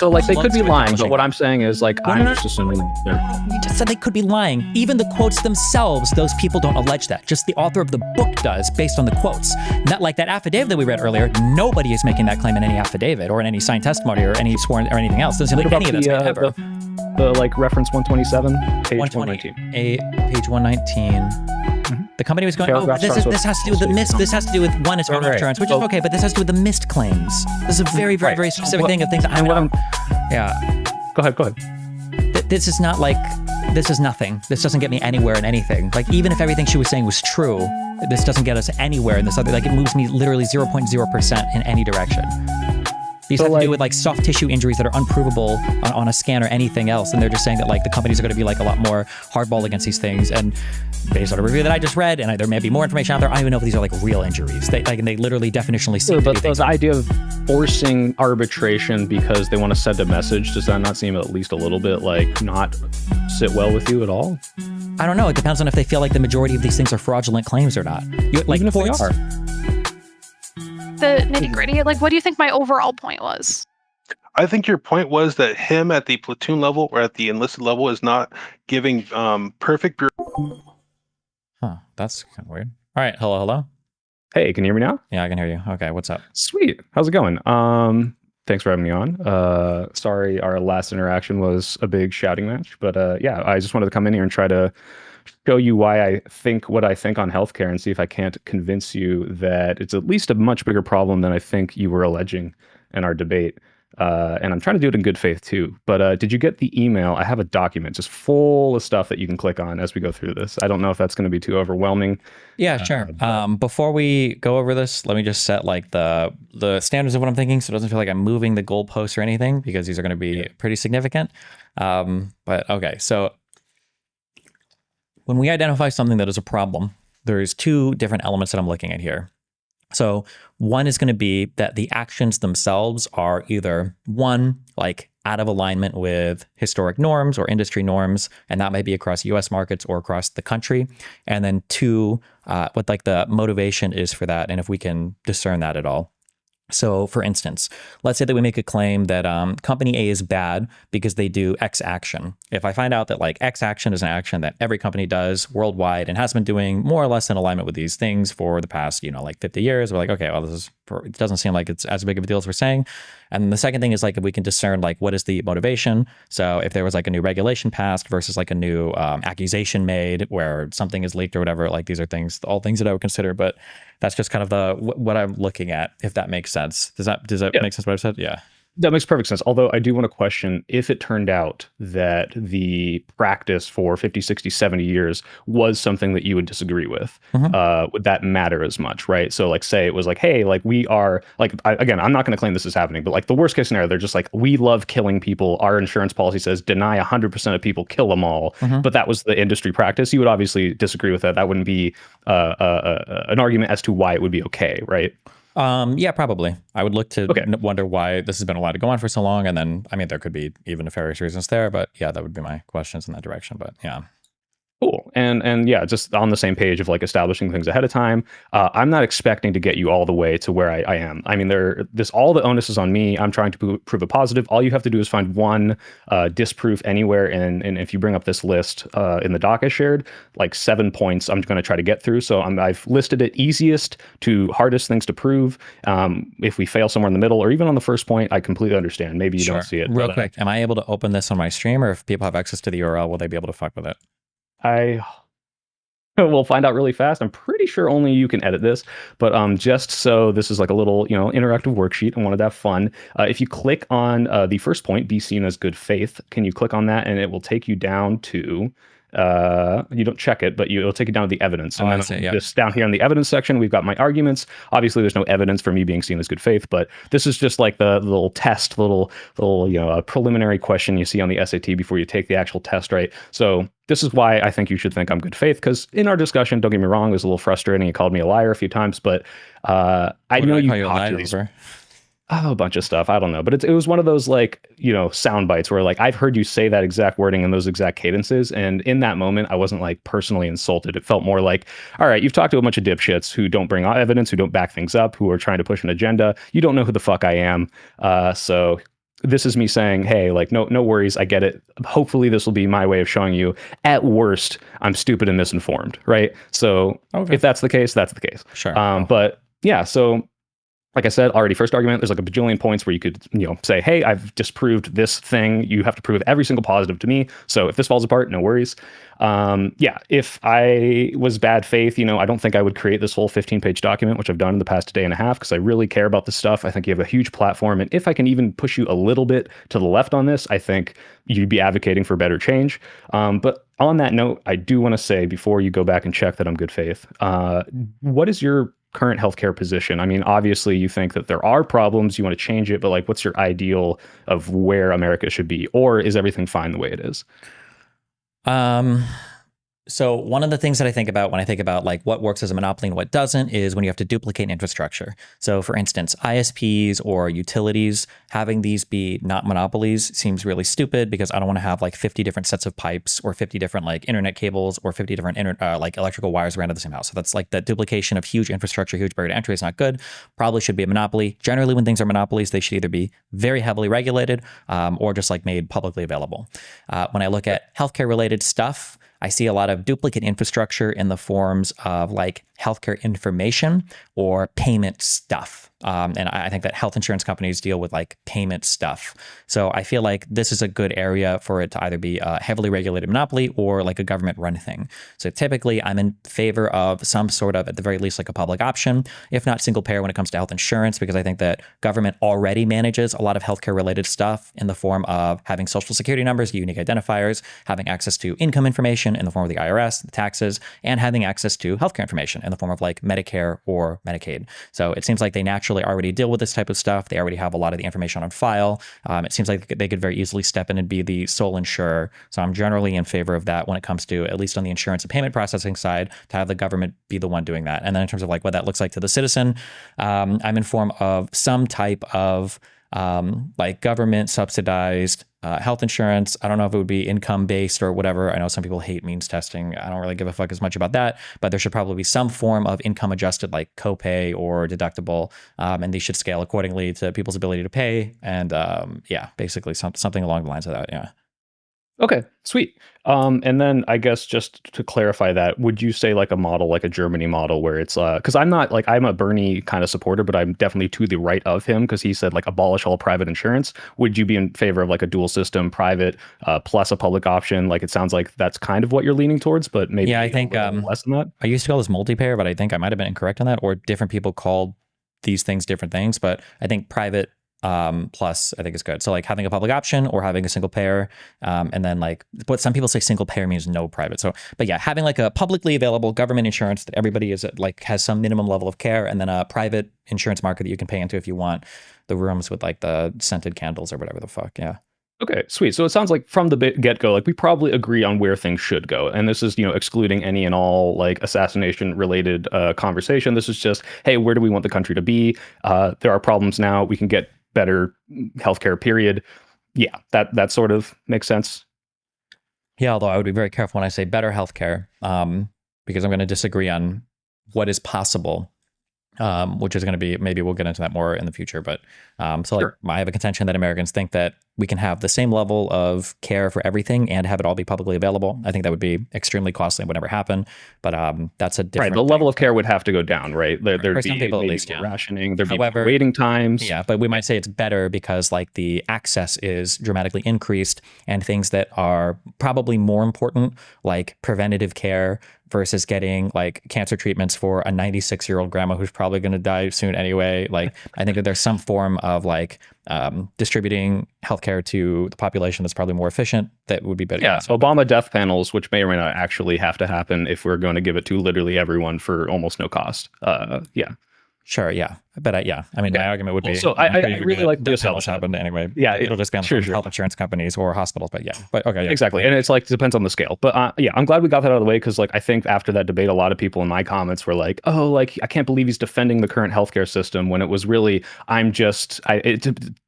So like they could be lying, but what I'm saying is like I'm just assuming You just said they could be lying. Even the quotes themselves, those people don't allege that. Just the author of the book does, based on the quotes. Not like that affidavit that we read earlier. Nobody is making that claim in any affidavit or in any signed testimony or any sworn or anything else. Doesn't like any of that's made ever. The like reference 127, page 119. Page 119. The company was going, this has to do with the missed, this has to do with one, it's earned insurance, which is okay, but this has to do with the missed claims. This is a very, very, very specific thing of things that Go ahead. This is not like, this is nothing. This doesn't get me anywhere in anything. Like, even if everything she was saying was true, this doesn't get us anywhere in this other, like, it moves me literally 0.0% in any direction. These have to do with like soft tissue injuries that are unprovable on a scan or anything else. And they're just saying that like the companies are going to be like a lot more hardball against these things. And based on a review that I just read, and there may be more information out there, I don't even know if these are like real injuries. They literally definitionally seem to be things. The idea of forcing arbitration because they want to send a message, does that not seem at least a little bit like not sit well with you at all? I don't know. It depends on if they feel like the majority of these things are fraudulent claims or not. Even if they are. The nitty gritty, like, what do you think my overall point was? I think your point was that him at the platoon level or at the enlisted level is not giving perfect. That's kind of weird. All right, hello. Hey, can you hear me now? Yeah, I can hear you. Okay, what's up? Sweet. How's it going? Thanks for having me on. Sorry, our last interaction was a big shouting match, but yeah, I just wanted to come in here and try to show you why I think what I think on healthcare and see if I can't convince you that it's at least a much bigger problem than I think you were alleging in our debate. And I'm trying to do it in good faith too. But did you get the email? I have a document just full of stuff that you can click on as we go through this. I don't know if that's going to be too overwhelming. Yeah, sure. Before we go over this, let me just set like the standards of what I'm thinking, so it doesn't feel like I'm moving the goalposts or anything, because these are going to be pretty significant. But okay, so when we identify something that is a problem, there's two different elements that I'm looking at here. So one is going to be that the actions themselves are either one, like out of alignment with historic norms or industry norms, and that might be across US markets or across the country. And then two, what like the motivation is for that, and if we can discern that at all. So for instance, let's say that we make a claim that company A is bad because they do X action. If I find out that like X action is an action that every company does worldwide and has been doing more or less in alignment with these things for the past, like 50 years, we're like, okay, well, it doesn't seem like it's as big of a deal as we're saying. And the second thing is like, if we can discern like what is the motivation. So if there was like a new regulation passed versus like a new accusation made where something is leaked or whatever, like these are all things that I would consider, but that's just kind of what I'm looking at, if that makes sense. Does that make sense what I've said? Yeah. That makes perfect sense. Although I do want to question, if it turned out that the practice for 50, 60, 70 years was something that you would disagree with, would that matter as much, right? So like say it was like, hey, like we are, like, again, I'm not going to claim this is happening, but like the worst case scenario, they're just like, we love killing people. Our insurance policy says deny 100% of people, kill them all. But that was the industry practice. You would obviously disagree with that. That wouldn't be an argument as to why it would be okay, right? Yeah, probably. I would look to wonder why this has been allowed to go on for so long. And then, I mean, there could be even nefarious reasons there, but yeah, that would be my questions in that direction. But yeah. Cool. And yeah, just on the same page of like establishing things ahead of time. I'm not expecting to get you all the way to where I am. I mean, all the onus is on me. I'm trying to prove a positive. All you have to do is find one disproof anywhere. And if you bring up this list in the doc I shared, like 7 points I'm going to try to get through. So I've listed it easiest to hardest things to prove. If we fail somewhere in the middle or even on the first point, I completely understand. Maybe you don't see it. Real quick, am I able to open this on my stream, or if people have access to the URL, will they be able to fuck with it? We'll find out really fast. I'm pretty sure only you can edit this, but just so this is like a little, interactive worksheet. I wanted to have fun. If you click on the first point, be seen as good faith, can you click on that and it will take you down to, you don't check it, but it'll take you down to the evidence. And then just down here in the evidence section, we've got my arguments. Obviously, there's no evidence for me being seen as good faith, but this is just like the little test, little preliminary question you see on the SAT before you take the actual test, right? So this is why I think you should think I'm good faith, because in our discussion, don't get me wrong, it was a little frustrating. You called me a liar a few times, but I know you talked to these. A bunch of stuff. I don't know. But it was one of those like, sound bites where like, I've heard you say that exact wording in those exact cadences. And in that moment, I wasn't like personally insulted. It felt more like, all right, you've talked to a bunch of dipshits who don't bring evidence, who don't back things up, who are trying to push an agenda. You don't know who the fuck I am. So this is me saying, hey, like, no worries, I get it. Hopefully this will be my way of showing you, at worst, I'm stupid and misinformed, right? So if that's the case, that's the case. Sure. But yeah, so like I said, already first argument, there's like a bajillion points where you could, say, hey, I've disproved this thing. You have to prove every single positive to me. So if this falls apart, no worries. Yeah, if I was bad faith, I don't think I would create this whole 15-page document, which I've done in the past day and a half, because I really care about this stuff. I think you have a huge platform. And if I can even push you a little bit to the left on this, I think you'd be advocating for better change. But on that note, I do want to say, before you go back and check that I'm good faith, what is your current healthcare position? I mean, obviously you think that there are problems, you want to change it, but like, what's your ideal of where America should be? Or is everything fine the way it is? So one of the things that I think about when I think about like what works as a monopoly and what doesn't is when you have to duplicate infrastructure. So for instance, ISPs or utilities, having these be not monopolies seems really stupid, because I don't want to have like 50 different sets of pipes or 50 different like internet cables or 50 different like electrical wires around to the same house. So that's like the duplication of huge infrastructure, huge barrier to entry is not good. Probably should be a monopoly. Generally, when things are monopolies, they should either be very heavily regulated or just like made publicly available. When I look at healthcare related stuff, I see a lot of duplicate infrastructure in the forms of like healthcare information or payment stuff. And I think that health insurance companies deal with like payment stuff. So I feel like this is a good area for it to either be a heavily regulated monopoly or like a government run thing. So typically I'm in favor of some sort of, at the very least, like a public option, if not single payer when it comes to health insurance, because I think that government already manages a lot of healthcare related stuff in the form of having social security numbers, unique identifiers, having access to income information in the form of the IRS, the taxes, and having access to healthcare information in the form of like Medicare or Medicaid. So it seems like they naturally already deal with this type of stuff. They already have a lot of the information on file. It seems like they could very easily step in and be the sole insurer. So I'm generally in favor of that when it comes to, at least on the insurance and payment processing side, to have the government be the one doing that. And then in terms of like what that looks like to the citizen, I'm in form of some type of like government subsidized health insurance. I don't know if it would be income based or whatever. I know some people hate means testing. I don't really give a fuck as much about that, but there should probably be some form of income adjusted like copay or deductible. And these should scale accordingly to people's ability to pay. And yeah, basically something along the lines of that. Yeah. Okay, sweet. And then I guess just to clarify that, would you say like a model, like a Germany model, where it's because I'm not like, I'm a Bernie kind of supporter, but I'm definitely to the right of him, because he said like abolish all private insurance. Would you be in favor of like a dual system, private plus a public option? Like it sounds like that's kind of what you're leaning towards, but maybe yeah, I think less than that. I used to call this multi-payer, but I think I might have been incorrect on that, or different people called these things different things. But I think private plus I think is good. So like having a public option or having a single payer, and then like, but some people say single payer means no private. So, but yeah, having like a publicly available government insurance that everybody is like has some minimum level of care, and then a private insurance market that you can pay into if you want the rooms with like the scented candles or whatever the fuck. Yeah. Okay, sweet. So it sounds like from the get-go, like we probably agree on where things should go. And this is, excluding any and all like assassination related conversation. This is just, hey, where do we want the country to be? There are problems now. We can get better healthcare, period. Yeah, that sort of makes sense. Yeah, although I would be very careful when I say better healthcare, because I'm going to disagree on what is possible, which is going to be, maybe we'll get into that more in the future. But so like, I have a contention that Americans think that we can have the same level of care for everything and have it all be publicly available. I think that would be extremely costly and would never happen. But that's a different right. The level of care would have to go down, right? There'd for be some people, at maybe least, more yeah. rationing. There'd However, be waiting times. Yeah, but we might say it's better because like the access is dramatically increased, and things that are probably more important, like preventative care versus getting like cancer treatments for a 96-year-old grandma who's probably going to die soon anyway. Like, I think that there's some form of like distributing healthcare to the population that's probably more efficient that would be better. Yeah, Obama death panels, which may or may not actually have to happen if we're going to give it to literally everyone for almost no cost. Yeah. Sure, yeah. But yeah, I mean, my argument would be... So I really like the panels happened anyway. Yeah, it'll just be on the health insurance companies or hospitals, but yeah. But okay, yeah. Exactly. And it's like, depends on the scale. But yeah, I'm glad we got that out of the way, because like, I think after that debate, a lot of people in my comments were like, oh, like, I can't believe he's defending the current healthcare system, when it was really,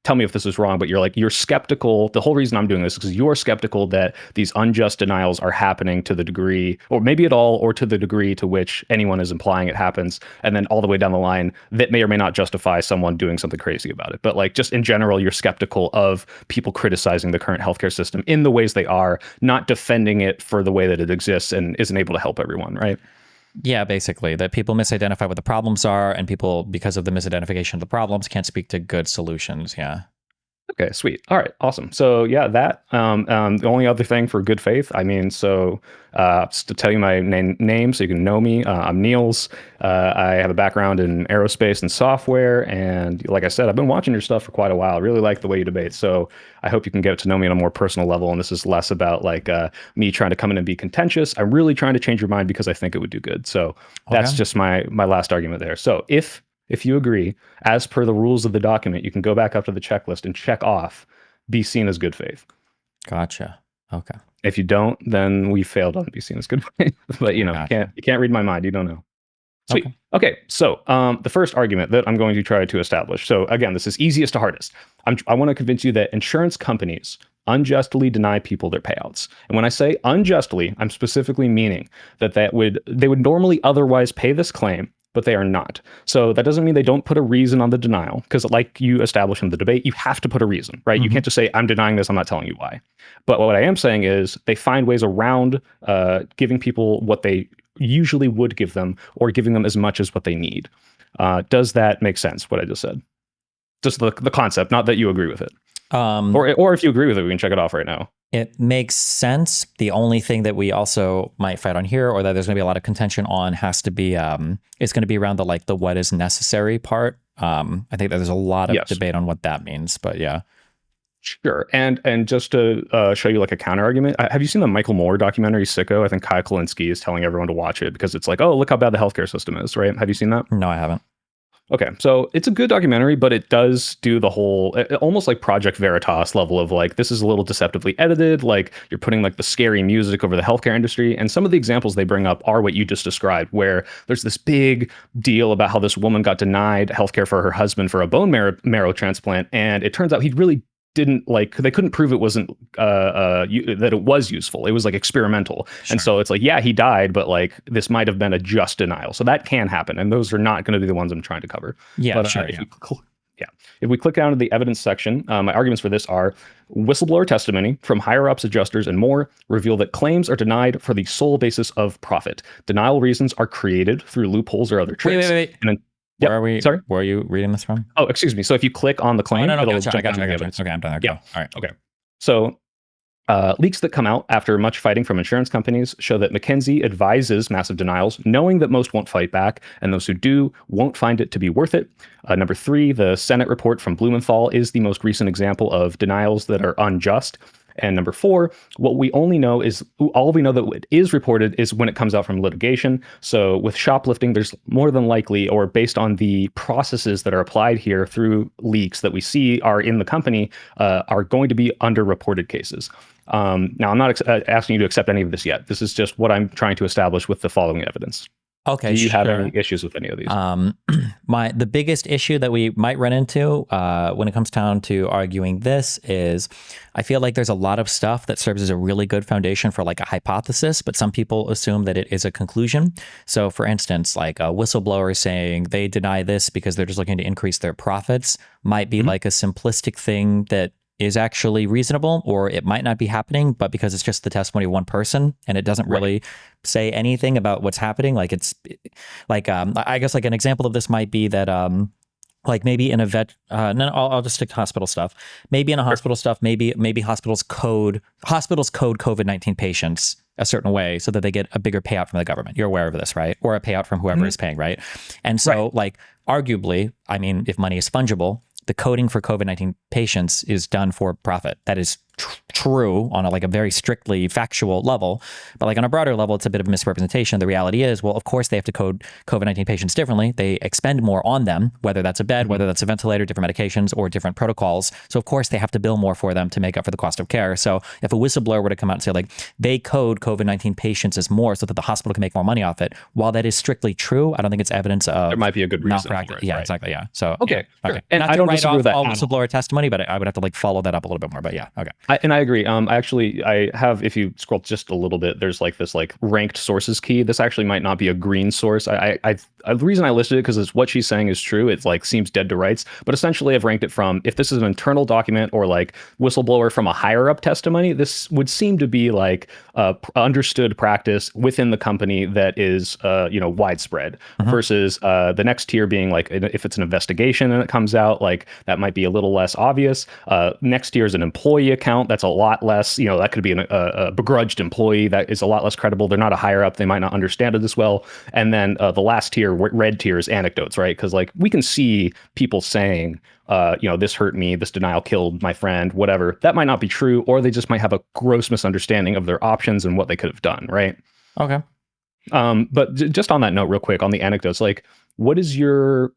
tell me if this is wrong, but you're skeptical. The whole reason I'm doing this is because you're skeptical that these unjust denials are happening to the degree, or maybe at all, or to the degree to which anyone is implying it happens. And then all the way down the line, that may or may not cannot justify someone doing something crazy about it. But like just in general, you're skeptical of people criticizing the current healthcare system in the ways they are, not defending it for the way that it exists and isn't able to help everyone, right? Yeah, basically that people misidentify what the problems are, and people, because of the misidentification of the problems, can't speak to good solutions. Yeah. Okay, sweet. All right, awesome. So yeah, that the only other thing for good faith, I mean, so just to tell you my name so you can know me, I'm Niels. I have a background in aerospace and software, and like I said, I've been watching your stuff for quite a while. I really like the way you debate, so I hope you can get to know me on a more personal level. And this is less about like me trying to come in and be contentious. I'm really trying to change your mind because I think it would do good. So that's just my last argument there. So if you agree, as per the rules of the document, you can go back up to the checklist and check off be seen as good faith. Gotcha. Okay. If you don't, then we failed on be seen as good faith. But you know, Gotcha. you can't read my mind. You don't know. Sweet. Okay. So the first argument that I'm going to try to establish. So again, this is easiest to hardest. I want to convince you that insurance companies unjustly deny people their payouts. And when I say unjustly, I'm specifically meaning that they would normally otherwise pay this claim, but they are not. So that doesn't mean they don't put a reason on the denial, because like you established in the debate, you have to put a reason, right? You can't just say, I'm denying this, I'm not telling you why. But what I am saying is they find ways around giving people what they usually would give them, or giving them as much as what they need. Does that make sense, what I just said? Just the concept, not that you agree with it. Or if you agree with it, we can check it off right now. It makes sense. The only thing that we also might fight on here, or that there's going to be a lot of contention on, has to be it's going to be around the what is necessary part. I think that there's a lot of debate on what that means, but yeah. Sure. And just to show you like a counter argument, have you seen the Michael Moore documentary Sicko? I think Kyle Kalinske is telling everyone to watch it because it's like, oh, look how bad the healthcare system is, right? Have you seen that? No, I haven't. Okay, so it's a good documentary, but it does do the whole almost like Project Veritas level of like, this is a little deceptively edited, like you're putting like the scary music over the healthcare industry. And some of the examples they bring up are what you just described, where there's this big deal about how this woman got denied healthcare for her husband for a bone marrow transplant. And it turns out he really didn't they couldn't prove it wasn't that it was useful. It was like experimental. Sure. And so it's like, yeah, he died, but like this might have been a just denial. So that can happen. And those are not going to be the ones I'm trying to cover. Yeah, but, sure. If we click down to the evidence section, my arguments for this are whistleblower testimony from higher ups, adjusters, and more reveal that claims are denied for the sole basis of profit. Denial reasons are created through loopholes or other tricks. Wait. And then, Where are we? Sorry? Where are you reading this from? Oh, excuse me. So if you click on the claim, I got you. Okay, I'm done there. Yeah. All right. Okay. So leaks that come out after much fighting from insurance companies show that McKinsey advises massive denials, knowing that most won't fight back, and those who do won't find it to be worth it. Number 3, the Senate report from Blumenthal is the most recent example of denials that are unjust. And number 4, all we know that is reported is when it comes out from litigation. So with shoplifting, there's more than likely, or based on the processes that are applied here through leaks that we see are in the company, are going to be underreported cases. Now, I'm not asking you to accept any of this yet. This is just what I'm trying to establish with the following evidence. Okay. Do you have any issues with any of these? The biggest issue that we might run into when it comes down to arguing this is I feel like there's a lot of stuff that serves as a really good foundation for like a hypothesis, but some people assume that it is a conclusion. So for instance, like a whistleblower saying they deny this because they're just looking to increase their profits might be like a simplistic thing that is actually reasonable, or it might not be happening, but because it's just the testimony of one person and it doesn't really say anything about what's happening, like it's like I guess like an example of this might be that like maybe in a I'll just stick to hospital stuff. Maybe in a hospital stuff, maybe hospitals code COVID-19 patients a certain way so that they get a bigger payout from the government. You're aware of this, right? Or a payout from whoever is paying, right? And so like arguably, I mean, if money is fungible, the coding for COVID-19 patients is done for profit. That is true on a very strictly factual level, but like on a broader level, it's a bit of a misrepresentation. The reality is, well, of course they have to code COVID-19 patients differently. They expend more on them, whether that's a bed, whether that's a ventilator, different medications, or different protocols. So of course they have to bill more for them to make up for the cost of care. So if a whistleblower were to come out and say like they code COVID-19 patients as more so that the hospital can make more money off it, while that is strictly true, I don't think it's evidence of there might be a good reason for it. Yeah, exactly. Yeah. So okay. Okay. And not I to don't write disagree off with that all whistleblower testimony, but I would have to like follow that up a little bit more. But yeah. Okay. I agree agree. Actually, I have, if you scroll just a little bit, there's like this like ranked sources key. This actually might not be a green source. The reason I listed it because it's what she's saying is true. It's like seems dead to rights, but essentially I've ranked it from if this is an internal document or like whistleblower from a higher up testimony, this would seem to be like understood practice within the company that is widespread versus the next tier being like if it's an investigation and it comes out, like that might be a little less obvious. Next tier is an employee account. That's a lot less, that could be a begrudged employee. That is a lot less credible. They're not a higher up. They might not understand it as well. And then the last tier, red tier, is anecdotes, right? Because like we can see people saying, this hurt me, this denial killed my friend, whatever. That might not be true, or they just might have a gross misunderstanding of their options and what they could have done, right? Okay. But just on that note, real quick, on the anecdotes, like, what is your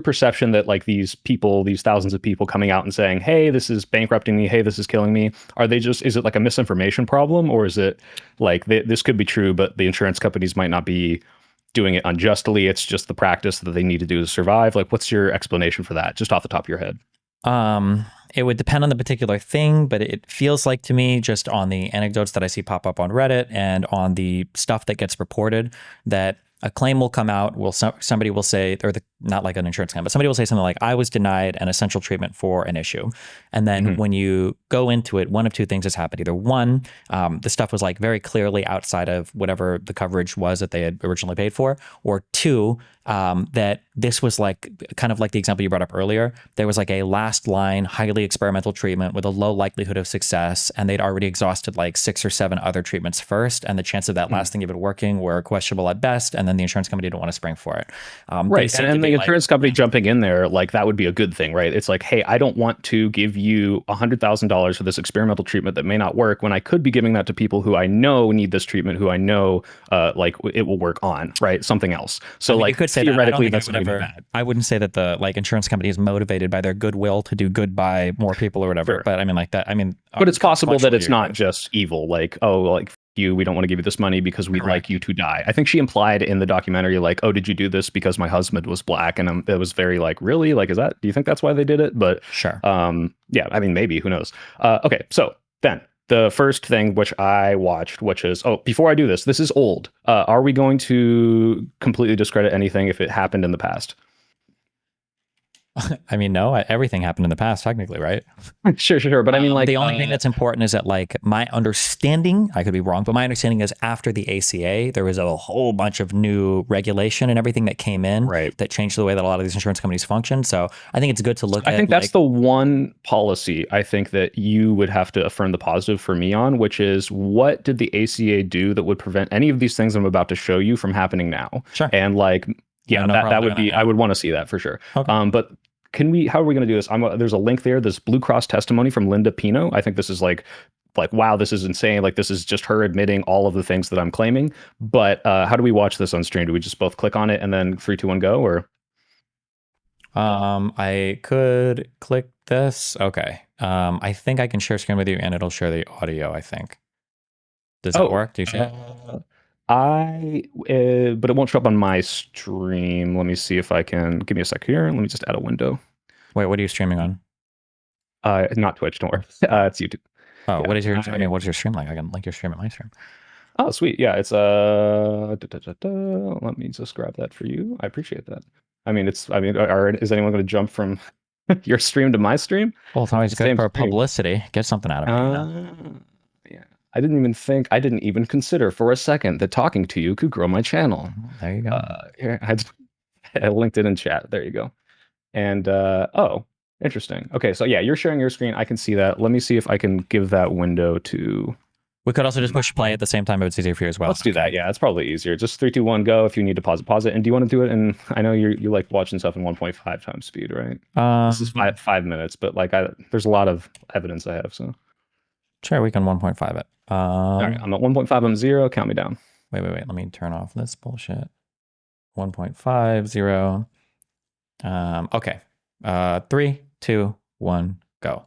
perception that like these people, these thousands of people coming out and saying, hey, this is bankrupting me, hey, this is killing me, is it like a misinformation problem, or is it like this could be true, but the insurance companies might not be doing it unjustly, it's just the practice that they need to do to survive? Like, what's your explanation for that, just off the top of your head? It would depend on the particular thing, but it feels like to me, just on the anecdotes that I see pop up on Reddit and on the stuff that gets reported, that a claim will come out, somebody will say, not like an insurance claim, but somebody will say something like, I was denied an essential treatment for an issue. And then when you go into it, one of two things has happened. Either one, the stuff was like very clearly outside of whatever the coverage was that they had originally paid for, or two, that this was like kind of like the example you brought up earlier. There was like a last line, highly experimental treatment with a low likelihood of success, and they'd already exhausted like 6 or 7 other treatments first, and the chance of that last thing even working were questionable at best, and then the insurance company didn't want to spring for it. Right, and the insurance company jumping in there, like that would be a good thing, right? It's like, hey, I don't want to give you $100,000 for this experimental treatment that may not work when I could be giving that to people who I know need this treatment, who I know like it will work on, right? Something else. So like, you could say theoretically, that's not even bad. I wouldn't say that the like insurance company is motivated by their goodwill to do good by more people or whatever. Sure. But I mean, like that. I mean, but it's possible that it's not just evil. Like, oh, like you, we don't want to give you this money because we'd like you to die. I think she implied in the documentary, like, oh, did you do this because my husband was black? And it was very like, really? Like, do you think that's why they did it? But sure. Yeah, I mean, maybe, who knows? Okay, so then the first thing which I watched, which is, before I do this is old. Are we going to completely discredit anything if it happened in the past? I mean, no, everything happened in the past, technically, right? Sure. But I mean, like, the only thing that's important is that, like, my understanding, I could be wrong, but my understanding is after the ACA, there was a whole bunch of new regulation and everything that came in that changed the way that a lot of these insurance companies function. So I think it's good to look at. I think that's the one policy I think that you would have to affirm the positive for me on, which is, what did the ACA do that would prevent any of these things I'm about to show you from happening now? Sure. And like, yeah, that would be, I would want to see that for sure. Okay. But how are we going to do this? There's a link there, this Blue Cross testimony from Linda Peeno. I think this is like, wow, this is insane. Like, this is just her admitting all of the things that I'm claiming. But how do we watch this on stream? Do we just both click on it and then 3, 2, 1, go? Or I could click this. Okay. I think I can share screen with you and it'll share the audio, I think. Does that work? Do you see it? But it won't show up on my stream. Let me see if I can. Give me a sec here. Let me just add a window. Wait, what are you streaming on? Not Twitch. Don't worry. It's YouTube. Oh, yeah, what is your? I mean, what's your stream like? I can link your stream at my stream. Oh, sweet. Yeah, it's Let me just grab that for you. I appreciate that. I mean, is anyone going to jump from your stream to my stream? Well, it's always good for publicity. Get something out of it. Yeah. I didn't even consider for a second that talking to you could grow my channel. There you go. Here, I linked it in chat. There you go. And interesting. Okay, so yeah, you're sharing your screen. I can see that. Let me see if I can give that window to. We could also just push play at the same time. It's easier for you as well. Let's do that. Yeah, it's probably easier. Just 3, 2, 1, go. If you need to pause it. And do you want to do it? And I know you like watching stuff in 1.5 times speed, right? This is 5 minutes, but like there's a lot of evidence I have. So sure, we can 1.5 it. All right, I'm at 1.5. I'm 0. Count me down. Wait. Let me turn off this bullshit. 1.5, 0. Okay. 3, 2, 1, go.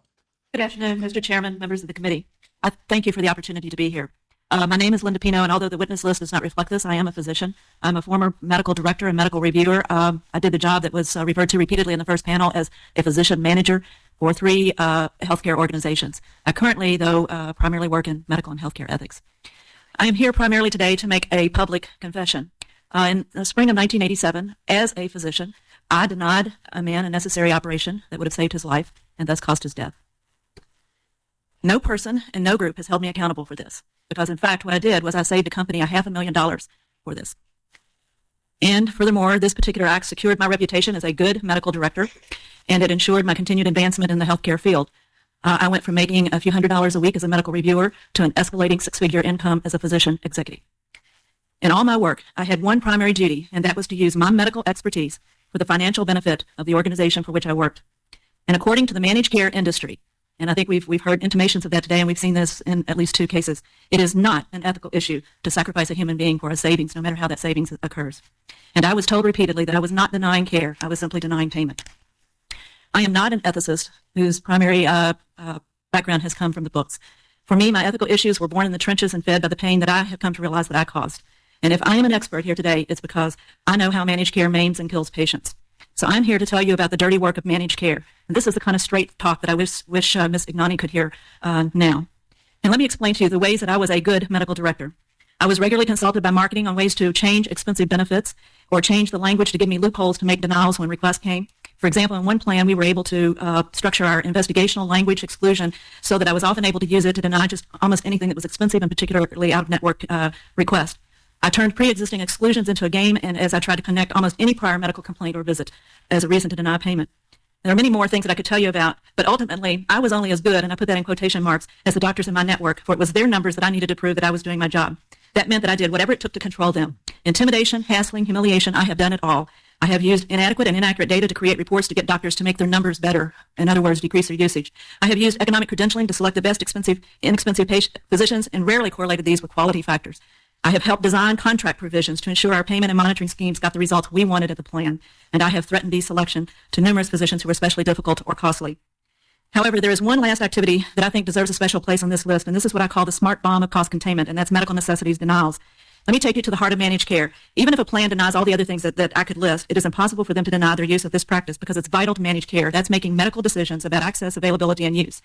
Good afternoon, Mr. Chairman, members of the committee. I thank you for the opportunity to be here. My name is Linda Peeno, and although the witness list does not reflect this, I am a physician. I'm a former medical director and medical reviewer. I did the job that was referred to repeatedly in the first panel as a physician manager for 3 healthcare organizations. I currently, though, primarily work in medical and healthcare ethics. I am here primarily today to make a public confession. In the spring of 1987, as a physician, I denied a man a necessary operation that would have saved his life and thus caused his death. No person and no group has held me accountable for this, because in fact what I did was I saved a company $500,000 for this. And furthermore, this particular act secured my reputation as a good medical director, and it ensured my continued advancement in the healthcare field. I went from making a few $100s a week as a medical reviewer to an escalating 6-figure income as a physician executive. In all my work, I had one primary duty, and that was to use my medical expertise for the financial benefit of the organization for which I worked. And according to the managed care industry, and I think we've heard intimations of that today, and we've seen this in at least 2 cases, it is not an ethical issue to sacrifice a human being for a savings, no matter how that savings occurs. And I was told repeatedly that I was not denying care, I was simply denying payment. I am not an ethicist whose primary background has come from the books. For me, my ethical issues were born in the trenches and fed by the pain that I have come to realize that I caused. And if I am an expert here today, it's because I know how managed care maims and kills patients. So I'm here to tell you about the dirty work of managed care. And this is the kind of straight talk that I wish Ms. Ignani could hear now. And let me explain to you the ways that I was a good medical director. I was regularly consulted by marketing on ways to change expensive benefits or change the language to give me loopholes to make denials when requests came. For example, in one plan, we were able to structure our investigational language exclusion so that I was often able to use it to deny just almost anything that was expensive and particularly out-of-network request. I turned pre-existing exclusions into a game, and as I tried to connect almost any prior medical complaint or visit as a reason to deny payment. There are many more things that I could tell you about, but ultimately, I was only as good, and I put that in quotation marks, as the doctors in my network, for it was their numbers that I needed to prove that I was doing my job. That meant that I did whatever it took to control them. Intimidation, hassling, humiliation, I have done it all. I have used inadequate and inaccurate data to create reports to get doctors to make their numbers better. In other words, decrease their usage. I have used economic credentialing to select the best inexpensive physicians and rarely correlated these with quality factors. I have helped design contract provisions to ensure our payment and monitoring schemes got the results we wanted at the plan, and I have threatened deselection to numerous physicians who were especially difficult or costly. However, there is one last activity that I think deserves a special place on this list, and this is what I call the smart bomb of cost containment, and that's medical necessities denials. Let me take you to the heart of managed care. Even if a plan denies all the other things that I could list, it is impossible for them to deny their use of this practice because it's vital to managed care. That's making medical decisions about access, availability, and use.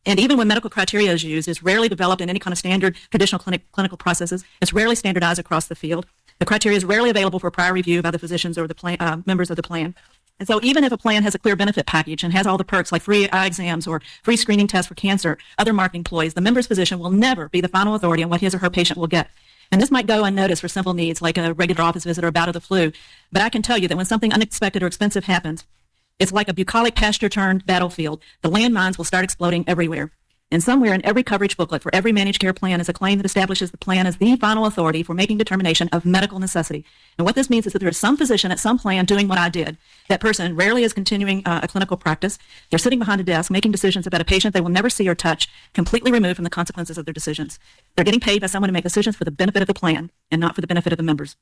And even when medical criteria is used, it's rarely developed in any kind of standard traditional clinical processes. It's rarely standardized across the field. The criteria is rarely available for prior review by the physicians or the members of the plan. And so even if a plan has a clear benefit package and has all the perks like free eye exams or free screening tests for cancer, other marketing ploys, the member's physician will never be the final authority on what his or her patient will get. And this might go unnoticed for simple needs like a regular office visit or a bout of the flu. But I can tell you that when something unexpected or expensive happens, it's like a bucolic pasture-turned battlefield. The landmines will start exploding everywhere. And somewhere in every coverage booklet for every managed care plan is a claim that establishes the plan as the final authority for making determination of medical necessity. And what this means is that there is some physician at some plan doing what I did. That person rarely is continuing a clinical practice. They're sitting behind a desk making decisions about a patient they will never see or touch, completely removed from the consequences of their decisions. They're getting paid by someone to make decisions for the benefit of the plan and not for the benefit of the members.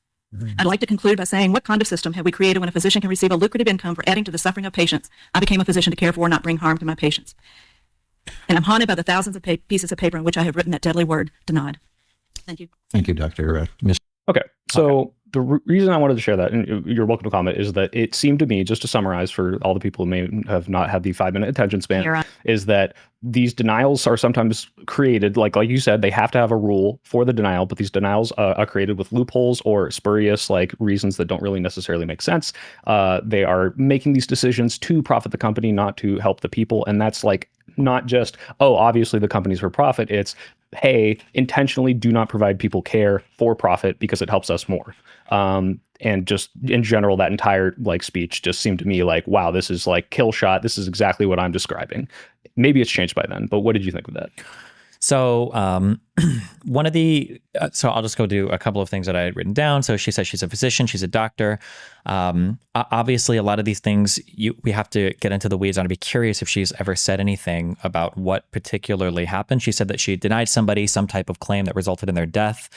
I'd like to conclude by saying, what kind of system have we created when a physician can receive a lucrative income for adding to the suffering of patients? I became a physician to care for, not bring harm to my patients. And I'm haunted by the thousands of pieces of paper in which I have written that deadly word, denied. Thank you. Thank you, Dr. Okay, so the reason I wanted to share that, and you're welcome to comment, is that it seemed to me, just to summarize for all the people who may have not had the 5-minute attention span, is that these denials are sometimes created, like you said, they have to have a rule for the denial, but these denials are created with loopholes or spurious reasons that don't really necessarily make sense. They are making these decisions to profit the company, not to help the people, and that's not just, obviously the company's for profit. It's, hey, intentionally do not provide people care for profit because it helps us more. And just in general, that entire speech just seemed to me wow, this is kill shot. This is exactly what I'm describing. Maybe it's changed by then, but what did you think of that? So so I'll just go do a couple of things that I had written down. So she said she's a physician, she's a doctor. Obviously, a lot of these things, we have to get into the weeds on to be curious if she's ever said anything about what particularly happened. She said that she denied somebody some type of claim that resulted in their death.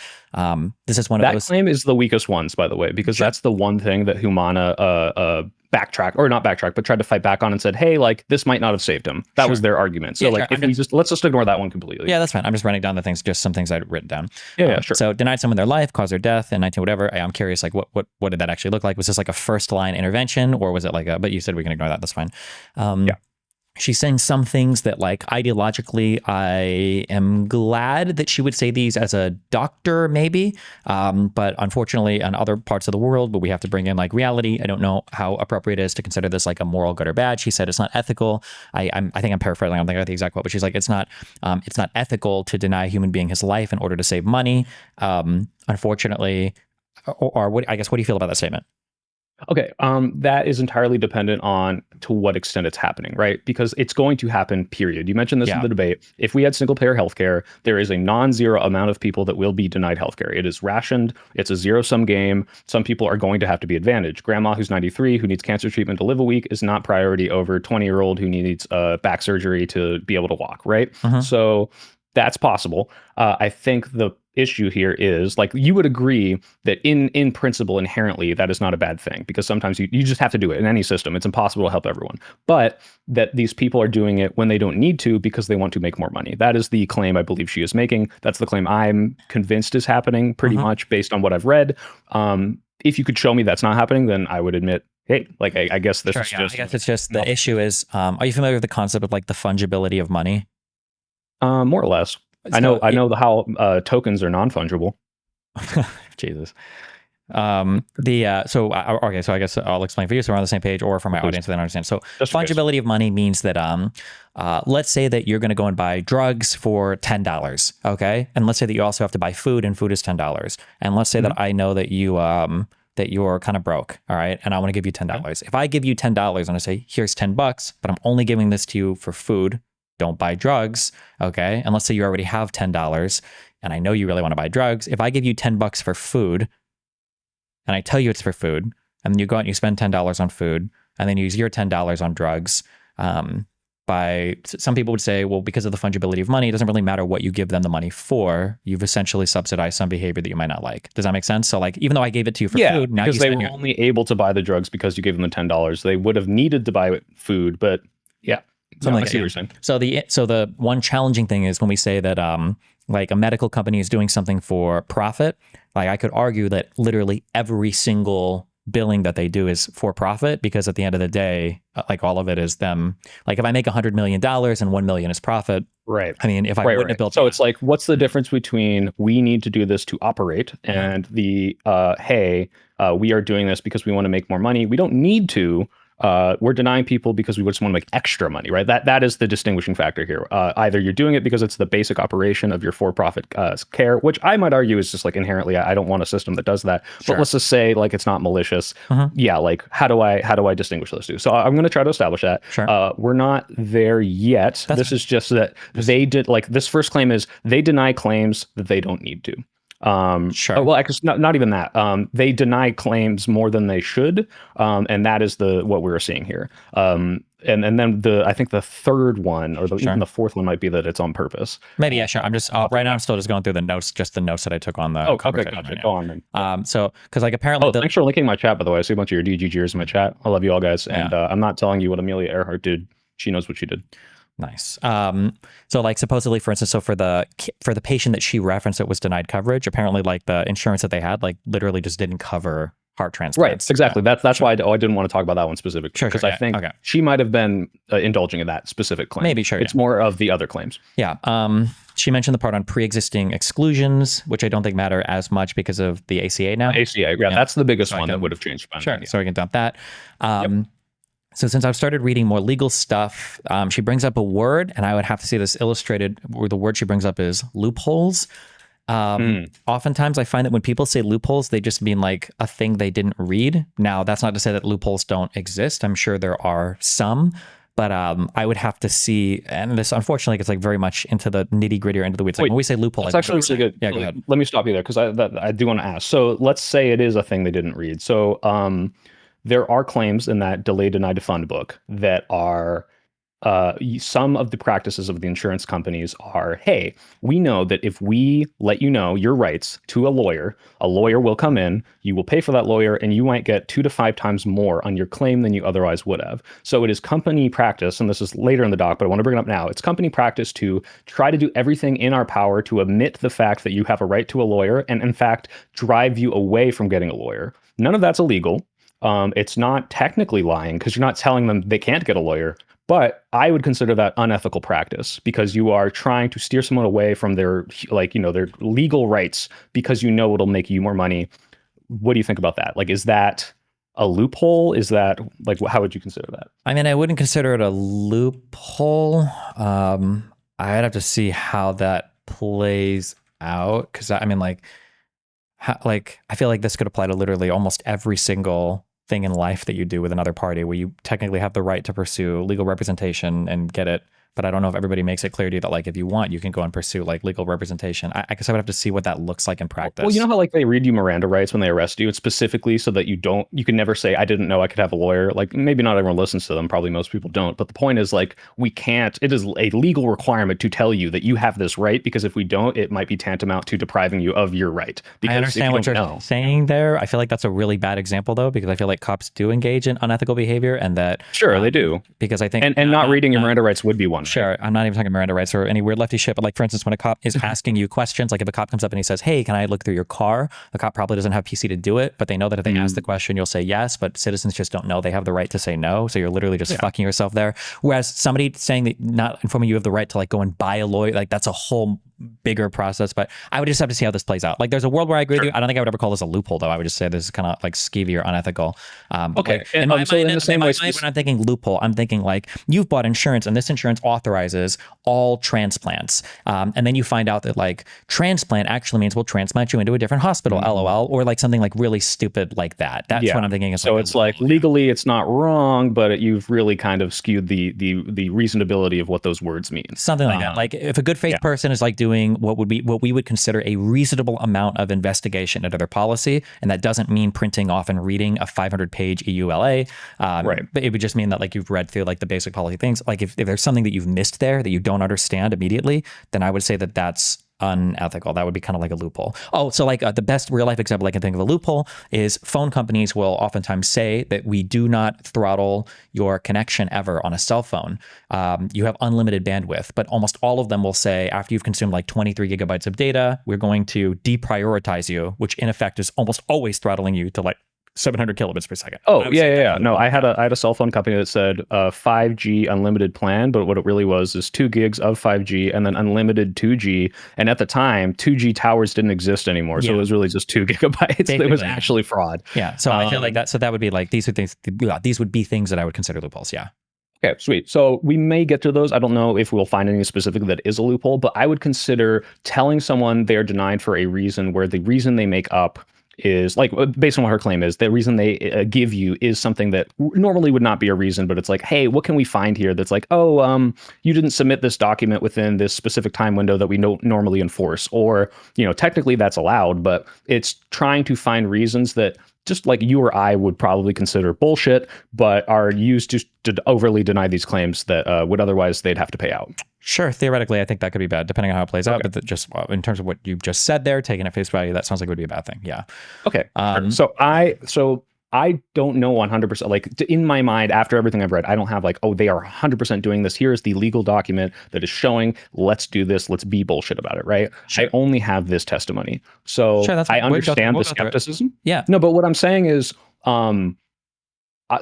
This is one of those. That claim is the weakest ones, by the way, because that's the one thing that Humana backtrack, or not backtrack, but tried to fight back on and said, hey, like this might not have saved him. That was their argument. So like, if we let's just ignore that one completely. Yeah, that's fine. I'm just running down the things, just some things I'd written down. Yeah, sure. So denied someone their life, caused their death in 19 whatever. I'm curious, like what did that actually look like? Was this like a first line intervention, or was it like but you said we can ignore that. That's fine. Yeah. She's saying some things that, like, ideologically, I am glad that she would say these as a doctor, maybe. But unfortunately, in other parts of the world, but we have to bring in like reality. I don't know how appropriate it is to consider this like a moral good or bad. She said it's not ethical. I think I'm paraphrasing. I don't think I got the exact quote, but she's like, it's not ethical to deny a human being his life in order to save money. Unfortunately, or what? I guess, what do you feel about that statement? Okay, that is entirely dependent on to what extent it's happening, right? Because it's going to happen, period. You mentioned this in the debate. If we had single-payer healthcare, there is a non-zero amount of people that will be denied healthcare. It is rationed. It's a zero-sum game. Some people are going to have to be advantaged. Grandma who's 93, who needs cancer treatment to live a week, is not priority over 20-year-old who needs back surgery to be able to walk, right? So that's possible. I think the issue here is, like, you would agree that in principle, inherently, that is not a bad thing, because sometimes you just have to do it in any system. It's impossible to help everyone. But that these people are doing it when they don't need to because they want to make more money. That is the claim I believe she is making. That's the claim I'm convinced is happening pretty much based on what I've read. If you could show me that's not happening, then I would admit, hey, like, I guess this is just... I guess it's just the issue is, are you familiar with the concept of like the fungibility of money? More or less. I know how tokens are non-fungible. Jesus. So I guess I'll explain for you so we're on the same page, or for my audience so they understand. So fungibility of money means that let's say that you're going to go and buy drugs for $10, okay? And let's say that you also have to buy food, and food is $10. And let's say that I know that you're kind of broke, all right? And I want to give you $10. If I give you $10 and I say, here's $10, but I'm only giving this to you for food, don't buy drugs, okay? And let's say you already have $10 and I know you really want to buy drugs. If I give you $10 for food and I tell you it's for food, and then you go out and you spend $10 on food and then you use your $10 on drugs, some people would say, well, because of the fungibility of money, it doesn't really matter what you give them the money for. You've essentially subsidized some behavior that you might not like. Does that make sense? So like, even though I gave it to you for food, now because they were only able to buy the drugs because you gave them the $10. They would have needed to buy food, but yeah. Something like that. So the one challenging thing is when we say that like a medical company is doing something for profit, like I could argue that literally every single billing that they do is for profit, because at the end of the day, like all of it is them. Like if I make $100 million and $1 million is profit, right? I mean, if I wouldn't have built, so it's like, what's the difference between we need to do this to operate and the hey, we are doing this because we want to make more money. We don't need to. We're denying people because we just want to make extra money, right? That is the distinguishing factor here. Either you're doing it because it's the basic operation of your for-profit care, which I might argue is just like inherently, I don't want a system that does that. But let's just say like it's not malicious. Yeah, like how do I distinguish those two? So I'm going to try to establish that. We're not there yet. This is just that they did, like, this first claim is they deny claims that they don't need to. Well, I guess not even that. They deny claims more than they should, and that is what we're seeing here. And then I think the third one, or even the fourth one, might be that it's on purpose. Maybe, yeah, sure. I'm just right now. I'm still just going through the notes, that I took on the. Okay, gotcha. Go on then. So because like apparently, thanks for linking my chat, by the way. I see a bunch of your DGGers in my chat. I love you all, guys, and I'm not telling you what Amelia Earhart did. She knows what she did. Nice. So like supposedly, for instance, so for the patient that she referenced that was denied coverage, apparently like the insurance that they had like literally just didn't cover heart transplants. Right, exactly. That's why I didn't want to talk about that one specifically, because I think she might have been indulging in that specific claim. Maybe, It's more of the other claims. Yeah. She mentioned the part on pre-existing exclusions, which I don't think matter as much because of the ACA now. ACA, yeah. That's the biggest one that would have changed. So we can dump that. So since I've started reading more legal stuff, she brings up a word, and I would have to see this illustrated, where the word she brings up is loopholes. Oftentimes I find that when people say loopholes, they just mean like a thing they didn't read. Now, that's not to say that loopholes don't exist. I'm sure there are some, but I would have to see, and this unfortunately gets like very much into the nitty gritty or into the weeds. Like when we say loophole, that's actually really good. Yeah, go ahead. Let me stop you there, because I do want to ask. So let's say it is a thing they didn't read. So there are claims in that delay, deny, defund book that are some of the practices of the insurance companies are, hey, we know that if we let you know your rights to a lawyer will come in, you will pay for that lawyer, and you might get 2 to 5 times more on your claim than you otherwise would have. So it is company practice, and this is later in the doc, but I want to bring it up now. It's company practice to try to do everything in our power to omit the fact that you have a right to a lawyer, and in fact, drive you away from getting a lawyer. None of that's illegal. It's not technically lying because you're not telling them they can't get a lawyer. But I would consider that unethical practice because you are trying to steer someone away from their, their legal rights because you know it'll make you more money. What do you think about that? Like, is that a loophole? Is that like, how would you consider that? I mean, I wouldn't consider it a loophole. I'd have to see how that plays out because I mean, I feel like this could apply to literally almost every single thing in life that you do with another party where you technically have the right to pursue legal representation and get it. But I don't know if everybody makes it clear to you that like if you want, you can go and pursue like legal representation. I guess I would have to see what that looks like in practice. Well, you know how like they read you Miranda rights when they arrest you? It's specifically so that you can never say, I didn't know I could have a lawyer. Like maybe not everyone listens to them. Probably most people don't. But the point is like, it is a legal requirement to tell you that you have this right, because if we don't, it might be tantamount to depriving you of your right. Because I understand what you're saying there. I feel like that's a really bad example though, because I feel like cops do engage in unethical behavior and that. Sure, they do. Because I think. And not reading your Miranda rights would be one. Sure. I'm not even talking Miranda rights or any weird lefty shit, but like for instance, when a cop is asking you questions, like if a cop comes up and he says, hey, can I look through your car? The cop probably doesn't have PC to do it, but they know that if they ask the question, you'll say yes, but citizens just don't know they have the right to say no. So you're literally just fucking yourself there. Whereas somebody saying that not informing you of the right to like go and buy a lawyer, like that's a whole bigger process, but I would just have to see how this plays out. Like there's a world where I agree with you. I don't think I would ever call this a loophole though. I would just say this is kind of like skeevy or unethical. Okay. In my mind, when I'm thinking loophole, I'm thinking like you've bought insurance and this insurance authorizes all transplants. And then you find out that like transplant actually means we'll transplant you into a different hospital, LOL, or like something like really stupid like that. That's what I'm thinking. So it's like legally it's not wrong, but you've really kind of skewed the reasonability of what those words mean. Something like that. Like if a good faith person is like doing what we would consider a reasonable amount of investigation into their policy, and that doesn't mean printing off and reading a 500-page EULA. Right. But it would just mean that like you've read through like the basic policy things. Like if there's something that you've missed there that you don't understand immediately, then I would say that that's unethical. That would be kind of like a loophole. Oh, so like the best real life example I can think of a loophole is phone companies will oftentimes say that we do not throttle your connection ever on a cell phone. You have unlimited bandwidth, but almost all of them will say after you've consumed like 23 gigabytes of data, we're going to deprioritize you, which in effect is almost always throttling you to like 700 kilobits per second. Oh, yeah. No, I had a cell phone company that said 5G unlimited plan, but what it really was is 2 gigs of 5G and then unlimited 2G. And at the time, 2G towers didn't exist anymore. So it was really just 2 gigabytes. Basically. It was actually fraud. Yeah. So I feel like that. So that would be like, these would be things that I would consider loopholes. Yeah. Okay, sweet. So we may get to those. I don't know if we'll find anything specific that is a loophole, but I would consider telling someone they're denied for a reason where the reason they make up is like based on what her claim is, the reason they give you is something that normally would not be a reason, but it's like, hey, what can we find here that's like, you didn't submit this document within this specific time window that we don't normally enforce, or technically that's allowed, but it's trying to find reasons that just like you or I would probably consider bullshit, but are used to overly deny these claims that would otherwise they'd have to pay out. Sure. Theoretically, I think that could be bad, depending on how it plays out. But just in terms of what you just said there, taking at face value, that sounds like it would be a bad thing. Yeah. Okay. So I don't know 100%. Like in my mind, after everything I've read, I don't have like, oh, they are 100% doing this. Here's the legal document that is showing, let's do this. Let's be bullshit about it, right? Sure. I only have this testimony. So I understand the skepticism. Yeah. No, but what I'm saying is,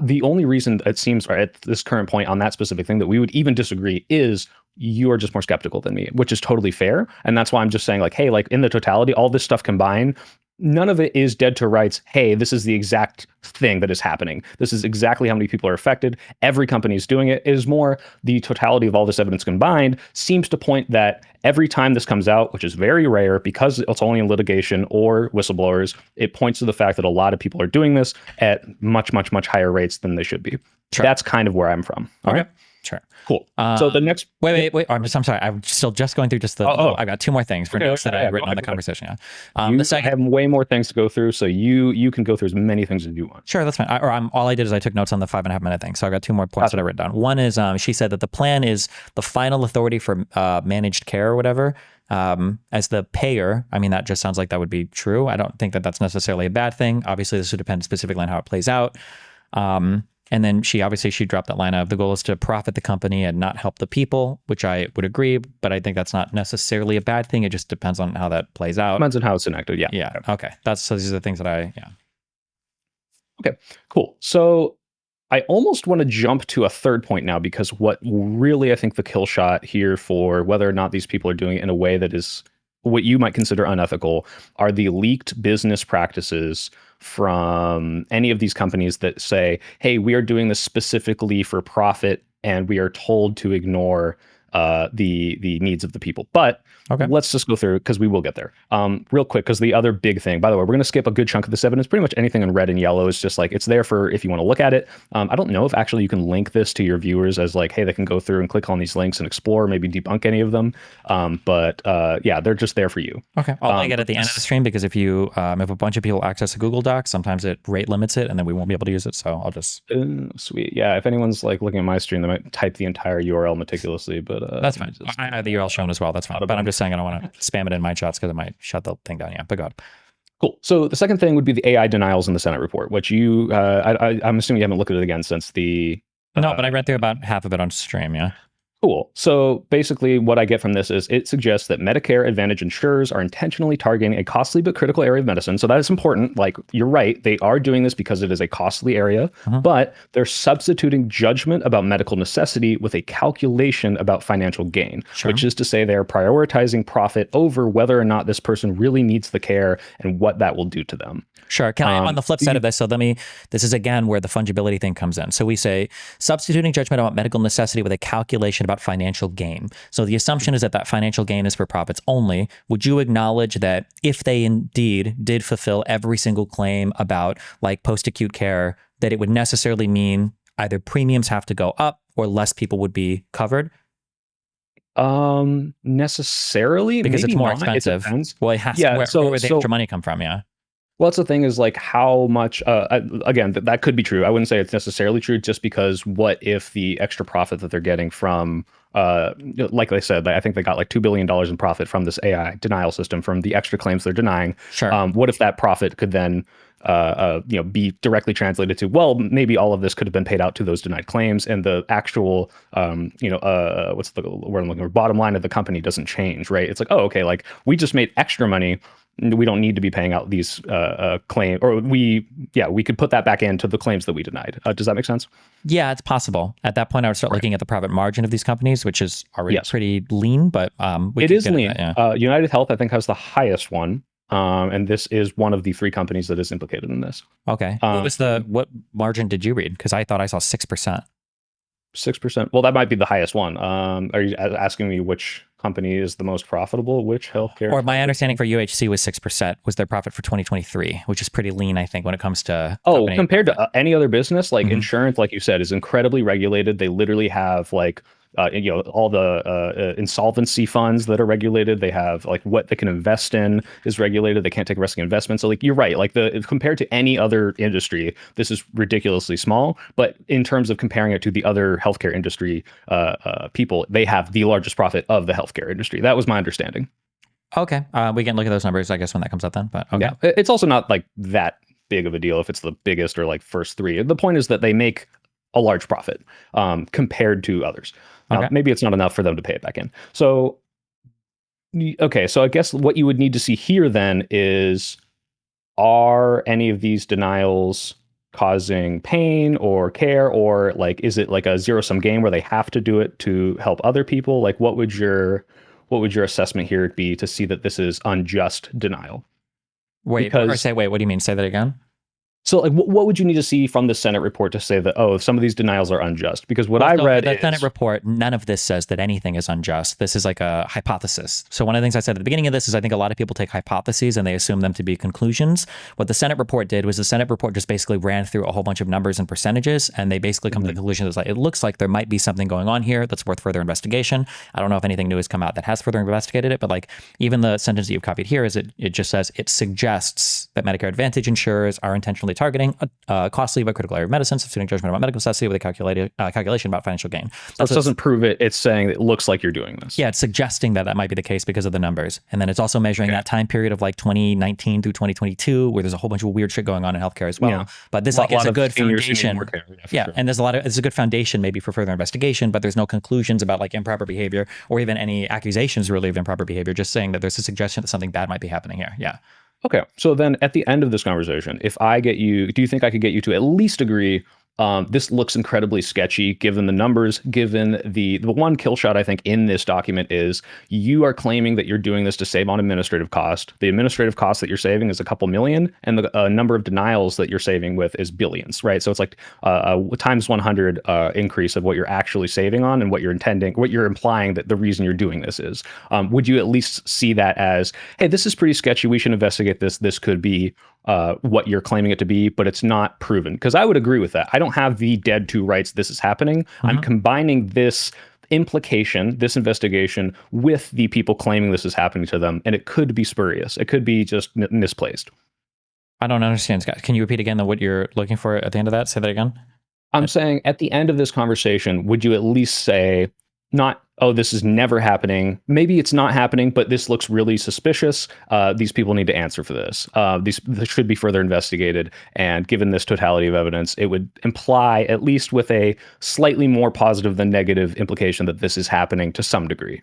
the only reason it seems at this current point on that specific thing that we would even disagree is you are just more skeptical than me, which is totally fair. And that's why I'm just saying like, hey, like in the totality, all this stuff combined, none of it is dead to rights. Hey, this is the exact thing that is happening. This is exactly how many people are affected. Every company is doing it. It is more the totality of all this evidence combined seems to point that every time this comes out, which is very rare because it's only in litigation or whistleblowers, it points to the fact that a lot of people are doing this at much, much, much higher rates than they should be. Sure. That's kind of where I'm from. All right. Sure. Cool. So the next, Wait. I'm sorry. I'm still just going through just the. I've got two more things for notes that I had written on the conversation. Yeah. The I second. have way more things to go through, so you can go through as many things as you want. Sure, that's fine. All I did is I took notes on the 5.5 minute thing. So I've got two more points that I wrote down. One is she said that the plan is the final authority for managed care or whatever. As the payer, I mean, that just sounds like that would be true. I don't think that that's necessarily a bad thing. Obviously, this would depend specifically on how it plays out. And then she dropped that line of the goal is to profit the company and not help the people, which I would agree, but I think that's not necessarily a bad thing. It just depends on how that plays out. Depends on how it's enacted. Yeah. Yeah. Okay. So these are the things that Okay, cool. So I almost want to jump to a third point now, because what really I think the kill shot here for whether or not these people are doing it in a way that is what you might consider unethical are the leaked business practices from any of these companies that say, hey, we are doing this specifically for profit and we are told to ignore the needs of the people. But let's just go through, because we will get there real quick, because the other big thing, by the way, we're going to skip a good chunk of this evidence. Pretty much anything in red and yellow is just like, it's there for if you want to look at it. I don't know if actually you can link this to your viewers as like, hey, they can go through and click on these links and explore, maybe debunk any of them. But yeah, they're just there for you. Okay. I'll link it at the end of the stream, because if you if a bunch of people access a Google Doc, sometimes it rate limits it and then we won't be able to use it. So I'll just sweet. Yeah, if anyone's like looking at my stream, they might type the entire URL meticulously, but that's fine. I have the URL shown as well. That's fine. But I'm just saying I don't want to spam it in my chats because it might shut the thing down. Yeah, but go ahead. Cool. So the second thing would be the AI denials in the Senate report, which you, I'm assuming you haven't looked at it again since the... No, but I read through about half of it on stream, yeah. Cool. So basically what I get from this is it suggests that Medicare Advantage insurers are intentionally targeting a costly but critical area of medicine. So that is important. Like, you're right. They are doing this because it is a costly area, but they're substituting judgment about medical necessity with a calculation about financial gain, which is to say they're prioritizing profit over whether or not this person really needs the care and what that will do to them. Sure. Can I, on the flip side of this, so this is again where the fungibility thing comes in. So we say substituting judgment about medical necessity with a calculation about financial gain. So the assumption is that that financial gain is for profits only. Would you acknowledge that if they indeed did fulfill every single claim about like post-acute care, that it would necessarily mean either premiums have to go up or less people would be covered? Necessarily, because maybe it's more not. expensive. It depends. Well, it has. Yeah, where would the extra money come from? Yeah. Well, that's the thing is like how much, again, that could be true. I wouldn't say it's necessarily true, just because what if the extra profit that they're getting from, like I said, I think they got like $2 billion in profit from this AI denial system from the extra claims they're denying. Sure. What if that profit could then, be directly translated to, well, maybe all of this could have been paid out to those denied claims, and the actual, what's the word I'm looking for? Bottom line of the company doesn't change, right? It's like, oh, okay, like we just made extra money. We don't need to be paying out these claims, or we could put that back into the claims that we denied. Does that make sense? Yeah, it's possible. At that point, I would start looking at the profit margin of these companies, which is already pretty lean, but it is lean. United Health, I think, has the highest one. And this is one of the 3 companies that is implicated in this. Okay. What margin did you read? Because I thought I saw 6%. 6%. Well, that might be the highest one. Are you asking me which company is the most profitable? Which healthcare? Or my understanding for UHC was 6% was their profit for 2023, which is pretty lean, I think, when it comes to. Compared to any other business, like insurance, like you said, is incredibly regulated. They literally have like all the insolvency funds that are regulated. They have like what they can invest in is regulated. They can't take risky investments. So like you're right, like compared to any other industry, this is ridiculously small. But in terms of comparing it to the other healthcare industry people, they have the largest profit of the healthcare industry. That was my understanding. Okay, we can look at those numbers, I guess, when that comes up then. But okay. Yeah, it's also not like that big of a deal if it's the biggest or like first 3. The point is that they make a large profit compared to others. Maybe it's not enough for them to pay it back in. So, okay. So I guess what you would need to see here then is, are any of these denials causing pain or care, or like, is it like a zero-sum game where they have to do it to help other people? Like, what would your assessment here be to see that this is unjust denial? What do you mean? Say that again. So, like, what would you need to see from the Senate report to say that, oh, some of these denials are unjust? Because what Well, I so read the is Senate report, none of this says that anything is unjust. This is like a hypothesis. So one of the things I said at the beginning of this is I think a lot of people take hypotheses and they assume them to be conclusions. What the Senate report did was the Senate report just basically ran through a whole bunch of numbers and percentages, and they basically come to the conclusion that it looks like there might be something going on here that's worth further investigation. I don't know if anything new has come out that has further investigated it, but like even the sentence that you've copied here is it just says it suggests that Medicare Advantage insurers are intentionally targeting costly but critical area of medicine, substituting judgment about medical necessity with a calculation about financial gain. this doesn't prove it. It's saying it looks like you're doing this. Yeah, it's suggesting that might be the case because of the numbers. And then it's also measuring that time period of like 2019 through 2022, where there's a whole bunch of weird shit going on in healthcare as well. Yeah. But this like is a good foundation. Yeah, sure. And it's a good foundation maybe for further investigation, but there's no conclusions about like improper behavior or even any accusations really of improper behavior, just saying that there's a suggestion that something bad might be happening here. Yeah. Okay. So then at the end of this conversation, if I get you, do you think I could get you to at least agree this looks incredibly sketchy given the numbers, given the one kill shot I think in this document is you are claiming that you're doing this to save on administrative cost. The administrative cost that you're saving is a couple million, and the number of denials that you're saving with is billions, right? So it's like a times 100 increase of what you're actually saving on and what you're implying that the reason you're doing this is. Would you at least see that as, hey, this is pretty sketchy, we should investigate this. This could be what you're claiming it to be, but it's not proven? Because I would agree with that. I don't have the dead to rights this is happening. I'm combining this implication, this investigation, with the people claiming this is happening to them, and it could be spurious. It could be just misplaced. I don't understand, Scott. Can you repeat again what you're looking for at the end of that? Say that again. I'm saying at the end of this conversation, would you at least say, not, oh, this is never happening. Maybe it's not happening, but this looks really suspicious. These people need to answer for this. This should be further investigated. And given this totality of evidence, it would imply, at least with a slightly more positive than negative implication, that this is happening to some degree.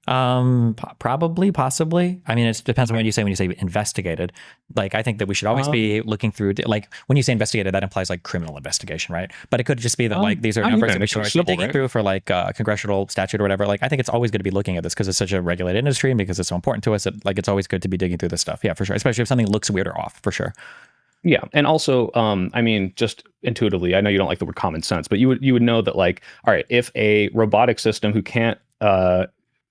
Probably, possibly. I mean, it depends on what you say when you say investigated. Like, I think that we should always be looking through, like, when you say investigated, that implies like criminal investigation, right? But it could just be that like these are numbers that we should always be digging through for like congressional statute or whatever. Like, I think it's always good to be looking at this because it's such a regulated industry and because it's so important to us that like it's always good to be digging through this stuff. Yeah, for sure. Especially if something looks weird or off, for sure. Yeah, and also, I mean, just intuitively, I know you don't like the word common sense, but you would know that, like, all right, if a robotic system who can't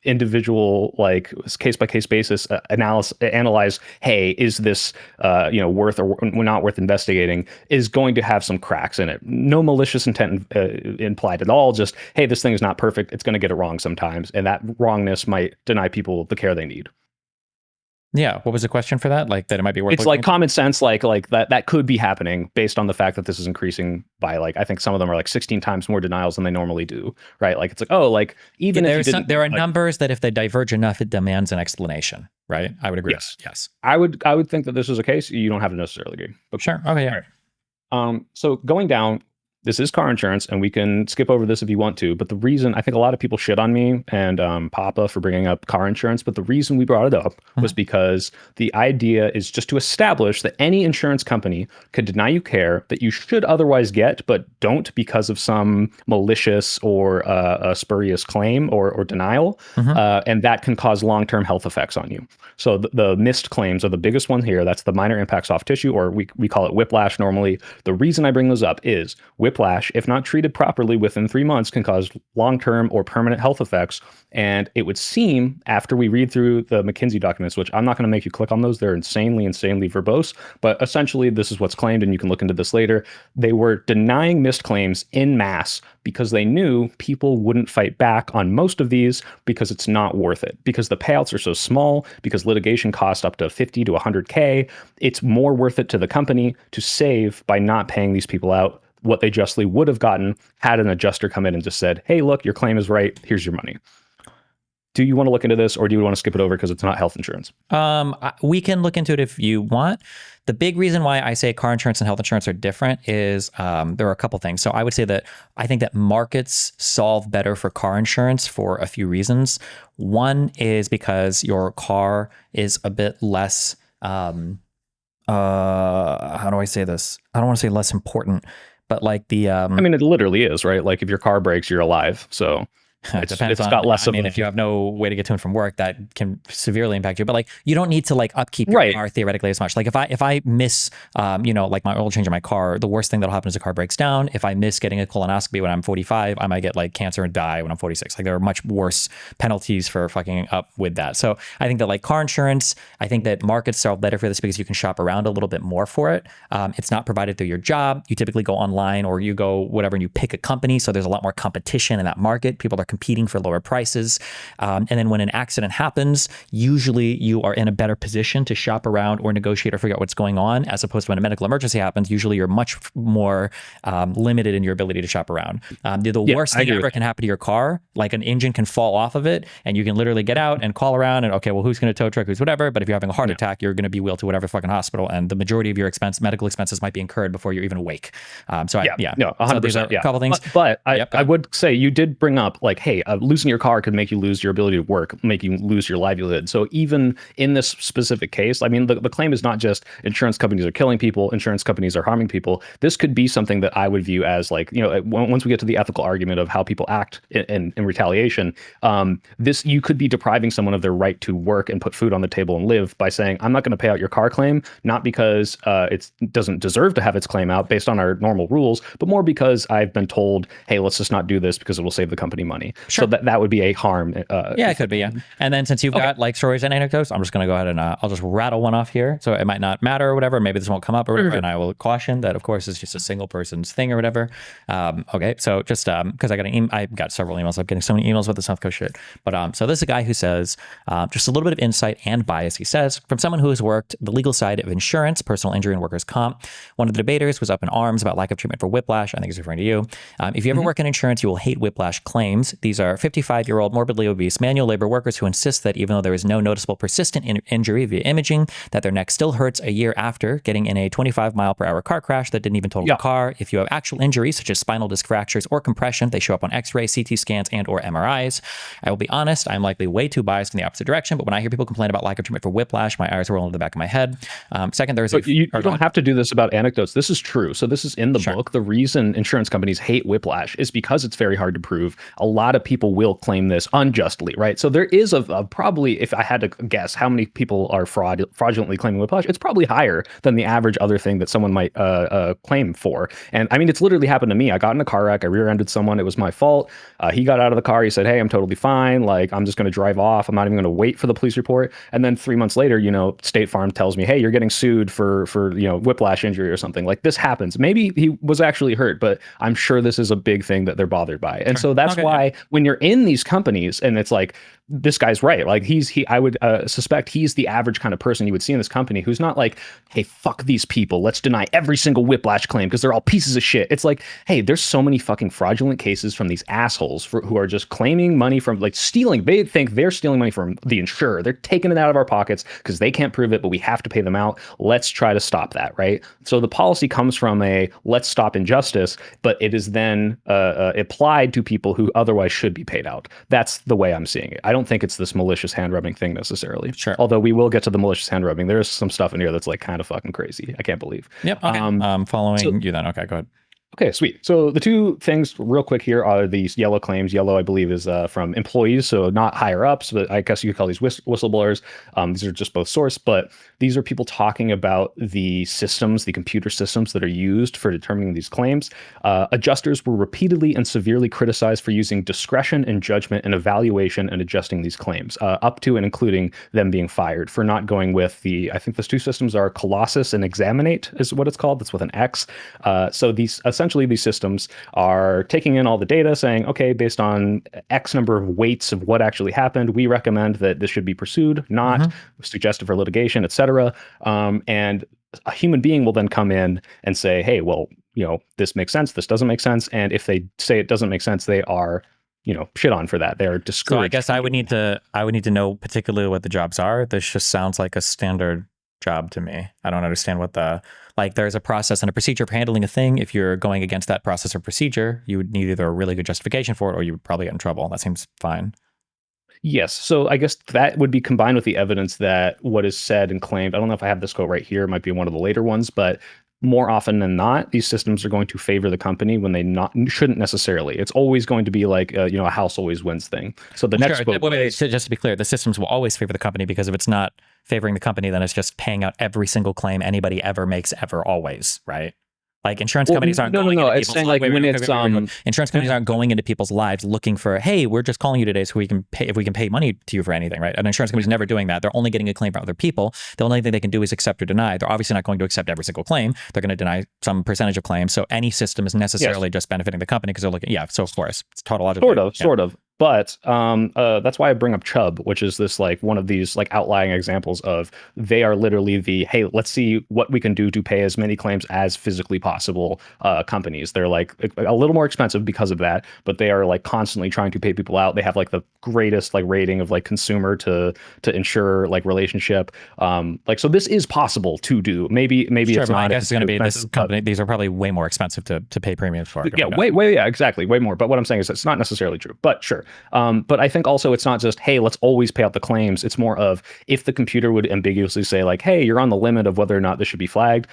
individual, like, case by case basis analyze, hey, is this worth or not worth investigating, is going to have some cracks in it. No malicious intent implied at all. Just, hey, this thing is not perfect. It's going to get it wrong sometimes, and that wrongness might deny people the care they need. Yeah. What was the question for that? Like that it might be worth. It's like common sense, like that could be happening based on the fact that this is increasing by, like, I think some of them are like 16 times more denials than they normally do, right? Like, it's like, oh, like, even if there are numbers that if they diverge enough, it demands an explanation, right? I would agree. Yes. I would think that this is a case. You don't have to necessarily agree. But sure. Okay. Yeah. Right. So going down, this is car insurance, and we can skip over this if you want to. But the reason, I think a lot of people shit on me and Papa for bringing up car insurance, but the reason we brought it up was because the idea is just to establish that any insurance company could deny you care that you should otherwise get, but don't because of some malicious or a spurious claim or denial, and that can cause long-term health effects on you. So the missed claims are the biggest one here. That's the minor impact soft tissue, or we call it whiplash normally. The reason I bring those up is whiplash, if not treated properly within 3 months, can cause long-term or permanent health effects. And it would seem, after we read through the McKinsey documents, which I'm not going to make you click on those, they're insanely verbose, but essentially this is what's claimed, and you can look into this later. They were denying missed claims in mass because they knew people wouldn't fight back on most of these because it's not worth it, because the payouts are so small, because litigation costs up to 50 to 100K. It's more worth it to the company to save by not paying these people out what they justly would have gotten had an adjuster come in and just said, hey, look, your claim is right. Here's your money. Do you want to look into this, or do you want to skip it over because it's not health insurance? We can look into it if you want. The big reason why I say car insurance and health insurance are different is there are a couple things. So I would say that I think that markets solve better for car insurance for a few reasons. One is because your car is a bit less, how do I say this? I don't want to say less important, but like the... I mean, it literally is, right? Like, if your car breaks, you're alive. So It depends it's on, got less I of mean, a if you have no way to get to and from work, that can severely impact you. But like, you don't need to like upkeep your Right. car theoretically as much. Like if I miss, like my oil change in my car, the worst thing that'll happen is the car breaks down. If I miss getting a colonoscopy when I'm 45, I might get like cancer and die when I'm 46. Like there are much worse penalties for fucking up with that. So I think that like car insurance, I think that markets sell better for this because you can shop around a little bit more for it. It's not provided through your job. You typically go online or you go whatever and you pick a company. So there's a lot more competition in that market. People are competing for lower prices. And then when an accident happens, usually you are in a better position to shop around or negotiate or figure out what's going on, as opposed to when a medical emergency happens. Usually you're much more limited in your ability to shop around. The worst thing ever can happen to your car, like an engine can fall off of it and you can literally get out and call around and, okay, well, who's going to tow truck, who's whatever. But if you're having a heart attack, you're going to be wheeled to whatever fucking hospital, and the majority of your medical expenses might be incurred before you're even awake. No, 100%, so these are a couple things. But I would say you did bring up like, hey, losing your car could make you lose your ability to work, make you lose your livelihood. So even in this specific case, I mean, the claim is not just insurance companies are killing people, insurance companies are harming people. This could be something that I would view as like, once we get to the ethical argument of how people act in retaliation, this, you could be depriving someone of their right to work and put food on the table and live by saying, I'm not going to pay out your car claim, not because it doesn't deserve to have its claim out based on our normal rules, but more because I've been told, hey, let's just not do this because it will save the company money. Sure. So that would be a harm. It could be, yeah. And then since you've got like stories and anecdotes, I'm just going to go ahead and I'll just rattle one off here. So it might not matter or whatever. Maybe this won't come up or whatever. And I will caution that, of course, it's just a single person's thing or whatever. Okay. So just because I got several emails. I'm getting so many emails about the South Coast shit. But so this is a guy who says, just a little bit of insight and bias. He says, from someone who has worked the legal side of insurance, personal injury, and workers' comp, one of the debaters was up in arms about lack of treatment for whiplash. I think he's referring to you. If you ever work in insurance, you will hate whiplash claims. These are 55-year-old morbidly obese manual labor workers who insist that even though there is no noticeable persistent injury via imaging, that their neck still hurts a year after getting in a 25-mile-per-hour car crash that didn't even total the car. If you have actual injuries such as spinal disc fractures or compression, they show up on X-ray, CT scans, and or MRIs. I will be honest, I'm likely way too biased in the opposite direction, but when I hear people complain about lack of treatment for whiplash, my eyes roll into the back of my head. Second, there's you don't have to do this about anecdotes. This is true. So this is in the book. The reason insurance companies hate whiplash is because it's very hard to prove. A lot of people will claim this unjustly, right? So there is a probably, if I had to guess how many people are fraudulently claiming whiplash, it's probably higher than the average other thing that someone might claim for. And I mean, it's literally happened to me. I got in a car wreck. I rear-ended someone. It was my fault. He got out of the car. He said, hey, I'm totally fine. Like, I'm just going to drive off. I'm not even going to wait for the police report. And then 3 months later, State Farm tells me, hey, you're getting sued for whiplash injury or something. Like, this happens. Maybe he was actually hurt, but I'm sure this is a big thing that they're bothered by. And so that's why when you're in these companies and it's like, this guy's right. Like I would suspect he's the average kind of person you would see in this company who's not like, hey, fuck these people. Let's deny every single whiplash claim because they're all pieces of shit. It's like, hey, there's so many fucking fraudulent cases from these assholes who are just claiming money from, like, stealing. They think they're stealing money from the insurer. They're taking it out of our pockets because they can't prove it, but we have to pay them out. Let's try to stop that, right? So the policy comes from a let's stop injustice, but it is then applied to people who otherwise should be paid out. That's the way I'm seeing it. I don't think it's this malicious hand rubbing thing necessarily. Sure. Although we will get to the malicious hand rubbing. There's some stuff in here that's like kind of fucking crazy. I can't believe. Yep. Okay. Following you then. Okay, go ahead. Okay, sweet. So the two things real quick here are these yellow claims. Yellow, I believe, is from employees, so not higher ups, but I guess you could call these whistleblowers. These are just both source, but these are people talking about the systems, the computer systems that are used for determining these claims. Adjusters were repeatedly and severely criticized for using discretion and judgment and evaluation and adjusting these claims, up to and including them being fired for not going with I think those two systems are Colossus and Examinate is what it's called. That's with an X. So essentially these systems are taking in all the data saying, okay, based on X number of weights of what actually happened, we recommend that this should be pursued, not suggested for litigation, et cetera. And a human being will then come in and say, hey, well, this makes sense. This doesn't make sense. And if they say it doesn't make sense, they are, shit on for that. They're discouraged. So I guess I would need to know particularly what the jobs are. This just sounds like a standard job to me. I don't understand what there's a process and a procedure for handling a thing. If you're going against that process or procedure, you would need either a really good justification for it or you would probably get in trouble. That seems fine. Yes. So I guess that would be combined with the evidence that what is said and claimed. I don't know if I have this quote right here. It might be one of the later ones, but more often than not, these systems are going to favor the company when they not shouldn't necessarily. It's always going to be like a house always wins thing. So the next Sure. quote was, So just to be clear, the systems will always favor the company, because if it's not favoring the company, then it's just paying out every single claim anybody ever makes, ever, always, right? Like insurance companies aren't going into It's people's saying lives. like when it's Insurance companies aren't going into people's lives looking for, hey, we're just calling you today so we can pay, if we can pay money to you for anything, right? An insurance company's never doing that. They're only getting a claim from other people. The only thing they can do is accept or deny. They're obviously not going to accept every single claim. They're going to deny some percentage of claims. So any system is necessarily just benefiting the company because they're looking, so of course, it's tautologically. sort of. But that's why I bring up Chubb, which is this like one of these like outlying examples of they are literally the, hey, let's see what we can do to pay as many claims as physically possible companies. They're like a little more expensive because of that, but they are like constantly trying to pay people out. They have like the greatest like rating of like consumer to insurer like relationship. So this is possible to do. Maybe Sure, it's but not. I guess it's going to be this company. These are probably way more expensive to pay premiums for. Yeah, exactly, way more. But what I'm saying is it's not necessarily true. But sure. But I think also it's not just, hey, let's always pay out the claims. It's more of if the computer would ambiguously say like, hey, you're on the limit of whether or not this should be flagged,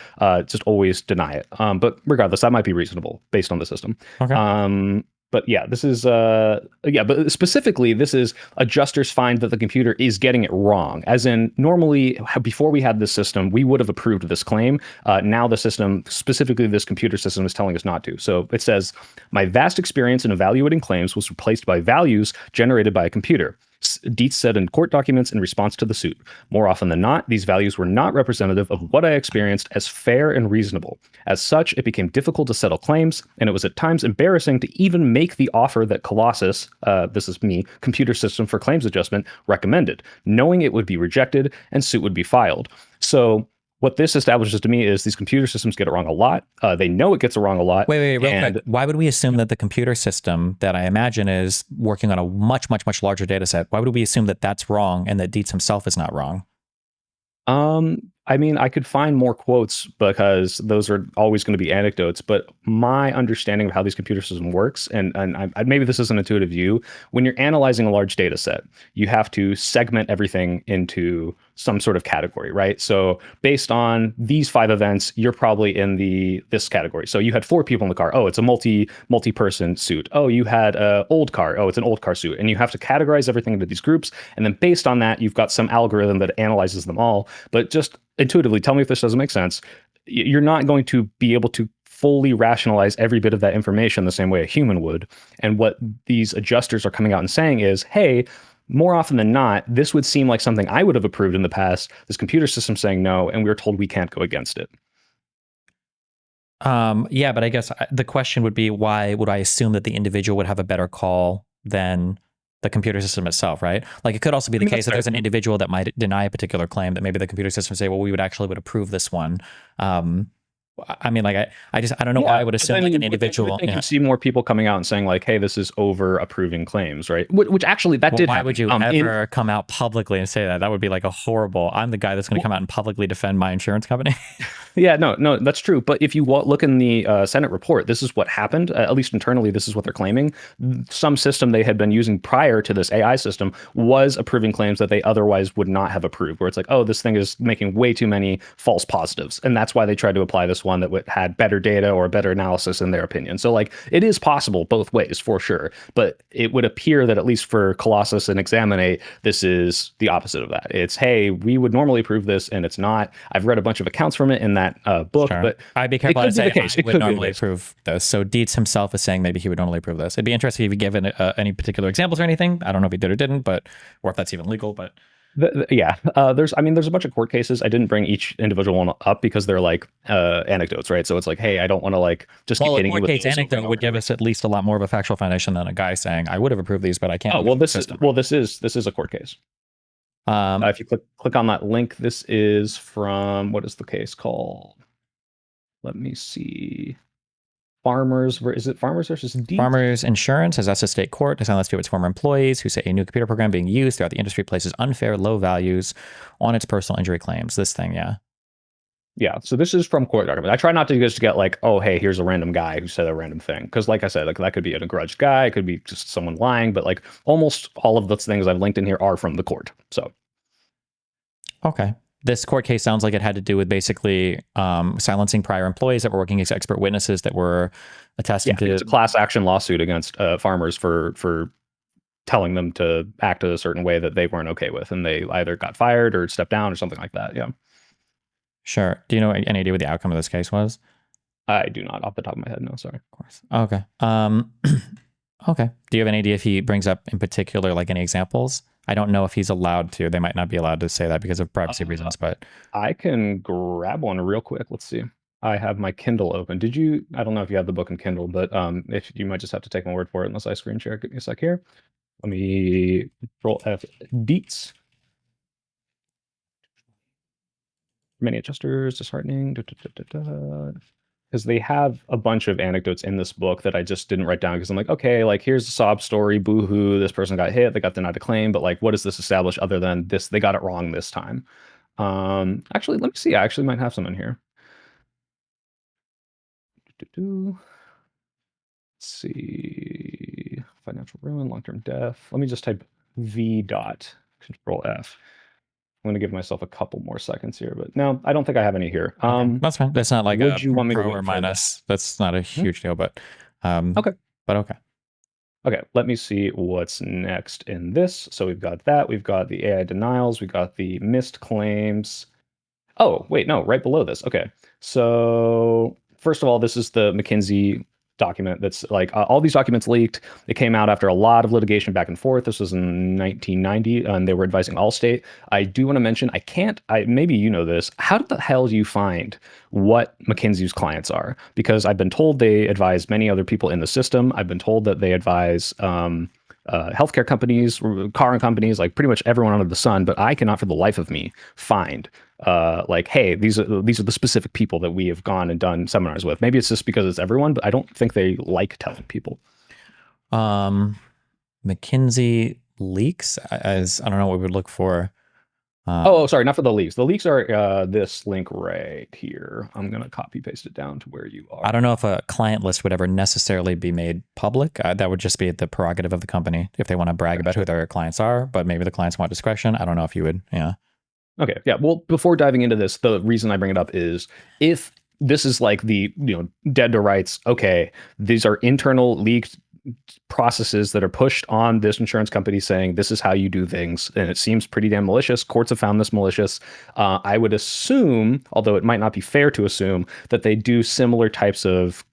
just always deny it. But regardless, that might be reasonable based on the system. Okay. But yeah, this is but specifically, this is adjusters find that the computer is getting it wrong. As in, normally before we had this system, we would have approved this claim. Now the system, specifically this computer system, is telling us not to. So it says, my vast experience in evaluating claims was replaced by values generated by a computer. Dietz said in court documents in response to the suit. More often than not, these values were not representative of what I experienced as fair and reasonable. As such, it became difficult to settle claims, and it was at times embarrassing to even make the offer that Colossus, this is me, Computer System for Claims Adjustment, recommended, knowing it would be rejected and suit would be filed. So what this establishes to me is these computer systems get it wrong a lot. They know it gets it wrong a lot. Wait, real quick. Why would we assume that the computer system that I imagine is working on a much, much, much larger data set, why would we assume that that's wrong and that Dietz himself is not wrong? I mean, I could find more quotes because those are always going to be anecdotes, but my understanding of how these computer system works, and maybe this is an intuitive view, when you're analyzing a large data set, you have to segment everything into some sort of category, right? So based on these 5 events, you're probably in this category. So you had 4 people in the car. Oh, it's a multi-person suit. Oh, you had an old car. Oh, it's an old car suit. And you have to categorize everything into these groups. And then based on that, you've got some algorithm that analyzes them all. But just intuitively, tell me if this doesn't make sense. You're not going to be able to fully rationalize every bit of that information the same way a human would. And what these adjusters are coming out and saying is, hey, more often than not, this would seem like something I would have approved in the past. This computer system saying no, and we were told we can't go against it. Yeah, but I guess the question would be, why would I assume that the individual would have a better call than the computer system itself, right? Like it could also be the case that there's an individual that might deny a particular claim that maybe the computer system say, well, we would approve this one. I mean, like I don't know why I would assume like an individual. I think you see more people coming out and saying like, hey, this is over approving claims, right? Which actually that did happen. Why would you ever come out publicly and say that? That would be like a horrible, I'm the guy that's going to come out and publicly defend my insurance company. Yeah, no, that's true. But if you look in the Senate report, this is what happened. At least internally, this is what they're claiming. Some system they had been using prior to this AI system was approving claims that they otherwise would not have approved, where it's like, oh, this thing is making way too many false positives. And that's why they tried to apply this one that had better data or better analysis in their opinion. So like it is possible both ways for sure. But it would appear that at least for Colossus and Examinate, this is the opposite of that. It's, hey, we would normally approve this and it's not. I've read a bunch of accounts from it in that book, sure. but I'd be careful to say I would normally approve this. So Dietz himself is saying maybe he would normally approve this. It'd be interesting if he given any particular examples or anything. I don't know if he did or didn't, or if that's even legal, but. There's a bunch of court cases. I didn't bring each individual one up because they're like anecdotes, right? So it's like, hey, I don't want to like just keep hitting you with a court case anecdote would give us at least a lot more of a factual foundation than a guy saying I would have approved these, but I can't. Oh, this is a court case. If you click on that link, this is from, what is the case called? Let me see. Is it Farmers versus Dietz? Farmers Insurance has asked the state court to silence 2 of its former employees who say a new computer program being used throughout the industry places unfair low values on its personal injury claims. This thing, yeah. Yeah, so this is from court documents. I try not to just get like, oh, hey, here's a random guy who said a random thing. Because like I said, like that could be a grudged guy, it could be just someone lying, but like almost all of those things I've linked in here are from the court. So. Okay. this court case sounds like it had to do with basically silencing prior employees that were working as expert witnesses that were attesting to. It's a class action lawsuit against farmers for telling them to act a certain way that they weren't okay with, and they either got fired or stepped down or something like that. Yeah. Sure. Do you know any idea what the outcome of this case was? I do not off the top of my head. No, sorry. Of course. Okay. Okay. Do you have any idea if he brings up in particular like any examples? I don't know if he's allowed to. They might not be allowed to say that because of privacy reasons, but I can grab one real quick. Let's see. I have my Kindle open. Did you? I don't know if you have the book in Kindle, but if you might just have to take my word for it unless I screen share. Give me a sec here. Let me Control F deets. Many adjusters, disheartening. Because they have a bunch of anecdotes in this book that I just didn't write down because I'm like, okay, like here's a sob story, boo-hoo, this person got hit, they got denied a claim, but like what does this establish other than this, they got it wrong this time? Actually, let me see. I actually might have some in here. Let's see. Financial ruin, long-term death. Let me just type V dot Control F. I'm going to give myself a couple more seconds here, but no, I don't think I have any here. okay, that's fine. That's not like would a you want me to pro wait or for minus. That's not a huge deal, but Okay. But okay. Okay, let me see what's next in this. So we've got that. We've got the AI denials. We've got the missed claims. Oh, wait, no, right below this. Okay. So first of all, this is the McKinsey document that's like all these documents leaked. It came out after a lot of litigation back and forth. This was in 1990, and they were advising Allstate. I do want to mention, maybe you know this. How the hell do you find what McKinsey's clients are? Because I've been told they advise many other people in the system. I've been told that they advise healthcare companies, car companies, like pretty much everyone under the sun, but I cannot for the life of me find like, hey, these are the specific people that we have gone and done seminars with. Maybe it's just because it's everyone, but I don't think they like telling people. McKinsey leaks, as I don't know what we would look for. Sorry, not for the leaks. The leaks are this link right here. I'm going to copy paste it down to where you are. I don't know if a client list would ever necessarily be made public. That would just be the prerogative of the company if they want to brag about who their clients are, but maybe the clients want discretion. I don't know if you would. Yeah. Okay. Yeah. Well, before diving into this, the reason I bring it up is if this is like the, dead to rights, okay, these are internal leaked processes that are pushed on this insurance company saying this is how you do things, and it seems pretty damn malicious. Courts have found this malicious. I would assume, although it might not be fair to assume, that they do similar types of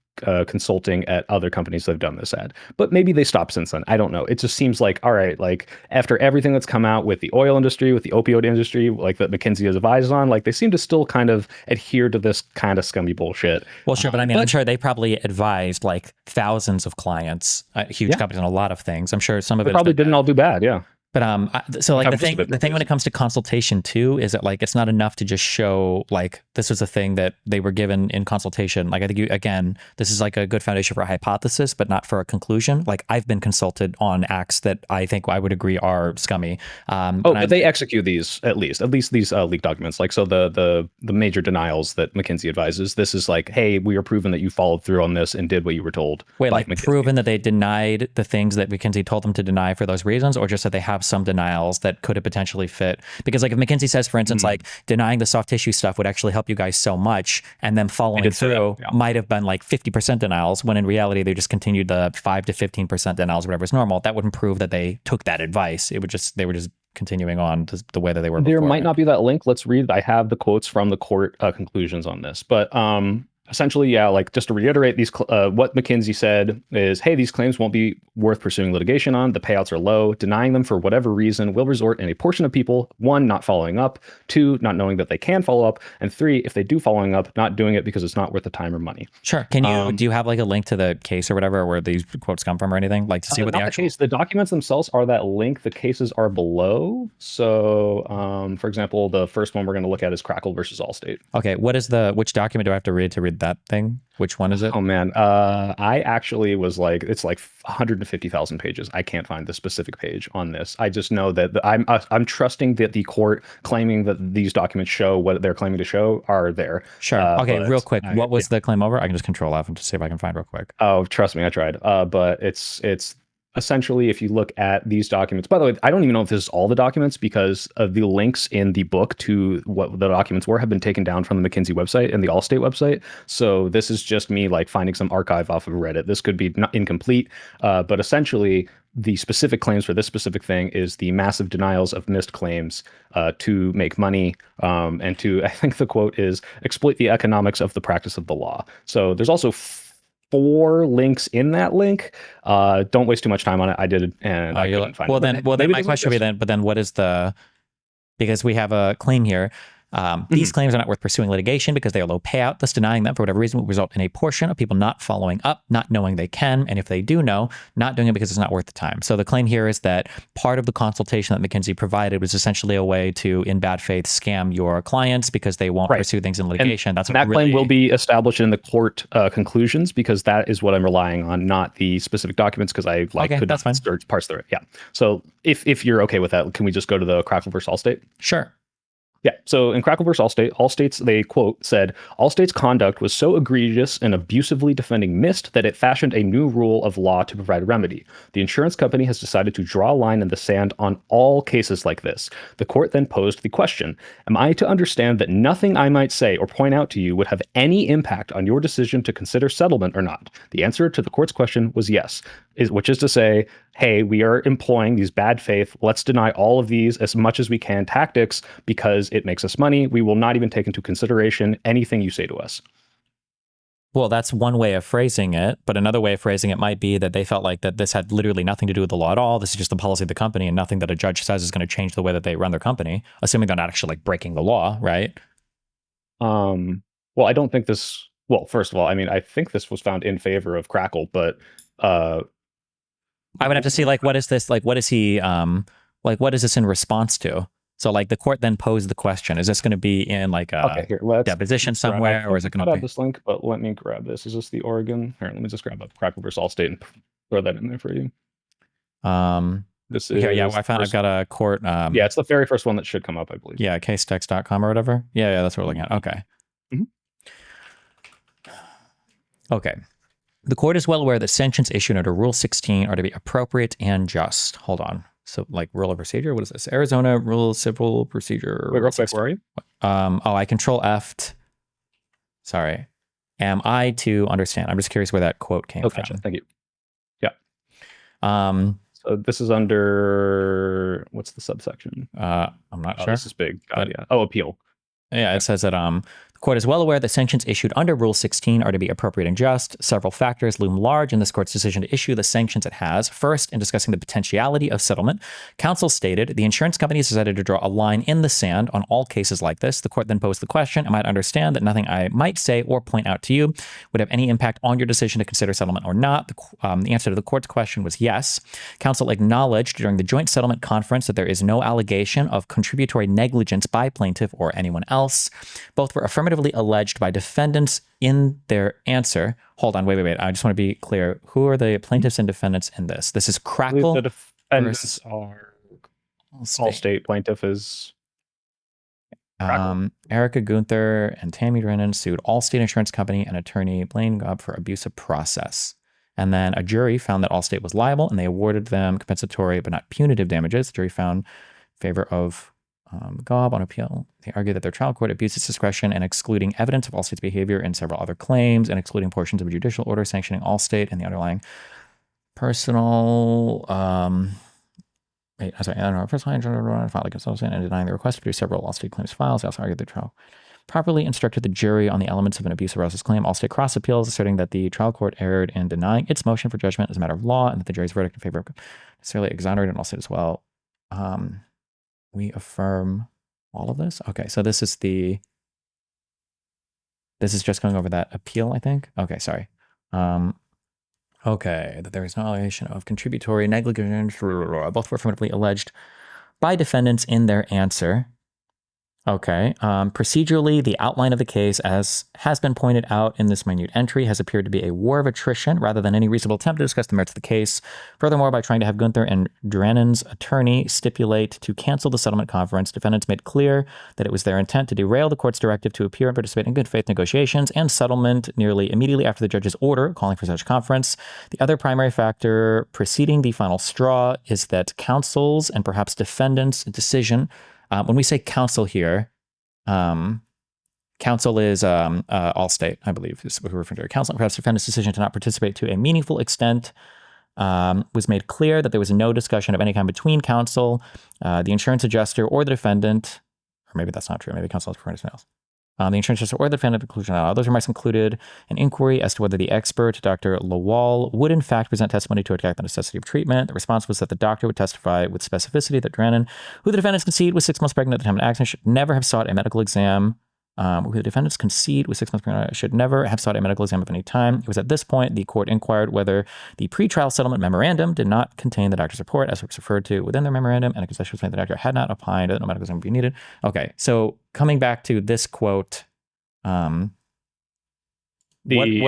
consulting at other companies that have done this ad, but maybe they stopped since then. I don't know. It just seems like, all right, like after everything that's come out with the oil industry, with the opioid industry, like that McKinsey has advised on, like they seem to still kind of adhere to this kind of scummy bullshit. Well, sure, but I mean, I'm sure they probably advised like thousands of clients, huge companies on a lot of things. I'm sure some of it probably didn't all do bad. Yeah. But so like the thing when it comes to consultation too is that like it's not enough to just show like this was a thing that they were given in consultation. Like I think this is like a good foundation for a hypothesis, but not for a conclusion. Like I've been consulted on acts that I think I would agree are scummy. But they execute these at least these leaked documents. Like so the major denials that McKinsey advises. This is like, hey, we are proven that you followed through on this and did what you were told. Wait, like McKinsey. Proven that they denied the things that McKinsey told them to deny for those reasons, or just that they have some denials that could have potentially fit? Because like if McKinsey says, for instance, like denying the soft tissue stuff would actually help you guys so much, and then following through might have been like 50% denials, when in reality they just continued the 5 to 15% denials, whatever is normal. That wouldn't prove that they took that advice. They were just continuing on the way that they were before. There might not be that link. Let's read. I have the quotes from the court conclusions on this, but essentially, yeah, like just to reiterate, these what McKinsey said is, hey, these claims won't be worth pursuing litigation on. The payouts are low. Denying them for whatever reason will result in a portion of people, 1, not following up, 2, not knowing that they can follow up, and 3, if they do following up, not doing it because it's not worth the time or money. Sure. Can you do you have like a link to the case or whatever where these quotes come from or anything, like to see what the actual case? The documents themselves are that link. The cases are below. So, for example, the first one we're going to look at is Crackle versus Allstate. Okay, which document do I have to read that thing? Which one is it? Oh man, I actually was like, it's like 150,000 pages. I can't find the specific page on this. I just know that I'm trusting that the court claiming that these documents show what they're claiming to show are there. Sure. Okay, real quick, what was the claim over? I can just Control F and just see if I can find real quick. Oh, trust me, I tried. But it's essentially, if you look at these documents, by the way, I don't even know if this is all the documents because of the links in the book to what the documents were have been taken down from the McKinsey website and the Allstate website. So this is just me like finding some archive off of Reddit. This could be not incomplete, but essentially the specific claims for this specific thing is the massive denials of missed claims to make money and to, I think the quote is, exploit the economics of the practice of the law. So there's also 4 links in that link. Don't waste too much time on it. I did, and I couldn't find it. Well, then Maybe my there's question would be then, but then what is the, because we have a claim here. These claims are not worth pursuing litigation because they are low payout. Thus, denying them for whatever reason will result in a portion of people not following up, not knowing they can, and if they do know, not doing it because it's not worth the time. So the claim here is that part of the consultation that McKinsey provided was essentially a way to, in bad faith, scam your clients because they won't pursue things in litigation. And that's that claim will be established in the court conclusions because that is what I'm relying on, not the specific documents because I could not parse through it. Yeah. So if you're okay with that, can we just go to the Crackle versus Allstate? Sure. Yeah. So in Crackle versus Allstate, they quote said, Allstate's conduct was so egregious and abusively defending missed that it fashioned a new rule of law to provide a remedy. The insurance company has decided to draw a line in the sand on all cases like this. The court then posed the question, am I to understand that nothing I might say or point out to you would have any impact on your decision to consider settlement or not? The answer to the court's question was yes, which is to say, hey, we are employing these bad faith, let's deny all of these as much as we can tactics because it makes us money. We will not even take into consideration anything you say to us. Well, that's one way of phrasing it, but another way of phrasing it might be that they felt like that this had literally nothing to do with the law at all. This is just the policy of the company and nothing that a judge says is going to change the way that they run their company, assuming they're not actually like breaking the law, right? Well, I don't think this, well, first of all, I mean, I think this was found in favor of Crackle, but I would have to see like, what is this? Like, what is he, like, what is this in response to? So like the court then posed the question, is this going to be in like a deposition somewhere or is it going to be? This link, but let me grab this. Is this the Oregon? Here, let me just grab up Crackle versus Allstate and throw that in there for you. This is yeah, I've got a court. Yeah, it's the very first one that should come up, I believe. Yeah, casetext.com or whatever. Yeah, that's what we're looking at. Okay. Okay. The court is well aware that sanctions issued under Rule 16 are to be appropriate and just. Hold on. So like rule of procedure, what is this? Arizona Rule of Civil Procedure. Wait, real quick, where are you? I control F. Sorry. Am I to understand? I'm just curious where that quote came from. Gotcha. Thank you. Yeah. So this is under, what's the subsection? I'm not sure. This is big. God, yeah. Oh, appeal. Yeah, it says that the court is well aware that sanctions issued under Rule 16 are to be appropriate and just. Several factors loom large in this court's decision to issue the sanctions it has. First, in discussing the potentiality of settlement, counsel stated the insurance company has decided to draw a line in the sand on all cases like this. The court then posed the question, I might understand that nothing I might say or point out to you would have any impact on your decision to consider settlement or not. The answer to the court's question was yes. Counsel acknowledged during the joint settlement conference that there is no allegation of contributory negligence by plaintiff or anyone else. Both were affirmatively alleged by defendants in their answer. Hold on, wait. I just want to be clear. Who are the plaintiffs and defendants in this? This is Crackle. The defendants are Allstate. Plaintiff is Erica Gunther and Tammy Drennan sued Allstate Insurance Company and attorney Blaine Gobb for abusive process. And then a jury found that Allstate was liable and they awarded them compensatory but not punitive damages. The jury found in favor of Gobb on appeal. They argue that their trial court abused its discretion in excluding evidence of Allstate's behavior in several other claims and excluding portions of a judicial order sanctioning Allstate and the underlying personal filed against Allstate and denying the request to produce several Allstate claims files. They also argued the trial properly instructed the jury on the elements of an abuse of process claim. Allstate cross appeals, asserting that the trial court erred in denying its motion for judgment as a matter of law and that the jury's verdict in favor of necessarily exonerated Allstate as well. We affirm all of this. Okay, so this is just going over that appeal, I think. Okay, sorry. Okay, that there is no allegation of contributory negligence. Both were affirmatively alleged by defendants in their answer. Okay. Procedurally, the outline of the case, as has been pointed out in this minute entry, has appeared to be a war of attrition rather than any reasonable attempt to discuss the merits of the case. Furthermore, by trying to have Gunther and Drannen's attorney stipulate to cancel the settlement conference, defendants made clear that it was their intent to derail the court's directive to appear and participate in good faith negotiations and settlement nearly immediately after the judge's order calling for such conference. The other primary factor preceding the final straw is that counsel's and perhaps defendant's decision. When we say counsel here, counsel is Allstate, I believe, is what we're referring to. Counsel and perhaps defendant's decision to not participate to a meaningful extent was made clear that there was no discussion of any kind between counsel, the insurance adjuster, or the defendant. Or maybe that's not true. Maybe counsel is referring to something else. The insurance adjuster or the defendant, conclusion. Those remarks included an inquiry as to whether the expert, Dr. Lawal, would in fact present testimony to attack the necessity of treatment. The response was that the doctor would testify with specificity that Drannen, who the defendants concede was 6 months pregnant at the time of the accident, should never have sought a medical exam. Who the defendants concede was 6 months pregnant should never have sought a medical exam of any time. It was at this point the court inquired whether the pretrial settlement memorandum did not contain the doctor's report, as it was referred to within their memorandum, and a concession was made the doctor had not opined that no medical exam would be needed. Okay, so coming back to this quote, what are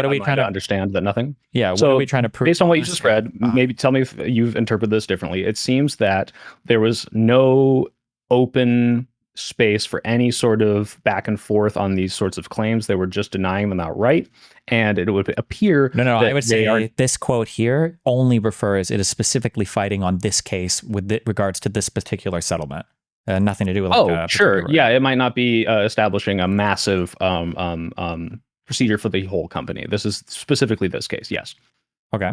we trying to understand that nothing? Yeah, what so are we trying to prove? Based on what you just read, maybe tell me if you've interpreted this differently. It seems that there was no open space for any sort of back and forth on these sorts of claims. They were just denying them outright, and it would appear no that I would say this quote here only refers, it is specifically fighting on this case with regards to this particular settlement. Nothing to do with sure. Yeah, it might not be establishing a massive procedure for the whole company. This is specifically this case. Yes. Okay.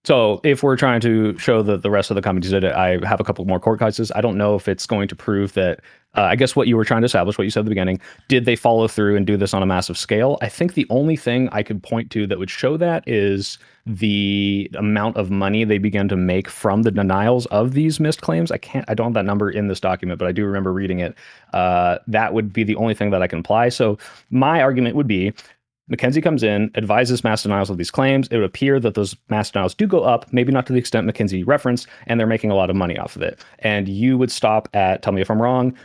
So if we're trying to show that the rest of the companies did it, I have a couple more court cases. I don't know if it's going to prove that. I guess what you were trying to establish, what you said at the beginning, did they follow through and do this on a massive scale? I think the only thing I could point to that would show that is the amount of money they began to make from the denials of these missed claims. I don't have that number in this document, but I do remember reading it. That would be the only thing that I can apply. So my argument would be, McKenzie comes in, advises mass denials of these claims. It would appear that those mass denials do go up, maybe not to the extent McKenzie referenced, and they're making a lot of money off of it. And you would stop at, tell me if I'm wrong,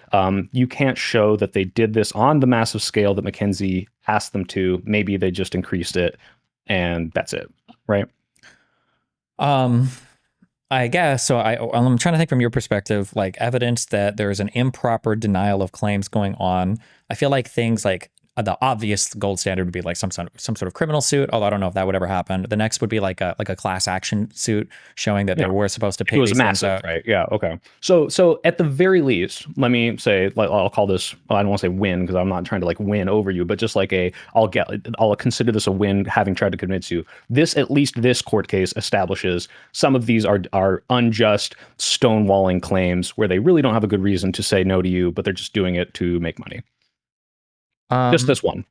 you can't show that they did this on the massive scale that McKenzie asked them to. Maybe they just increased it, and that's it, right? I guess so. I'm trying to think from your perspective, like evidence that there is an improper denial of claims going on. I feel like things like the obvious gold standard would be like some sort of criminal suit, although I don't know if that would ever happen. The next would be like a class action suit showing that they were supposed to pay. It was massive, right? Yeah. Okay. So at the very least, let me say, like, I'll call this, well, I don't want to say win because I'm not trying to like win over you, but just like I'll consider this a win having tried to convince you. At least this court case establishes some of these are unjust stonewalling claims where they really don't have a good reason to say no to you, but they're just doing it to make money. Just this one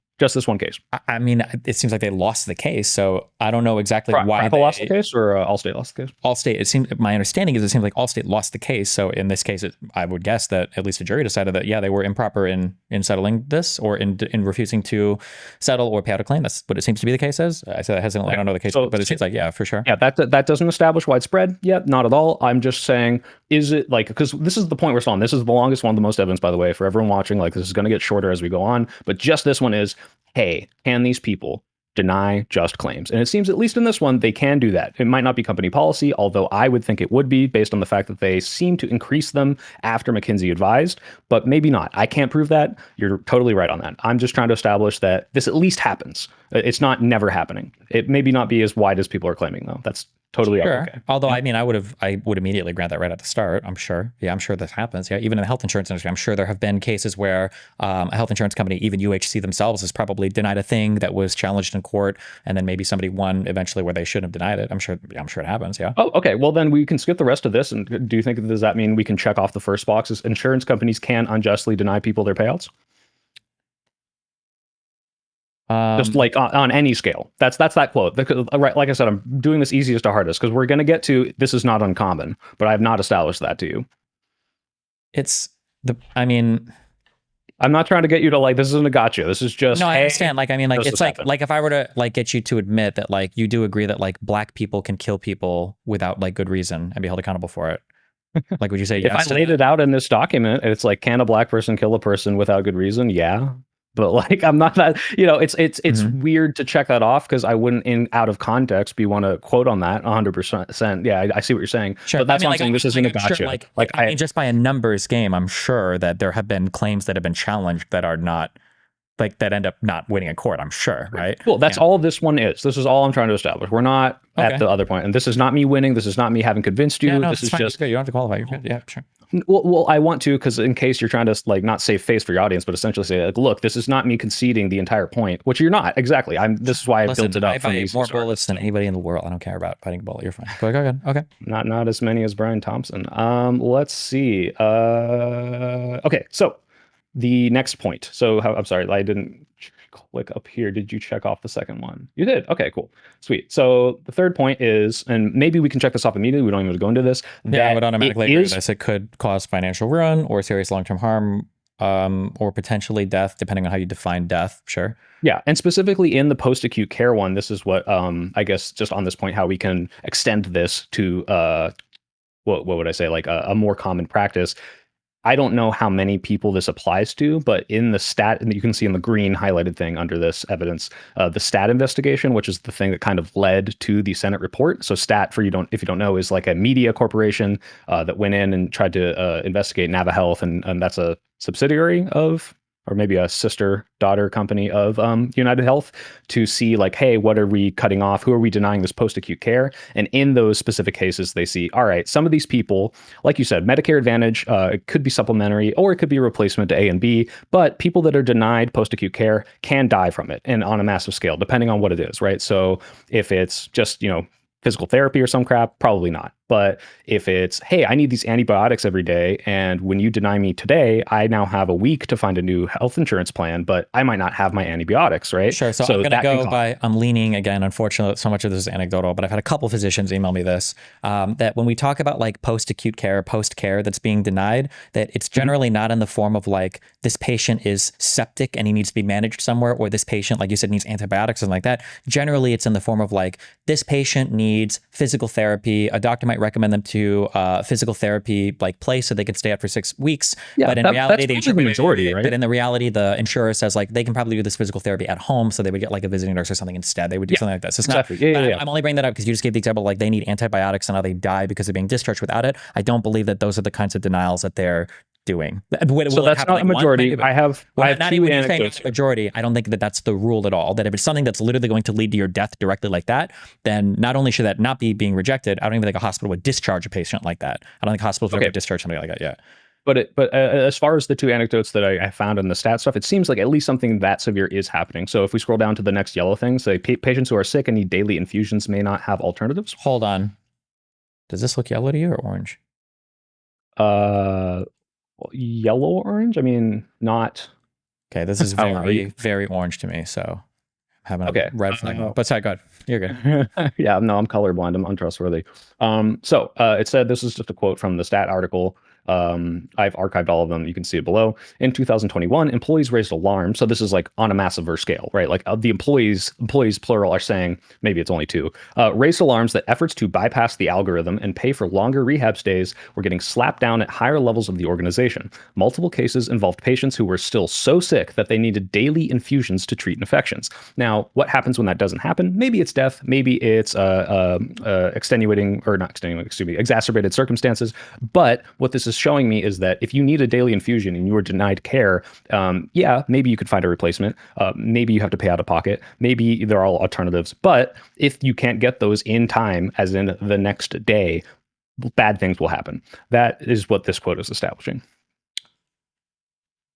case. I mean, it seems like they lost the case, so I don't know exactly why Crackle lost the case, or Allstate lost the case. Allstate. My understanding is it seems like Allstate lost the case. So in this case, I would guess that at least a jury decided that they were improper in settling this, or in refusing to settle or pay out a claim. That's what it seems to be the case is. I said that hasn't. I don't know the case, but it seems like for sure. Yeah, that doesn't establish widespread yet, not at all. I'm just saying, is it like, because this is the point we're still on. This is the longest one, the most evidence, by the way, for everyone watching. Like, this is going to get shorter as we go on, but just this one is, hey, can these people deny just claims? And it seems, at least in this one, they can do that. It might not be company policy, although I would think it would be based on the fact that they seem to increase them after McKenzie advised, but maybe not. I can't prove that. You're totally right on that. I'm just trying to establish that this at least happens. It's not never happening. It maybe not be as wide as people are claiming, though. That's totally okay. Although, I mean, I would immediately grant that right at the start. I'm sure. Yeah, I'm sure this happens. Yeah, even in the health insurance industry, I'm sure there have been cases where a health insurance company, even UHC themselves, has probably denied a thing that was challenged in court, and then maybe somebody won eventually where they shouldn't have denied it. I'm sure it happens. Yeah. Oh, okay. Well, then we can skip the rest of this. And do you think, does that mean we can check off the first boxes? Insurance companies can unjustly deny people their payouts? Just like on any scale. That's that quote. Right, like I said, I'm doing this easiest to hardest because we're going to get to this is not uncommon, but I have not established that to you. I'm not trying to get you to like, this isn't a gotcha. This is just, no, I understand. Like, I mean, like, it's like if I were to like get you to admit that like you do agree that like black people can kill people without like good reason and be held accountable for it. Like, would you say If yes I to laid that? it out in this document, it's like, can a black person kill a person without good reason? Yeah. But like, I'm not that, it's Mhm. weird to check that off because I wouldn't, in out of context, be want to quote on that 100%. Yeah, I see what you're saying. Sure. But that's why I'm like, saying this isn't a I'm sure, gotcha. Like, I mean, just by a numbers game, I'm sure that there have been claims that have been challenged that are not like that end up not winning in court. I'm sure, right? cool. That's Yeah. all this one is. This is all I'm trying to establish. We're not Okay. at the other point, and this is not me winning. This is not me having convinced you. Yeah, no, This it's is fine. just It's good. You don't have to qualify. You're good. Yeah, sure. well, I want to because in case you're trying to like not save face for your audience, but essentially say like, look, this is not me conceding the entire point, which you're not exactly. This is why I built it up I from buy these more sources. bullets than anybody in the world. I don't care about fighting a bullet. You're fine. Go ahead. Okay. Not as many as Brian Thompson. Let's see. Okay, so the next point. So I'm sorry, I didn't click up here. Did you check off the second one? You did. Okay, cool. Sweet. So the third point is, and maybe we can check this off immediately. We don't even have to go into this. Yeah, I would automatically agree with is this. It could cause financial ruin or serious long-term harm, or potentially death, depending on how you define death. Sure. yeah, and specifically in the post-acute care one, this is what I guess just on this point, how we can extend this to what would I say, like a more common practice. I don't know how many people this applies to, but in the stat, and you can see in the green highlighted thing under this evidence, the stat investigation, which is the thing that kind of led to the Senate report. So stat, if you don't know, is like a media corporation that went in and tried to investigate NaviHealth, and that's a subsidiary of, or maybe a sister daughter company of United Health, to see like, hey, what are we cutting off? Who are we denying this post-acute care? And in those specific cases, they see, all right, some of these people, like you said, Medicare Advantage, it could be supplementary or it could be a replacement to A and B, but people that are denied post-acute care can die from it, and on a massive scale, depending on what it is, right? So if it's just, physical therapy or some crap, probably not. But if it's, hey, I need these antibiotics every day, and when you deny me today, I now have a week to find a new health insurance plan, but I might not have my antibiotics, right? Sure. So I'm going to go by, I'm leaning again, unfortunately, so much of this is anecdotal, but I've had a couple physicians email me this, that when we talk about like post-acute care, post-care that's being denied, that it's generally not in the form of like, this patient is septic and he needs to be managed somewhere, or this patient, like you said, needs antibiotics, something like that. Generally, it's in the form of like, this patient needs physical therapy. A doctor might recommend them to physical therapy like place so they can stay out for 6 weeks. Yeah, but in reality, that's the majority, right? But in the reality, the insurer says like they can probably do this physical therapy at home, so they would get like a visiting nurse or something instead. They would do something like this. It's exactly. not. Yeah. I'm only bringing that up because you just gave the example like they need antibiotics and now they die because they're being discharged without it. I don't believe that those are the kinds of denials that they're doing. So that's not a majority. I have not two even anecdotes. Majority. I don't think that that's the rule at all. That if it's something that's literally going to lead to your death directly like that, then not only should that not be being rejected, I don't even think a hospital would discharge a patient like that. I don't think hospitals would ever discharge somebody like that. Yeah. But as far as the two anecdotes that I found in the stat stuff, it seems like at least something that severe is happening. So if we scroll down to the next yellow thing, say patients who are sick and need daily infusions may not have alternatives. Hold on. Does this look yellow to you or orange? Yellow orange. I mean, not. Okay, this is very orange to me. So I'm having a red flag. But sorry, go ahead. You're good. Yeah, no, I'm colorblind. I'm untrustworthy. So it said, this is just a quote from the stat article. I've archived all of them. You can see it below. In 2021, employees raised alarm. So this is like on a massive scale, right? Like the employees plural are saying, maybe it's only two, raised alarms that efforts to bypass the algorithm and pay for longer rehab stays were getting slapped down at higher levels of the organization. Multiple cases involved patients who were still so sick that they needed daily infusions to treat infections. Now, what happens when that doesn't happen? Maybe it's death. Maybe it's exacerbated circumstances. But what this is showing me is that if you need a daily infusion and you are denied care, maybe you could find a replacement. Maybe you have to pay out of pocket. Maybe there are alternatives. But if you can't get those in time, as in the next day, bad things will happen. That is what this quote is establishing.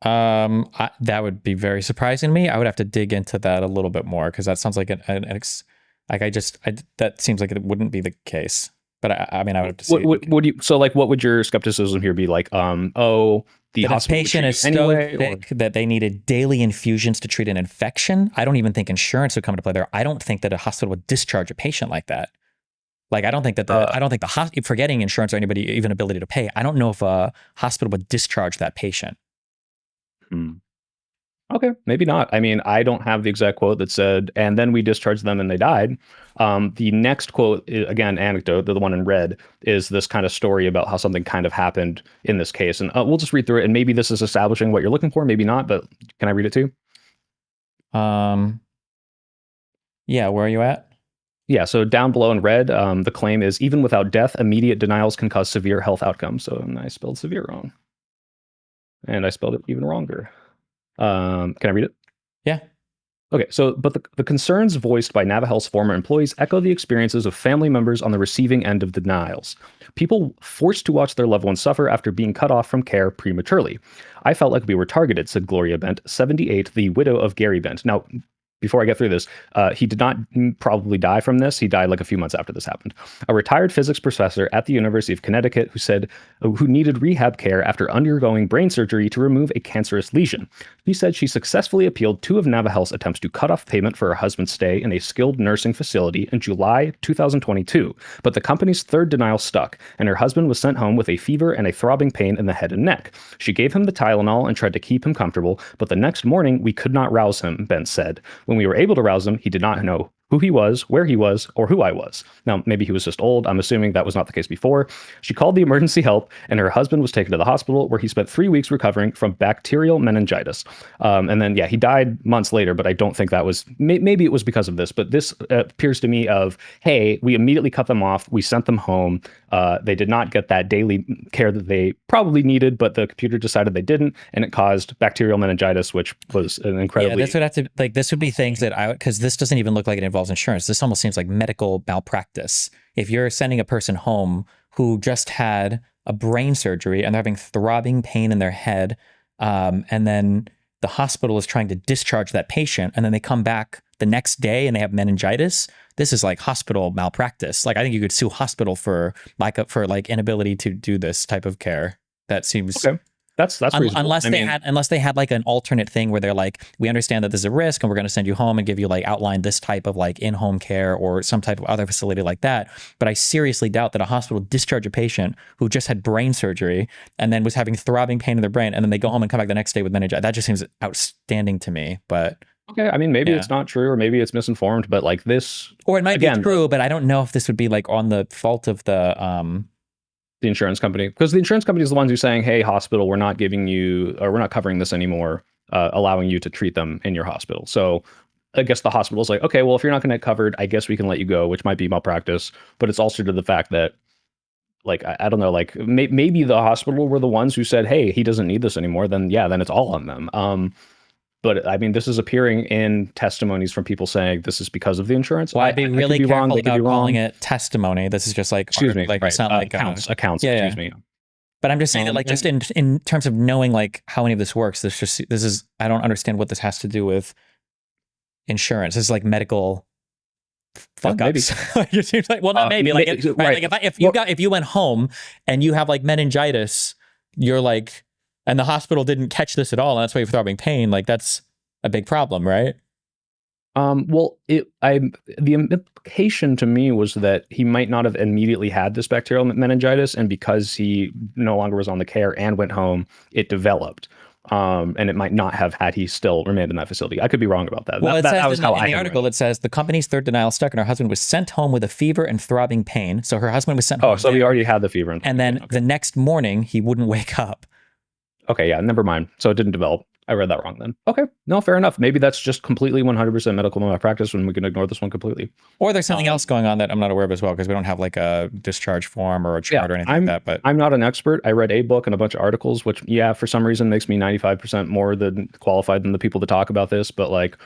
That would be very surprising to me. I would have to dig into that a little bit more because that sounds like that seems like it wouldn't be the case. But I mean, I would have to see. What would your skepticism here be like? The patient is so sick that they needed daily infusions to treat an infection. I don't even think insurance would come into play there. I don't think that a hospital would discharge a patient like that. Like, I don't think that forgetting insurance or anybody even ability to pay, I don't know if a hospital would discharge that patient. Okay, maybe not. I mean, I don't have the exact quote that said, and then we discharged them and they died. The next quote, again, anecdote, the one in red, is this kind of story about how something kind of happened in this case. And we'll just read through it, and maybe this is establishing what you're looking for, maybe not, but can I read it too? Yeah, where are you at? Yeah, so down below in red, the claim is even without death, immediate denials can cause severe health outcomes. So and I spelled severe wrong. And I spelled it even wronger. Can I read it? Yeah. Okay, so but the concerns voiced by NaviHealth's former employees echo the experiences of family members on the receiving end of denials. People forced to watch their loved ones suffer after being cut off from care prematurely. I felt like we were targeted, said Gloria Bent, 78, the widow of Gary Bent. Now, before I get through this, he did not probably die from this. He died like a few months after this happened. A retired physics professor at the University of Connecticut who needed rehab care after undergoing brain surgery to remove a cancerous lesion. She said she successfully appealed two of NaviHealth's attempts to cut off payment for her husband's stay in a skilled nursing facility in July 2022, but the company's third denial stuck, and her husband was sent home with a fever and a throbbing pain in the head and neck. She gave him the Tylenol and tried to keep him comfortable, but the next morning we could not rouse him, Bent said. When we were able to rouse him, he did not know who he was, where he was, or who I was. Now, maybe he was just old. I'm assuming that was not the case before. She called the emergency help, and her husband was taken to the hospital where he spent 3 weeks recovering from bacterial meningitis. And then, yeah, he died months later, but I don't think that was, maybe it was because of this, but this appears to me of, hey, we immediately cut them off. We sent them home. They did not get that daily care that they probably needed, but the computer decided they didn't, and it caused bacterial meningitis, which was an incredibly... Yeah, this would have to, like, this would be things that because this doesn't even look like it involves insurance. This almost seems like medical malpractice. If you're sending a person home who just had a brain surgery and they're having throbbing pain in their head, and then the hospital is trying to discharge that patient, and then they come back the next day and they have meningitis, this is like hospital malpractice. Like, I think you could sue hospital for inability to do this type of care. That seems okay. That's reasonable. Unless they had like an alternate thing where they're like, we understand that there's a risk and we're going to send you home and give you like outline this type of like in-home care or some type of other facility like that. But I seriously doubt that a hospital discharge a patient who just had brain surgery and then was having throbbing pain in their brain, and then they go home and come back the next day with meningitis. That just seems outstanding to me. But okay, I mean, maybe it's not true, or maybe it's misinformed, but like this, or it might be true, but I don't know if this would be like on the fault of the insurance company, because the insurance company is the ones who are saying, hey, hospital, we're not giving you, or we're not covering this anymore, allowing you to treat them in your hospital. So I guess the hospital's like, okay, well, if you're not going to get covered, I guess we can let you go, which might be malpractice. But it's also to the fact that, like, I don't know, like maybe the hospital were the ones who said, hey, he doesn't need this anymore. Then it's all on them. But I mean, this is appearing in testimonies from people saying this is because of the insurance. Well, I'd be really careful about calling it testimony. This is just like, excuse me, like, it's not like accounts. Yeah, excuse me. But I'm just saying that, like, just in terms of knowing like how any of this works, this is I don't understand what this has to do with insurance. This is like medical fuck ups. It seems like, well, not maybe, like, right. Like if you went home and you have like meningitis, you're like, and the hospital didn't catch this at all, and that's why you're throbbing pain, like that's a big problem, right? Well, the implication to me was that he might not have immediately had this bacterial meningitis, and because he no longer was on the care and went home, it developed. And it might not have had he still remained in that facility. I could be wrong about that. Well, that was how in the article it says the company's third denial stuck, and her husband was sent home with a fever and throbbing pain. So her husband was sent home. Oh, so he already had the fever and then the next morning he wouldn't wake up. Okay, yeah, never mind. So it didn't develop. I read that wrong then. Okay, no, fair enough. Maybe that's just completely 100% medical malpractice, and we can ignore this one completely. Or there's something else going on that I'm not aware of as well, because we don't have like a discharge form or a chart or anything like that. But I'm not an expert. I read a book and a bunch of articles, which, yeah, for some reason makes me 95% more than qualified than the people to talk about this. But like,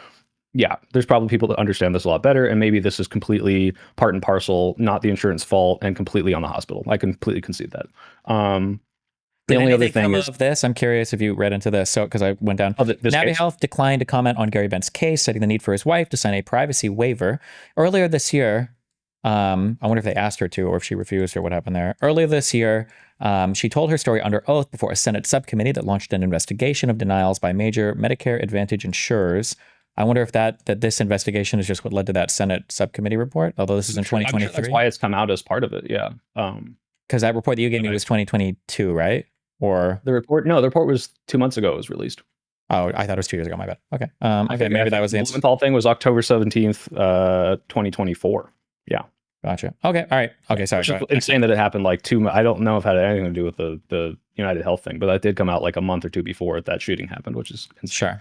yeah, there's probably people that understand this a lot better, and maybe this is completely part and parcel, not the insurance fault, and completely on the hospital. I completely concede that. The only other thing is this. I'm curious if you read into this. So, because I went down. NaviHealth declined to comment on Gary Bent's case, citing the need for his wife to sign a privacy waiver. Earlier this year, I wonder if they asked her to, or if she refused, or what happened there. Earlier this year, she told her story under oath before a Senate subcommittee that launched an investigation of denials by major Medicare Advantage insurers. I wonder if this investigation is just what led to that Senate subcommittee report. Although this is in 2023. Sure that's why it's come out as part of it. Yeah. Because that report that you gave me was 2022, right? Or the report? No, the report was 2 months ago. It was released. Oh, I thought it was 2 years ago. My bad. Okay. I Okay. think Maybe that was the the answer. Blumenthal thing was October 17th, 2024. Yeah. Gotcha. Okay. All right. Okay. Sorry. Which Go is ahead. insane that it happened like I don't know if it had anything to do with the United Health thing, but that did come out like a month or two before that shooting happened, which is insane. Sure.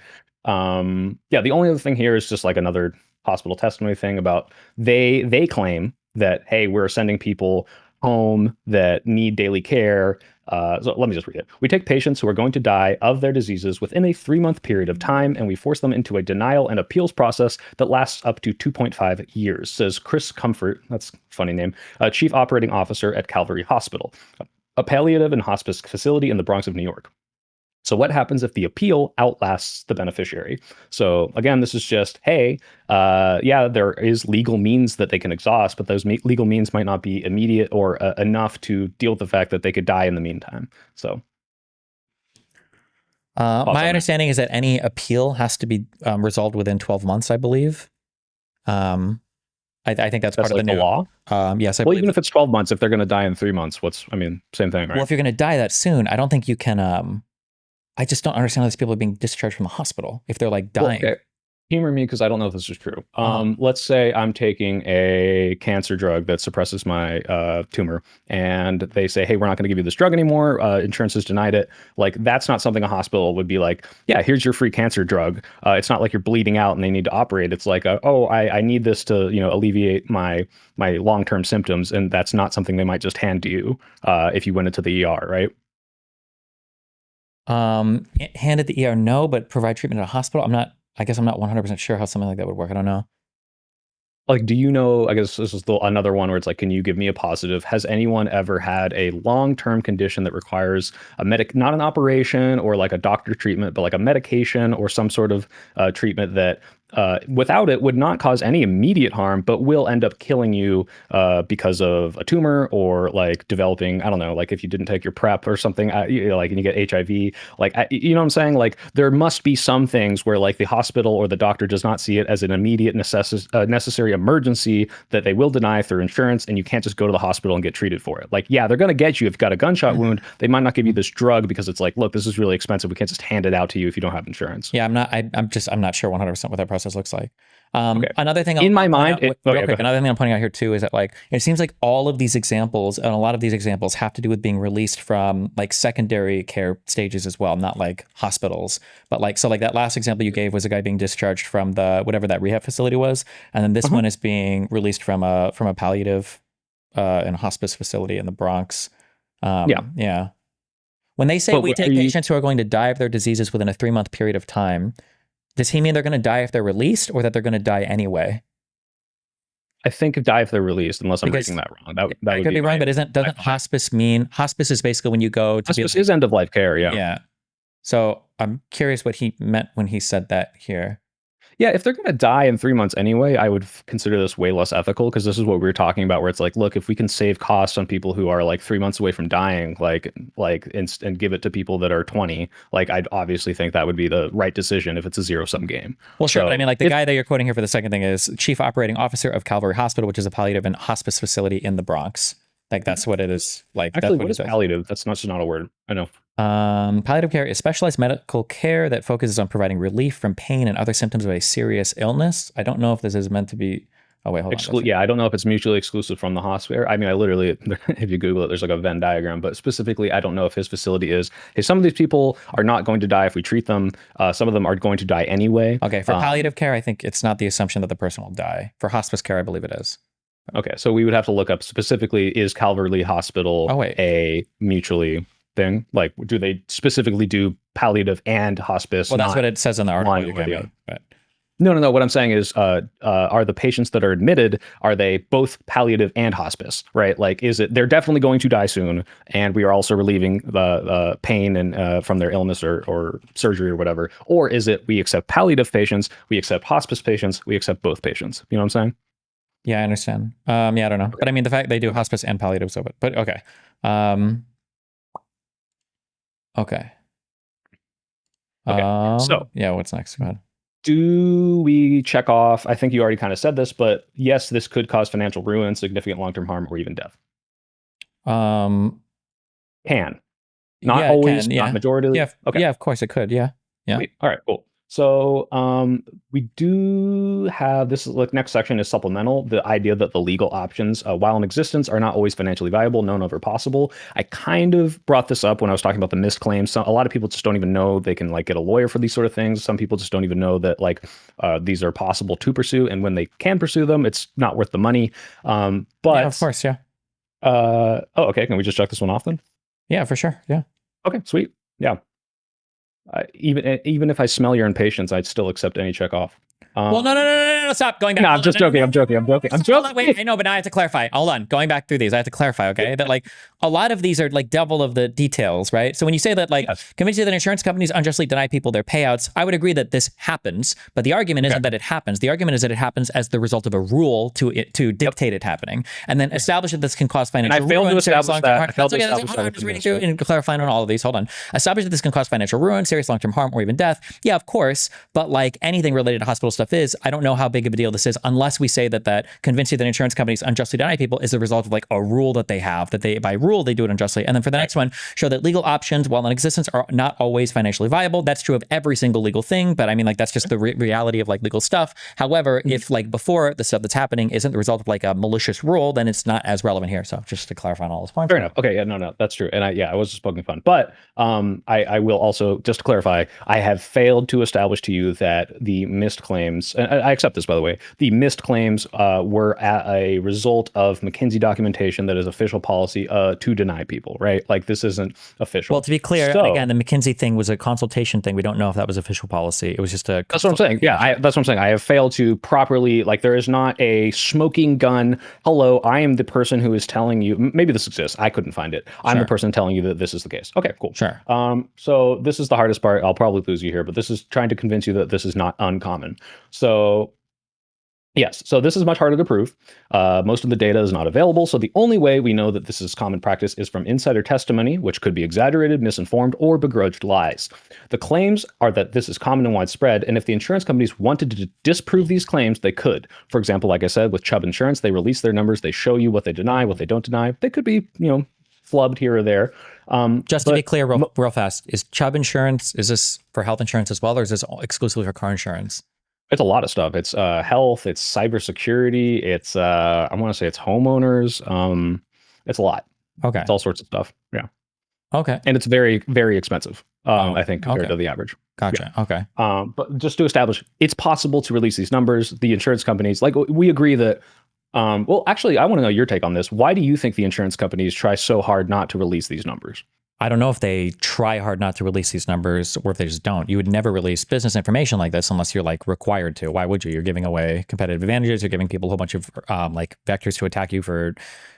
Yeah, the only other thing here is just like another hospital testimony thing about they claim that, hey, we're sending people home that need daily care. So let me just read it. We take patients who are going to die of their diseases within a 3-month period of time, and we force them into a denial and appeals process that lasts up to 2.5 years, says Chris Comfort, that's a funny name, Chief Operating Officer at Calvary Hospital, a palliative and hospice facility in the Bronx of New York. So what happens if the appeal outlasts the beneficiary? So again, this is just, hey, yeah, there is legal means that they can exhaust, but those legal means might not be immediate or enough to deal with the fact that they could die in the meantime. So my understanding is that any appeal has to be resolved within 12 months, I believe. I think that's part of like the new law. Yes, I well, believe. Even if it's 12 months, if they're going to die in 3 months, same thing, right? Well, if you're going to die that soon, I don't think you can. I just don't understand how these people are being discharged from the hospital if they're like dying. Well, okay. Humor me because I don't know if this is true. Let's say I'm taking a cancer drug that suppresses my tumor, and they say, "Hey, we're not going to give you this drug anymore. Insurance has denied it." Like, that's not something a hospital would be like, "Yeah, here's your free cancer drug." It's not like you're bleeding out and they need to operate. It's like, "Oh, I need this to alleviate my long-term symptoms," and that's not something they might just hand to you if you went into the ER, right? Handed the ER, no, but provide treatment at a hospital. I guess I'm not 100% sure how something like that would work. I don't know. Like, do you know, I guess this is another one where it's like, can you give me a positive? Has anyone ever had a long-term condition that requires not an operation or like a doctor treatment, but like a medication or some sort of treatment that without it would not cause any immediate harm, but will end up killing you because of a tumor or like developing, I don't know, like if you didn't take your PrEP or something, like, and you get HIV, like, you know what I'm saying? Like, there must be some things where like the hospital or the doctor does not see it as an immediate necessary emergency that they will deny through insurance, and you can't just go to the hospital and get treated for it. Like, yeah, they're going to get you if you've got a gunshot wound. They might not give you this drug because it's like, look, this is really expensive. We can't just hand it out to you if you don't have insurance. Yeah, I'm not sure 100% what that process looks like. Okay. Another thing In my mind, real quick, another thing I'm pointing out here too is that like it seems like all of these examples and a lot of these examples have to do with being released from like secondary care stages as well, not like hospitals. But like, so like that last example you gave was a guy being discharged from the whatever that rehab facility was, and then this one is being released from a palliative and hospice facility in the Bronx. Yeah. When they say we take patients who are going to die of their diseases within a 3-month period of time, does he mean they're going to die if they're released, or that they're going to die anyway? I think die if they're released, unless I'm reading that wrong. That could be wrong, but doesn't hospice mean hospice is basically when you go to hospice is end of life care? Yeah. Yeah. So I'm curious what he meant when he said that here. Yeah, if they're going to die in 3 months anyway, I would consider this way less ethical, because this is what we were talking about, where it's like, look, if we can save costs on people who are like 3 months away from dying, and give it to people that are 20, like, I'd obviously think that would be the right decision if it's a zero-sum game. Well, sure, but I mean, like the guy that you're quoting here for the second thing is Chief Operating Officer of Calvary Hospital, which is a palliative and hospice facility in the Bronx. Like, that's what it is. Like, actually, that's what is palliative? That's not a word. I know. Palliative care is specialized medical care that focuses on providing relief from pain and other symptoms of a serious illness. I don't know if this is meant to be. Oh wait, hold on. Yeah, I don't know if it's mutually exclusive from the hospital. I mean, I literally, if you Google it, there's like a Venn diagram. But specifically, I don't know if his facility is. Hey, some of these people are not going to die if we treat them. Some of them are going to die anyway. Okay, for palliative care, I think it's not the assumption that the person will die. For hospice care, I believe it is. Okay, so we would have to look up specifically, is Calvary Hospital a mutually thing? Like, do they specifically do palliative and hospice? Well, that's what it says in the article you gave me. But no. What I'm saying is, are the patients that are admitted, are they both palliative and hospice, right? Like, is it, they're definitely going to die soon, and we are also relieving the pain and from their illness or surgery or whatever? Or is it, we accept palliative patients, we accept hospice patients, we accept both patients? You know what I'm saying? Yeah, I understand. Yeah, I don't know. But I mean, the fact they do hospice and palliative, so, but okay. Okay. So yeah, what's next? Go ahead. Do we check off? I think you already kind of said this, but yes, this could cause financial ruin, significant long-term harm, or even death. Can. Not always, not majority. Yeah, yeah, of course it could. Yeah. Yeah. Sweet. All right, cool. So we do have this like next section is supplemental. The idea that the legal options, while in existence, are not always financially viable, known of, or possible. I kind of brought this up when I was talking about the missed claims. So a lot of people just don't even know they can like get a lawyer for these sort of things. Some people just don't even know that like these are possible to pursue, and when they can pursue them, it's not worth the money. But yeah, of course, yeah. Oh, okay. Can we just check this one off then? Yeah, for sure. Yeah. Okay, sweet. Yeah. Even if I smell your impatience, I'd still accept any check off. Well, no, stop going back. No, I'm Hold just on. No, joking. no, I'm joking. I'm joking. I'm Hold on, joking. wait, I know, but now I have to clarify. Hold on. Going back through these, I have to clarify, okay? That like a lot of these are like double of the details, right? So when you say that like Yes. convince you that insurance companies unjustly deny people their payouts, I would agree that this happens, but the argument isn't that it happens. The argument is that it happens as the result of a rule to dictate it happening, and then establish that this can cause financial And I failed ruin. to establish that. I failed to establish Hold that on, I'm with just the reading through minister. and clarifying on all of these. Hold on. Establish that this can cause financial ruin, serious long-term harm, or even death. Yeah, of course, but like anything related to hospital stuff is, I don't know how big of a deal this is unless we say that convince you that insurance companies unjustly deny people is the result of like a rule that they have, that they by rule they do it unjustly. And then for the next one, show that legal options while in existence are not always financially viable. That's true of every single legal thing, but I mean like that's just the reality of like legal stuff. However, if like before the stuff that's happening isn't the result of like a malicious rule, then it's not as relevant here. So just to clarify on all those points. Fair enough. Okay, yeah, no, that's true. And I was just poking fun. But I will also, just to clarify, I have failed to establish to you that the missed claims, and I accept this by the way, the missed claims were a result of McKinsey documentation that is official policy to deny people, right? Like this isn't official. Well, to be clear, So, again, the McKinsey thing was a consultation thing. We don't know if that was official policy. It was just a. that's what I'm saying. Yeah, that's what I'm saying. I have failed to properly, like, there is not a smoking gun. Hello, I am the person who is telling you. Maybe this exists. I couldn't find it. I'm the Sure. person telling you that this is the case. Okay, cool. Sure. So this is the hardest part. I'll probably lose you here, but this is trying to convince you that this is not uncommon. So yes, so this is much harder to prove. Most of the data is not available, so the only way we know that this is common practice is from insider testimony, which could be exaggerated, misinformed, or begrudged lies. The claims are that this is common and widespread, and if the insurance companies wanted to disprove these claims, they could. For example, like I said, with Chubb Insurance, they release their numbers, they show you what they deny, what they don't deny. They could be, flubbed here or there. Just to be clear, real fast, is Chubb Insurance, is this for health insurance as well, or is this exclusively for car insurance? It's a lot of stuff. It's health, it's cybersecurity, it's I want to say it's homeowners. It's a lot. Okay. It's all sorts of stuff. Yeah. Okay. And it's very, very expensive, I think, compared to the average. Gotcha. Yeah. Okay. But just to establish, it's possible to release these numbers. The insurance companies, like we agree that, well, actually, I want to know your take on this. Why do you think the insurance companies try so hard not to release these numbers? I don't know if they try hard not to release these numbers or if they just don't. You would never release business information like this unless you're like required to. Why would you? You're giving away competitive advantages. You're giving people a whole bunch of like vectors to attack you for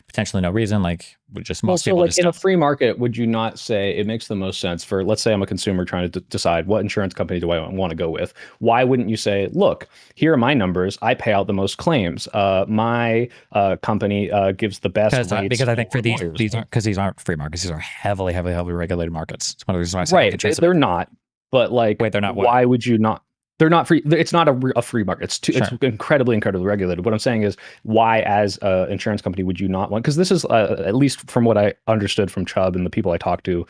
potentially no reason. Like just most people. Like in a free market, would you not say it makes the most sense for, let's say I'm a consumer trying to decide what insurance company do I want to go with? Why wouldn't you say, look, here are my numbers. I pay out the most claims. My company gives the best rates. Because I think for these aren't free markets. These are heavily regulated markets. It's one of the reasons why I say right. They're not. But like, wait, they're not. Why would you not? They're not free. It's not a free market. It's incredibly regulated. What I'm saying is, why, as an insurance company, would you not want? Because this is, at least from what I understood from Chubb and the people I talked to,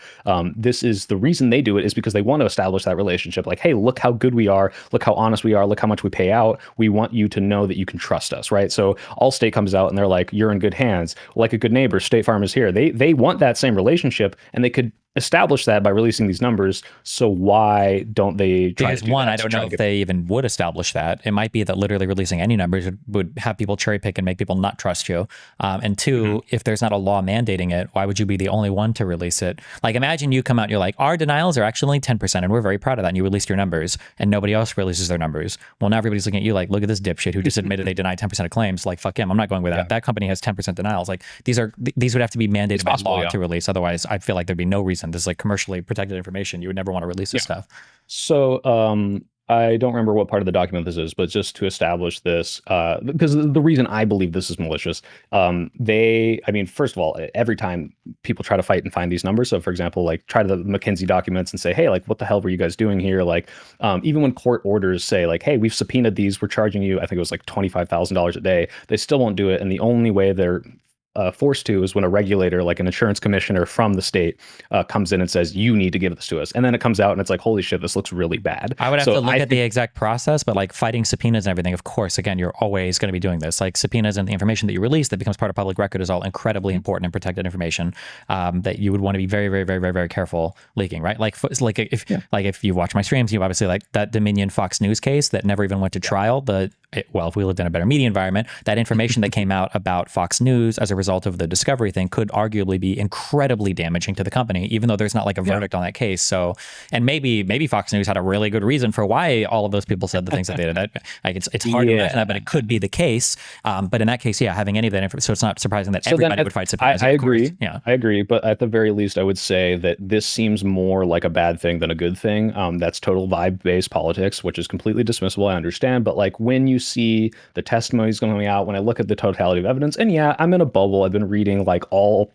this is the reason they do it is because they want to establish that relationship. Like, hey, look how good we are. Look how honest we are. Look how much we pay out. We want you to know that you can trust us, right? So Allstate comes out and they're like, you're in good hands. Like a good neighbor, State Farm is here. They want that same relationship, and they could establish that by releasing these numbers. So why don't they try because to do one, that? I don't know if they even would establish that. It might be that literally releasing any numbers would have people cherry pick and make people not trust you. And two, if there's not a law mandating it, why would you be the only one to release it? Like imagine you come out and you're like, our denials are actually only 10% and we're very proud of that. And you released your numbers and nobody else releases their numbers. Well, now everybody's looking at you like, look at this dipshit who just admitted they denied 10% of claims. Like, fuck him. I'm not going with that. Yeah. That company has 10% denials. Like these would have to be mandated by law to release. Otherwise, I feel like there'd be no reason. This is like commercially protected information. You would never want to release this stuff. So I don't remember what part of the document this is, but just to establish this, because the reason I believe this is malicious, first of all, every time people try to fight and find these numbers, so for example, like try the McKinsey documents and say, hey, like what the hell were you guys doing here? Like even when court orders say like, hey, we've subpoenaed these, we're charging you, I think it was like $25,000 a day, they still won't do it. And the only way they're forced to is when a regulator, like an insurance commissioner from the state, comes in and says, you need to give this to us. And then it comes out and it's like, holy shit, this looks really bad. I would have to look at the exact process, but like fighting subpoenas and everything, of course, again, you're always going to be doing this. Like subpoenas and the information that you release that becomes part of public record is all incredibly important and protected information that you would want to be very, very, very, very, very careful leaking, right? Like if you watch my streams, you obviously like that Dominion Fox News case that never even went to trial. Well, if we lived in a better media environment, that information that came out about Fox News as a result of the discovery thing could arguably be incredibly damaging to the company, even though there's not like a verdict on that case. So, and maybe Fox News had a really good reason for why all of those people said the things that they did. Like it's hard to imagine that, but it could be the case. But in that case, having any of that information, so it's not surprising that everybody would fight subpoenas. I agree. Yeah, I agree. But at the very least, I would say that this seems more like a bad thing than a good thing. That's total vibe-based politics, which is completely dismissible. I understand. But like when you see the testimonies going out, when I look at the totality of evidence, and I'm in a bubble. I've been reading like all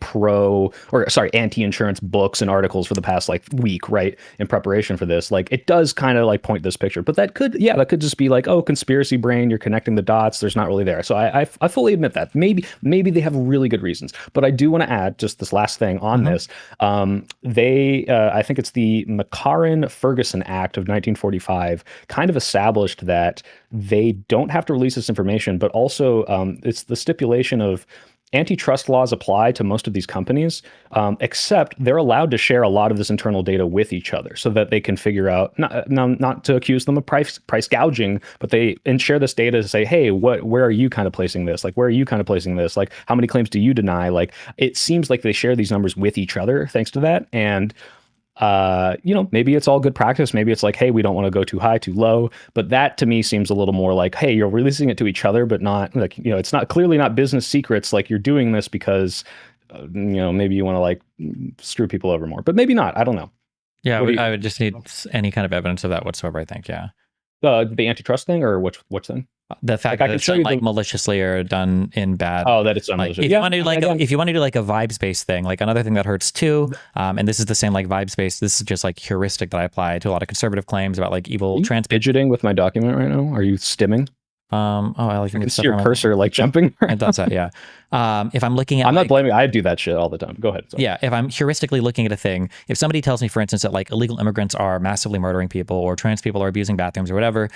anti-insurance books and articles for the past like week, right, in preparation for this. Like it does kind of like point this picture, but that could just be like, oh, conspiracy brain, you're connecting the dots. There's not really there. So I fully admit that maybe they have really good reasons, but I do want to add just this last thing on this. I think it's the McCarran-Ferguson Act of 1945 kind of established that they don't have to release this information, but also it's the stipulation of antitrust laws apply to most of these companies, except they're allowed to share a lot of this internal data with each other so that they can figure out, not to accuse them of price gouging, but they share this data to say, hey, where are you kind of placing this? Like, where are you kind of placing this? Like, how many claims do you deny? Like, it seems like they share these numbers with each other thanks to that. And maybe it's all good practice. Maybe it's like, hey, we don't want to go too high, too low. But that to me seems a little more like, hey, you're releasing it to each other, but not like, it's not clearly not business secrets. Like you're doing this because, maybe you want to like screw people over more, but maybe not. I don't know. Yeah, I would just need any kind of evidence of that whatsoever, I think. Yeah. The antitrust thing or which thing? The fact that it's done like maliciously or done in bad. Oh, that it's done maliciously. If you want to do like a vibes-based thing, like another thing that hurts too, and this is the same like vibes-based. This is just like heuristic that I apply to a lot of conservative claims about like evil trans. Fidgeting with my document right now? Are you stimming? I can see your cursor like jumping. It does that, yeah. If I'm looking at, I'm not blaming. I do that shit all the time. Go ahead. Sorry. Yeah, if I'm heuristically looking at a thing, if somebody tells me, for instance, that like illegal immigrants are massively murdering people or trans people are abusing bathrooms or whatever,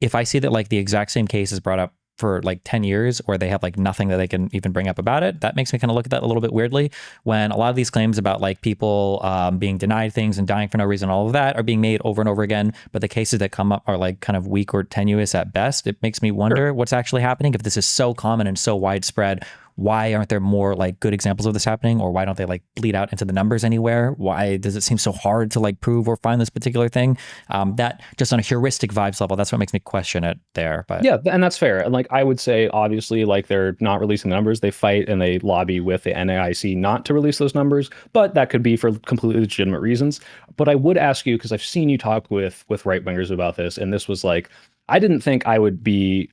if I see that like the exact same case is brought up for like 10 years or they have like nothing that they can even bring up about it, that makes me kind of look at that a little bit weirdly when a lot of these claims about like people being denied things and dying for no reason, all of that are being made over and over again, but the cases that come up are like kind of weak or tenuous at best. It makes me wonder what's actually happening. If this is so common and so widespread, why aren't there more like good examples of this happening, or why don't they like bleed out into the numbers anywhere? Why does it seem so hard to like prove or find this particular thing? That just on a heuristic vibes level, that's what makes me question it there. But yeah, and that's fair. And like I would say, obviously, like they're not releasing the numbers. They fight and they lobby with the NAIC not to release those numbers, but that could be for completely legitimate reasons. But I would ask you, because I've seen you talk with right wingers about this, and this was like, I didn't think I would be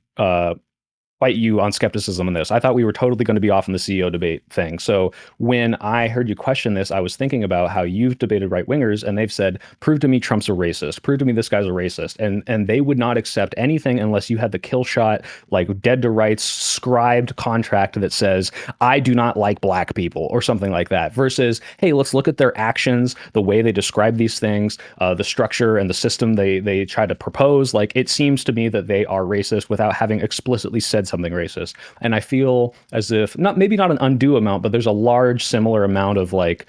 fight you on skepticism in this. I thought we were totally going to be off in the CEO debate thing. So when I heard you question this, I was thinking about how you've debated right wingers and they've said, prove to me Trump's a racist, prove to me this guy's a racist. And they would not accept anything unless you had the kill shot, like dead to rights scribed contract that says, I do not like black people or something like that, versus, hey, let's look at their actions, the way they describe these things, the structure and the system they try to propose. Like it seems to me that they are racist without having explicitly said something racist. And I feel as if maybe not an undue amount, but there's a large similar amount of like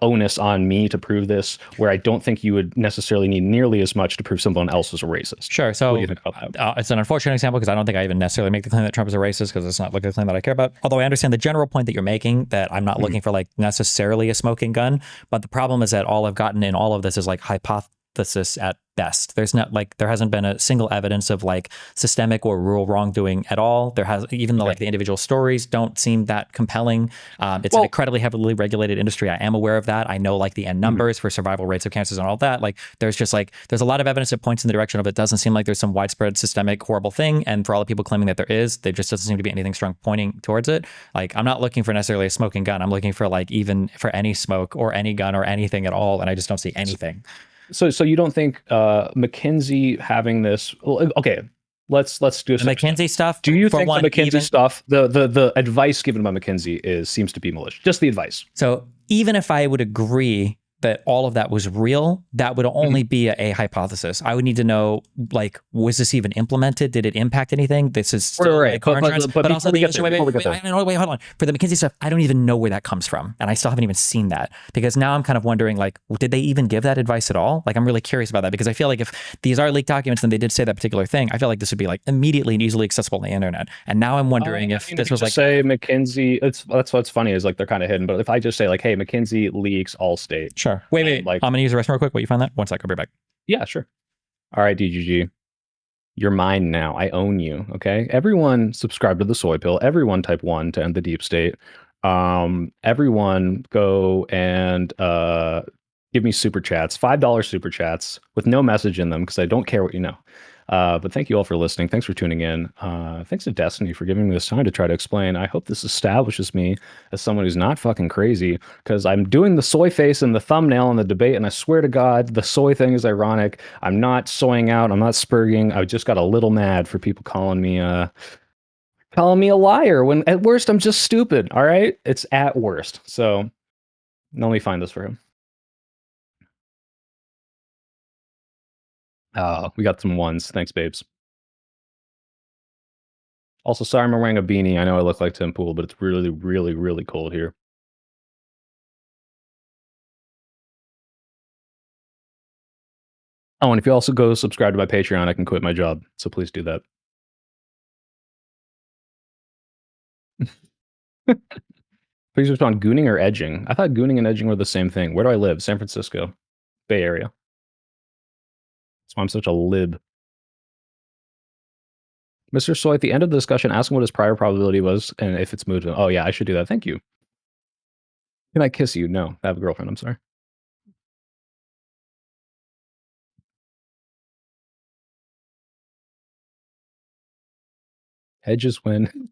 onus on me to prove this, where I don't think you would necessarily need nearly as much to prove someone else is a racist. Sure. So what do you think about that? It's an unfortunate example because I don't think I even necessarily make the claim that Trump is a racist, because it's not like a claim that I care about. Although I understand the general point that you're making, that I'm not looking for like necessarily a smoking gun. But the problem is that all I've gotten in all of this is like hypothesis at best. There's not like, there hasn't been a single evidence of like systemic or rural wrongdoing at all. There has, even though like the individual stories don't seem that compelling. It's an incredibly heavily regulated industry. I am aware of that. I know like the end numbers for survival rates of cancers and all that. Like there's a lot of evidence that points in the direction of it doesn't seem like there's some widespread systemic horrible thing. And for all the people claiming that there is, there just doesn't seem to be anything strong pointing towards it. Like I'm not looking for necessarily a smoking gun. I'm looking for like even for any smoke or any gun or anything at all. And I just don't see anything. So you don't think McKinsey having this? Okay, let's do a The McKinsey stuff. Do you for think one, the McKinsey even, stuff, the advice given by McKinsey seems to be malicious? Just the advice. So even if I would agree that all of that was real, that would only be a hypothesis. I would need to know, like, was this even implemented? Did it impact anything? This is still Right. like car insurance. But also the issue, wait, hold on. For the McKinsey stuff, I don't even know where that comes from. And I still haven't even seen that, because now I'm kind of wondering, like, did they even give that advice at all? Like, I'm really curious about that, because I feel like if these are leaked documents and they did say that particular thing, I feel like this would be like immediately and easily accessible on the internet. And now I'm wondering if this was like, say McKinsey, that's what's funny is like they're kind of hidden. But if I just say like, hey, McKinsey leaks Allstate. sure. Wait. Like, I'm going to use the restroom real quick. Will you find that? One sec. I'll be back. yeah, sure. All right, DGG. You're mine now. I own you. Okay. Everyone subscribe to the soy pill. Everyone type 1 to end the deep state. Everyone go and give me super chats, $5 super chats with no message in them, because I don't care what you know. But thank you all for listening. Thanks for tuning in. Thanks to Destiny for giving me this time to try to explain. I hope this establishes me as someone who's not fucking crazy, because I'm doing the soy face in the thumbnail in the debate, and I swear to God, the soy thing is ironic. I'm not soying out. I'm not spurging. I just got a little mad for people calling me a liar, when at worst I'm just stupid. All right, it's at worst. So let me find this for him. Oh, we got some ones. Thanks, babes. Also, sorry I'm wearing a beanie. I know I look like Tim Pool, but it's really, really, really cold here. Oh, and if you also go subscribe to my Patreon, I can quit my job. So please do that. Please respond, gooning or edging? I thought gooning and edging were the same thing. Where do I live? San Francisco, Bay Area. That's why I'm such a lib. Mr. Soy, at the end of the discussion, ask him what his prior probability was and if it's moved. Oh, yeah, I should do that. Thank you. Can I kiss you? No, I have a girlfriend. I'm sorry. Hedges win.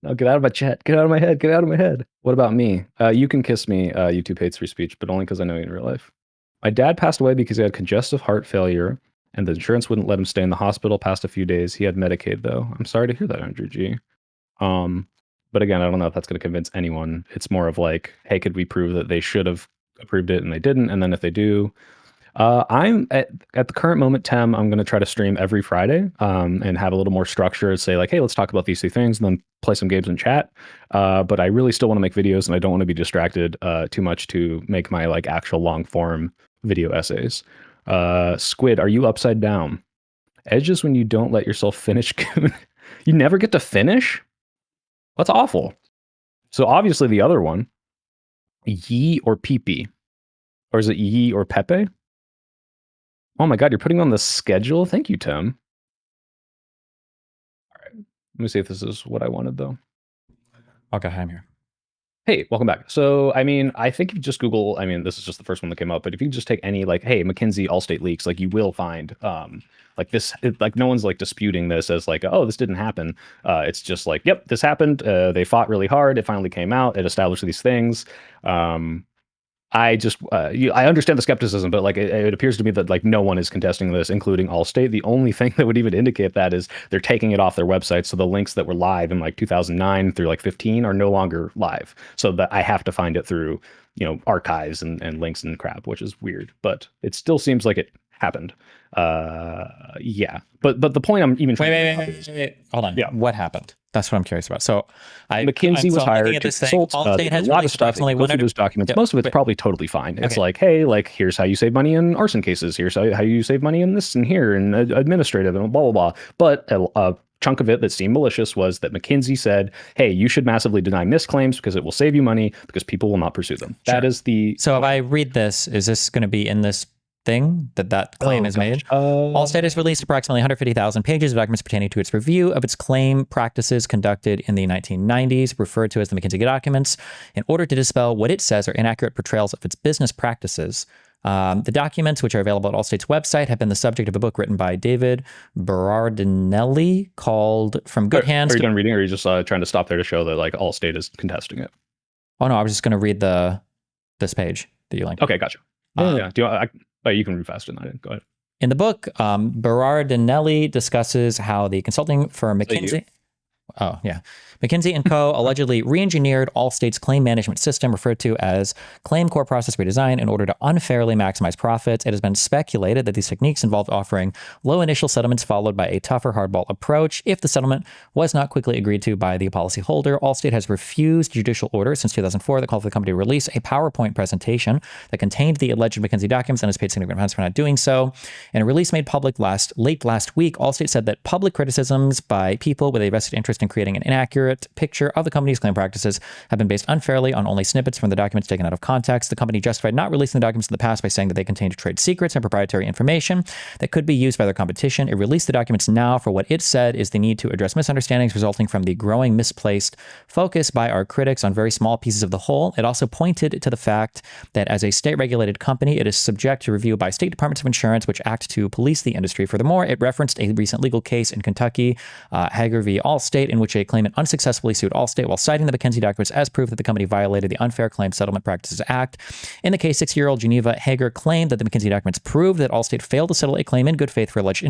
No, get out of my chat. Get out of my head. Get out of my head. What about me? You can kiss me. YouTube hates free speech, but only because I know you in real life. My dad passed away because he had congestive heart failure, and the insurance wouldn't let him stay in the hospital past a few days. He had Medicaid, though. I'm sorry to hear that, Andrew G. But again, I don't know if that's going to convince anyone. It's more of like, hey, could we prove that they should have approved it and they didn't? And then if they do, I'm at the current moment, Tem, I'm going to try to stream every Friday and have a little more structure and say like, hey, let's talk about these 3 things and then play some games and chat. But I really still want to make videos, and I don't want to be distracted too much to make my like actual long form video essays. Squid, are you upside down? Edges when you don't let yourself finish. You never get to finish? That's awful. So obviously the other one, Yee or Peepee. Or is it Yee or Pepe? Oh my God, you're putting on the schedule? Thank you, Tim. All right. Let me see if this is what I wanted, though. Okay, I'm here. Hey, welcome back. So, I mean, I think if you just Google, I mean, this is just the first one that came up, but if you just take any, like, hey, McKinsey Allstate leaks, like, you will find, like, this, like, no one's, like, disputing this as, like, oh, this didn't happen. It's just like, yep, this happened. They fought really hard. It finally came out. It established these things. I just, I understand the skepticism, but like it appears to me that like no one is contesting this, including Allstate. The only thing that would even indicate that is they're taking it off their website. So the links that were live in like 2009 through like 15 are no longer live. So that I have to find it through, you know, archives and links and crap, which is weird, but it still seems like it happened. Yeah, but the point I'm even trying wait. Hold on. Yeah. What happened? That's what I'm curious about. So McKinsey was hired to consult a lot of stuff. Go through those documents. Most of it's probably totally fine. It's like, hey, like here's how you save money in arson cases. Here's how you save money in this and here and administrative and blah blah blah. But a chunk of it that seemed malicious was that McKinsey said, hey, you should massively deny misclaims because it will save you money because people will not pursue them. Sure. That is the. So if I read this, is this going to be in this thing that claim is made? Allstate has released approximately 150,000 pages of documents pertaining to its review of its claim practices conducted in the 1990s, referred to as the McKinsey documents, in order to dispel what it says are inaccurate portrayals of its business practices. The documents, which are available at Allstate's website, have been the subject of a book written by David Berardinelli called From Good Hands. Are you done reading, or are you just trying to stop there to show that like Allstate is contesting it? Oh no, I was just going to read this page that you linked. Okay, gotcha. Yeah. Do you, you can read faster than I did. Go ahead. In the book, Berardinelli discusses how the consulting firm McKinsey. Oh, yeah. McKinsey & Co. allegedly re-engineered Allstate's claim management system, referred to as Claim Core Process Redesign, in order to unfairly maximize profits. It has been speculated that these techniques involved offering low initial settlements followed by a tougher hardball approach. If the settlement was not quickly agreed to by the policyholder, Allstate has refused judicial orders since 2004 that called for the company to release a PowerPoint presentation that contained the alleged McKinsey documents and has paid significant amounts for not doing so. In a release made public late last week, Allstate said that public criticisms by people with a vested interest in creating an inaccurate picture of the company's claim practices have been based unfairly on only snippets from the documents taken out of context. The company justified not releasing the documents in the past by saying that they contained trade secrets and proprietary information that could be used by their competition. It released the documents now for what it said is the need to address misunderstandings resulting from the growing misplaced focus by our critics on very small pieces of the whole. It also pointed to the fact that as a state-regulated company, it is subject to review by state departments of insurance, which act to police the industry. Furthermore, it referenced a recent legal case in Kentucky, Hager v. Allstate, in which a claimant unsuccessfully sued Allstate while citing the McKinsey documents as proof that the company violated the Unfair Claims Settlement Practices Act. In the case, 6-year-old Geneva Hager claimed that the McKinsey documents proved that Allstate failed to settle a claim in good faith for alleged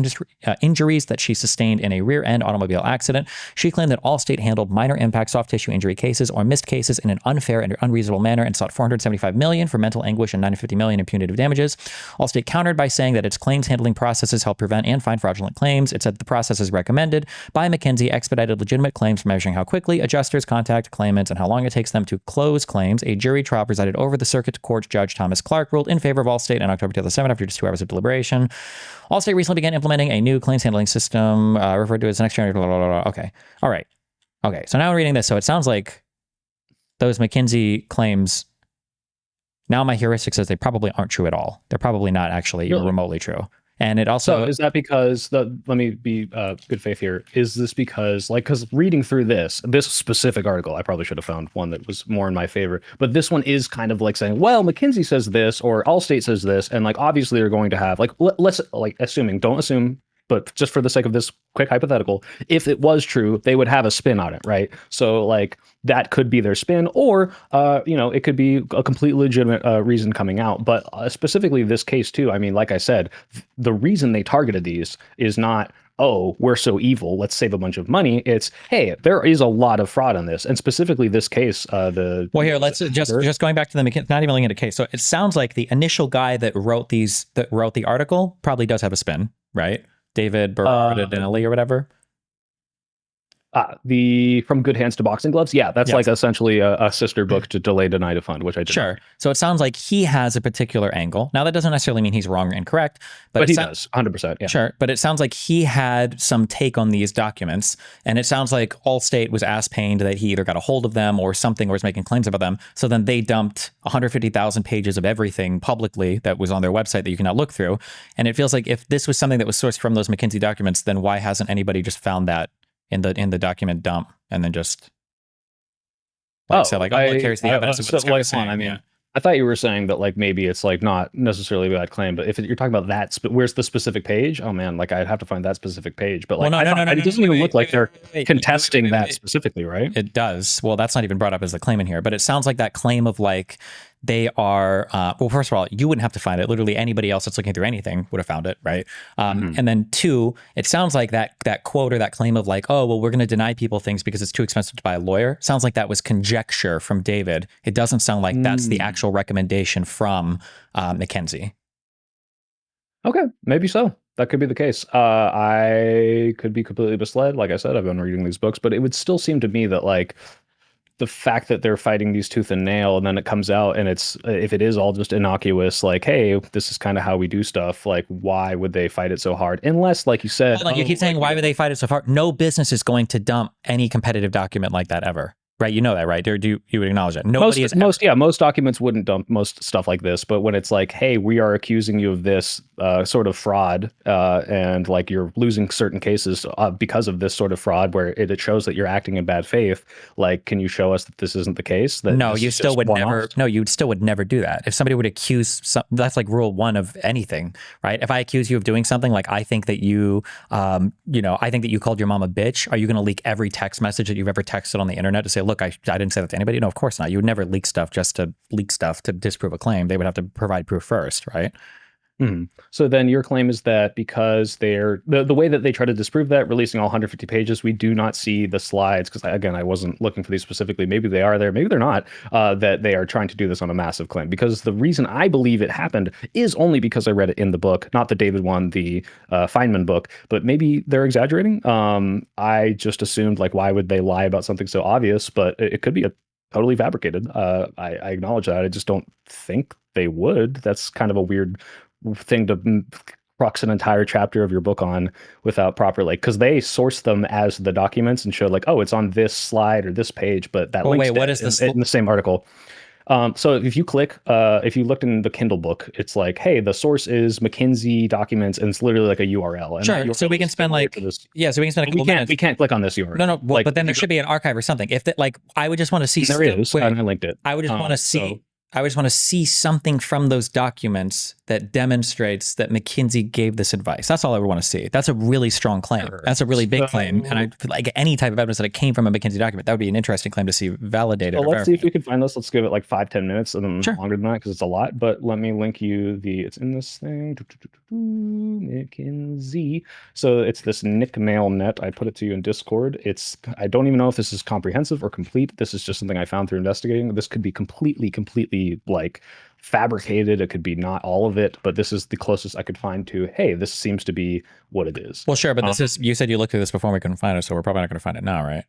injuries that she sustained in a rear-end automobile accident. She claimed that Allstate handled minor impact soft tissue injury cases or missed cases in an unfair and unreasonable manner and sought $475 million for mental anguish and $950 million in punitive damages. Allstate countered by saying that its claims handling processes help prevent and find fraudulent claims. It said that the processes recommended by McKinsey expedited legitimate claims for measuring how quickly adjusters contact claimants and how long it takes them to close claims. A jury trial presided over the circuit court judge Thomas Clark ruled in favor of Allstate in October 2007 after just 2 hours of deliberation. Allstate recently began implementing a new claims handling system referred to as next generation. Okay. All right. Okay. So now I'm reading this. So it sounds like those McKinsey claims, now my heuristic says they probably aren't true at all. They're probably not actually even remotely true. And it also... So is that because, let me be good faith here, is this because, because reading through this specific article, I probably should have found one that was more in my favor, but this one is kind of like saying, well, McKinsey says this, or Allstate says this, and obviously they're going to have, let's, don't assume, but just for the sake of this quick hypothetical, if it was true, they would have a spin on it, right? So that could be their spin, or it could be a completely legitimate reason coming out. But specifically this case too, I mean, like I said, the reason they targeted these is not, oh, we're so evil, let's save a bunch of money. It's, hey, there is a lot of fraud on this, and specifically this case. Well, here, let's just going back to the not even looking at a case. So it sounds like the initial guy that wrote the article probably does have a spin, right? David Berardinelli or whatever. From Good Hands to Boxing Gloves. Yeah, that's essentially a sister book to Delay, Deny, Defund, which I did. Sure. So it sounds like he has a particular angle. Now, that doesn't necessarily mean he's wrong or incorrect, but he does 100%. Yeah. Sure. But it sounds like he had some take on these documents, and it sounds like Allstate was ass pained that he either got a hold of them or something, or was making claims about them. So then they dumped 150,000 pages of everything publicly that was on their website that you can now look through. And it feels like if this was something that was sourced from those McKinsey documents, then why hasn't anybody just found that in the document dump and then just here's the evidence of what this guy was saying. I mean, I thought you were saying that maybe it's not necessarily a bad claim, but if you're talking about that, where's the specific page? Oh man, I'd have to find that specific page. But no, it doesn't even look like they're contesting that specifically, right? It does. Well, that's not even brought up as the claim in here, but it sounds like that claim of they are, well, first of all, you wouldn't have to find it. Literally anybody else that's looking through anything would have found it, right? And then 2, it sounds like that quote or that claim of oh, well, we're going to deny people things because it's too expensive to buy a lawyer. Sounds like that was conjecture from David. It doesn't sound like that's the actual recommendation from McKinsey. Okay, maybe so. That could be the case. I could be completely misled. Like I said, I've been reading these books, but it would still seem to me that the fact that they're fighting these tooth and nail, and then it comes out and it's, if it is all just innocuous, hey, this is kind of how we do stuff, why would they fight it so hard? Unless, like you said, you keep saying, why would they fight it so hard? No business is going to dump any competitive document like that ever. Right, you know that, right? You would acknowledge that. Nobody most documents wouldn't dump most stuff like this, but when it's hey, we are accusing you of this sort of fraud, and you're losing certain cases because of this sort of fraud, where it shows that you're acting in bad faith. Can you show us that this isn't the case? That no, you still would never. No, you still would never do that. If somebody would accuse, that's rule 1 of anything, right? If I accuse you of doing something, I think that you, I think that you called your mom a bitch. Are you going to leak every text message that you've ever texted on the internet to say, look, I didn't say that to anybody? No, of course not. You would never leak stuff just to leak stuff to disprove a claim. They would have to provide proof first, right? So then your claim is that because the way that they try to disprove that, releasing all 150 pages, we do not see the slides because again, I wasn't looking for these specifically. Maybe they are there, maybe they're not. That they are trying to do this on a massive claim because the reason I believe it happened is only because I read it in the book, not the David one, the Feynman book, but maybe they're exaggerating. I just assumed like why would they lie about something so obvious, but it could be a totally fabricated. I acknowledge that. I just don't think they would. That's kind of a weird thing to crux an entire chapter of your book on without proper like because they source them as the documents and show like oh it's on this slide or this page but that Oh link's wait, what dead is this? in the same article. So if you click if you looked in the Kindle book it's like hey the source is McKinsey documents and it's literally like a URL and Sure. So we can spend like yeah, so we can spend a couple minutes. we can't click on this URL. No, well, like but then there you should be an archive or something. If that, like, I would just want to see. there is Wait, and I linked it. I would just want to see. So I just want to see something from those documents that demonstrates that McKinsey gave this advice. That's all I would want to see. That's a really strong claim. Sure. That's a really big So- claim. And I like any type of evidence that it came from a McKinsey document. That would be an interesting claim to see validated. So or let's see if verified. we can find this. Let's give it like 5-10 minutes and then Sure. longer than that because it's a lot. But let me link you the it's in this thing. McKinsey. So it's this nickmail net. I put it to you in Discord. I don't even know if this is comprehensive or complete. This is just something I found through investigating. This could be completely like fabricated. It could be not all of it, but this is the closest I could find to, hey, this seems to be what it is. Well, sure, but this is you said you looked through this before and we couldn't find it, so we're probably not going to find it now, right?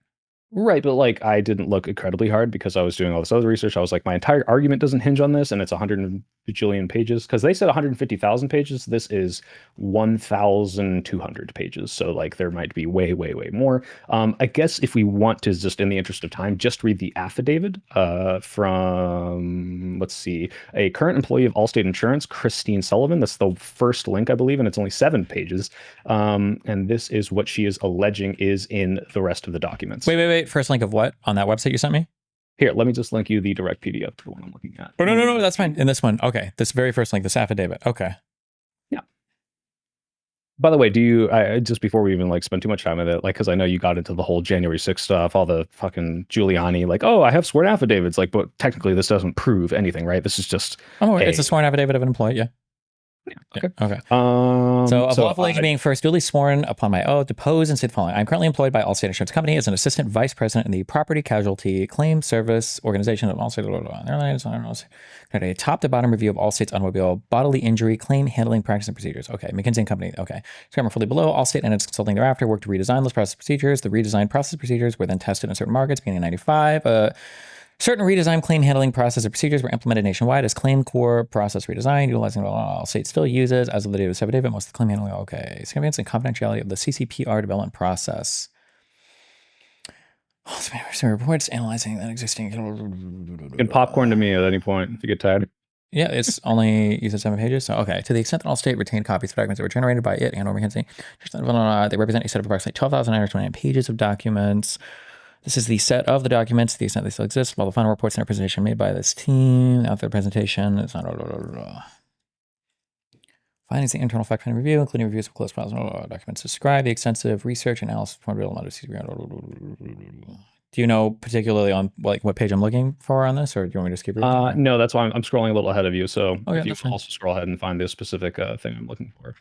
Right, but like I didn't look incredibly hard because I was doing all this other research. I was like, my entire argument doesn't hinge on this, and it's 100 bajillion pages because they said 150,000 pages. This is 1,200 pages, so like there might be way more. I guess if we want to, just in the interest of time, just read the affidavit from let's see, a current employee of Allstate Insurance, Christine Sullivan. That's the first link, I believe, and it's only 7 pages. And this is what she is alleging is in the rest of the documents. Wait. First link of what on that website you sent me? Here, let me just link you the direct PDF to the one I'm looking at. Oh no, that's fine. In this one, okay. This very first link, this affidavit. Okay. Yeah. By the way, do you? Just before we even like spend too much time with it, like, because I know you got into the whole January 6th stuff, all the fucking Giuliani, like, oh, I have sworn affidavits, like, but technically this doesn't prove anything, right? This is just. Oh, it's a sworn affidavit of an employee. Yeah. Okay. Okay. So, of lawful agent being first duly sworn upon my oath, depose and say the following: I'm currently employed by Allstate Insurance Company as an assistant vice president in the Property Casualty Claim Service Organization of Allstate. Airlines. Got a top to bottom review of Allstate's automobile bodily injury claim handling practice and procedures. Okay, McKinsey and Company. Okay, so I'm fully below Allstate and its consulting thereafter worked to redesign those process procedures. The redesigned process procedures were then tested in certain markets beginning in '95. Certain redesigned claim handling process or procedures were implemented nationwide as claim core process redesign, utilizing what Allstate still uses as of the date of this affidavit. Most of the claim handling, okay. Significance and confidentiality of the CCPR development process. Reports analyzing that existing. You can popcorn to me at any point if you get tired. Yeah, it's only, you said 7 pages. So, okay. To the extent that Allstate retained copies of documents that were generated by it and or McKinsey, they represent a set of approximately 12,929 pages of documents. This is the set of the documents, to the extent they still exist, while the final reports and presentation made by this team. After the presentation, it's not. Findings the internal fact-finding review, including reviews of close files documents. Describe the extensive research analysis from real matters. Do you know particularly on like what page I'm looking for on this, or do you want me to just keep reading? No, that's why I'm scrolling a little ahead of you. So Okay, if you that's fine. also scroll ahead and find the specific thing I'm looking for,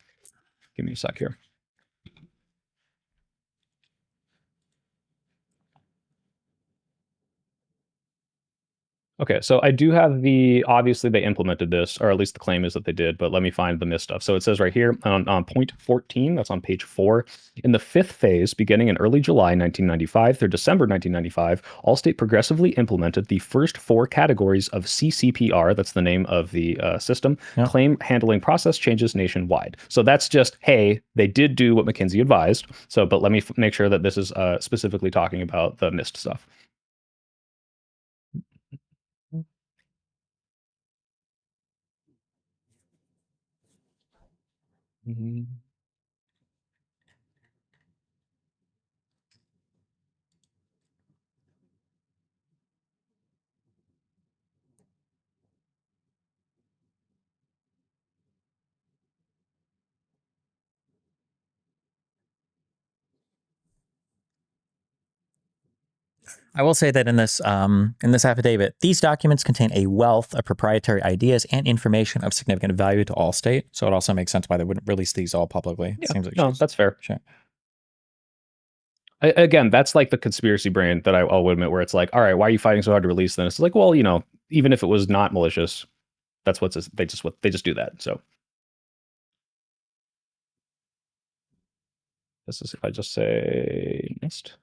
give me a sec here. Okay, so I do have obviously they implemented this, or at least the claim is that they did, but let me find the missed stuff. So it says right here on point 14, that's on page 4, in the 5th phase, beginning in early July 1995 through December 1995, Allstate progressively implemented the first 4 categories of CCPR, that's the name of the system, claim handling process changes nationwide. So that's just, hey, they did do what McKinsey advised. So, but let me make sure that this is specifically talking about the missed stuff. Mm-hmm. I will say that in this affidavit, these documents contain a wealth of proprietary ideas and information of significant value to Allstate. So it also makes sense why they wouldn't release these all publicly. Yeah, Seems like no, that's fair. sure. Again, that's like the conspiracy brain that I'll admit, where it's like, all right, why are you fighting so hard to release this? It's like, well, even if it was not malicious, that's they just do that. So this is if I just say missed.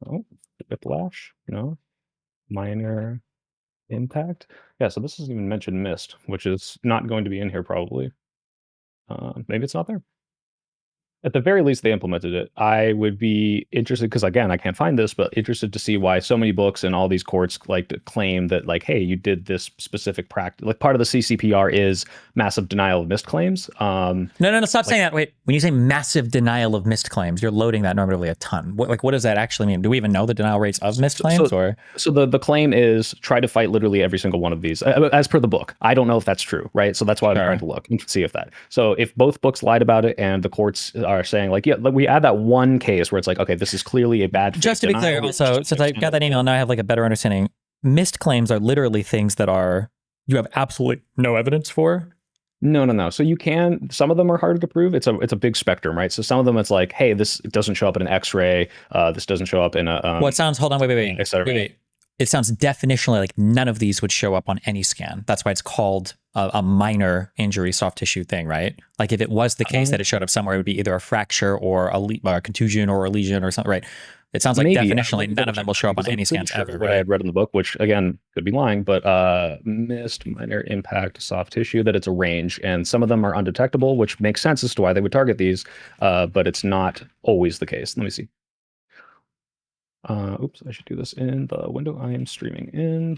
Oh, whiplash, minor impact. Yeah, so this doesn't even mention missed, which is not going to be in here probably. Maybe it's not there. At the very least, they implemented it. I would be interested because, again, I can't find this, but interested to see why so many books and all these courts like to claim that, like, hey, you did this specific practice. Like, part of the CCPR is massive denial of missed claims. No, stop saying that. Wait, when you say massive denial of missed claims, you're loading that normatively a ton. What does that actually mean? Do we even know the denial rates of missed claims? So the claim is try to fight literally every single one of these, as per the book. I don't know if that's true, right? So that's why I'm trying to look and see if that. So if both books lied about it and the courts are saying like, yeah, we add that one case where it's like, okay, this is clearly a bad. Just to be clear, also, since I got that email, now I have like a better understanding. Missed claims are literally things that you have absolutely no evidence for. No. So some of them are harder to prove. It's a big spectrum, right? So some of them it's like, hey, this doesn't show up in an X-ray. This doesn't show up in a. Well, it sounds. Hold on, wait. It sounds definitionally like none of these would show up on any scan. That's why it's called a minor injury soft tissue thing, right? Like if it was the case that it showed up somewhere, it would be either a fracture or a contusion or a lesion or something, right? It sounds like definitionally none of them will show up on any scans ever. What I had read in the book, which again could be lying, but missed minor impact soft tissue, that it's a range, and some of them are undetectable, which makes sense as to why they would target these, but it's not always the case. Let me see. Oops, I should do this in the window I am streaming in.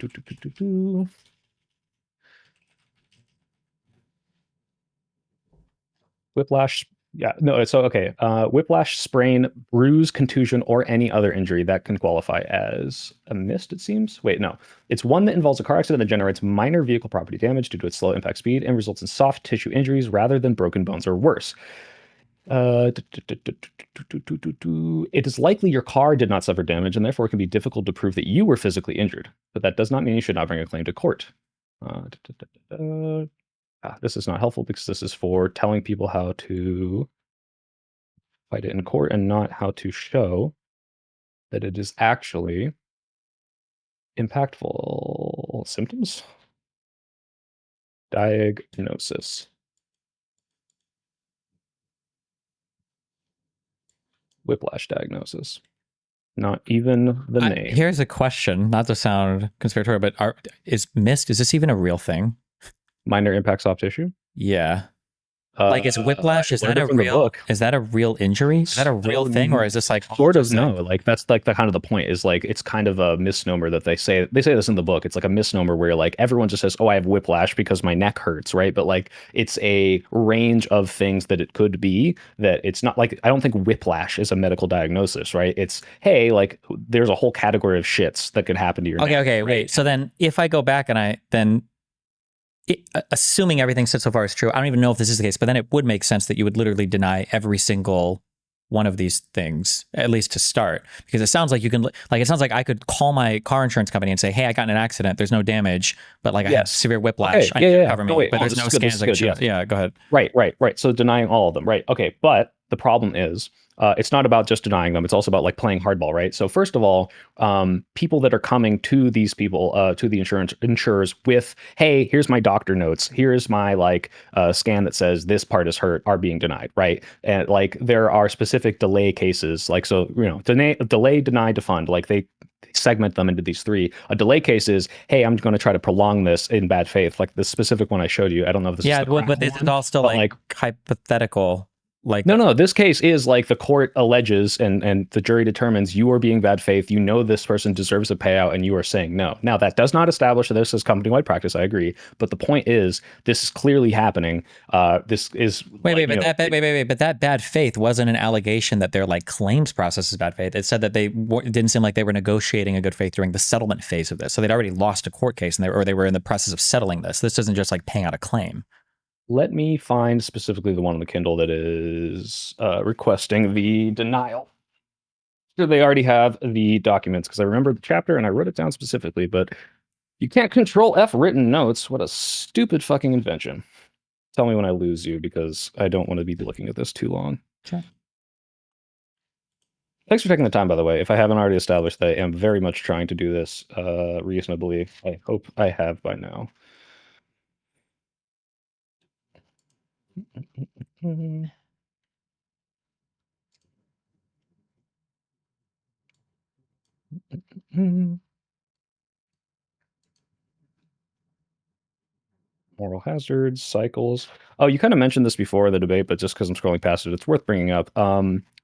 Whiplash. Yeah, no, it's okay. Whiplash, sprain, bruise, contusion, or any other injury that can qualify as a missed, it seems. Wait, no. It's one that involves a car accident that generates minor vehicle property damage due to its slow impact speed and results in soft tissue injuries rather than broken bones or worse. It is likely your car did not suffer damage and therefore it can be difficult to prove that you were physically injured, but that does not mean you should not bring a claim to court. This is not helpful because this is for telling people how to fight it in court and not how to show that it is actually impactful. Symptoms? Diagnosis. Whiplash diagnosis. Not even the name. Here's a question, not to sound conspiratorial, but is this even a real thing? Minor impact soft tissue? Yeah. Like is whiplash, is that a real injury? Is that a real thing, or is this like sort of no? Like that's like the kind of the point is like it's kind of a misnomer that they say this in the book. It's like a misnomer where like everyone just says, oh, I have whiplash because my neck hurts, right? But like it's a range of things that it could be, that it's not like, I don't think whiplash is a medical diagnosis, right? It's, hey, like there's a whole category of shits that could happen to your neck. Okay, right? Wait. So then if I go back and assuming everything said so far is true, I don't even know if this is the case, but then it would make sense that you would literally deny every single one of these things, at least to start, because it sounds like it sounds like I could call my car insurance company and say, hey, I got in an accident, there's no damage, but like I have severe whiplash, I need to cover me, but there's no scans that can show. Yeah, go ahead. Right. So denying all of them, right? Okay, but the problem is, it's not about just denying them. It's also about like playing hardball, right? So first of all, people that are coming to these people, to the insurers with, hey, here's my doctor notes, here's my like scan that says this part is hurt, are being denied, right? And like there are specific delay cases, like so delay, deny, defund, like they segment them into these three. A delay case is, hey, I'm going to try to prolong this in bad faith, like the specific one I showed you. I don't know if this is but this is all still like hypothetical. Like no, this case is like the court alleges and the jury determines you are being bad faith. You know this person deserves a payout and you are saying no. Now, that does not establish that this is company-wide practice. I agree. But the point is, this is clearly happening. This is... But that bad faith wasn't an allegation that their like claims process is bad faith. It said that it didn't seem like they were negotiating a good faith during the settlement phase of this. So they'd already lost a court case and they were in the process of settling this. This isn't just like paying out a claim. Let me find specifically the one on the Kindle that is requesting the denial. sure they already have the documents because I remember the chapter and I wrote it down specifically, but you can't control F written notes. What a stupid fucking invention. Tell me when I lose you because I don't want to be looking at this too long. Sure. Thanks for taking the time, by the way. If I haven't already established that I am very much trying to do this reasonably, I hope I have by now. Moral hazards, cycles. Oh, you kind of mentioned this before in the debate, but just because I'm scrolling past it, it's worth bringing up.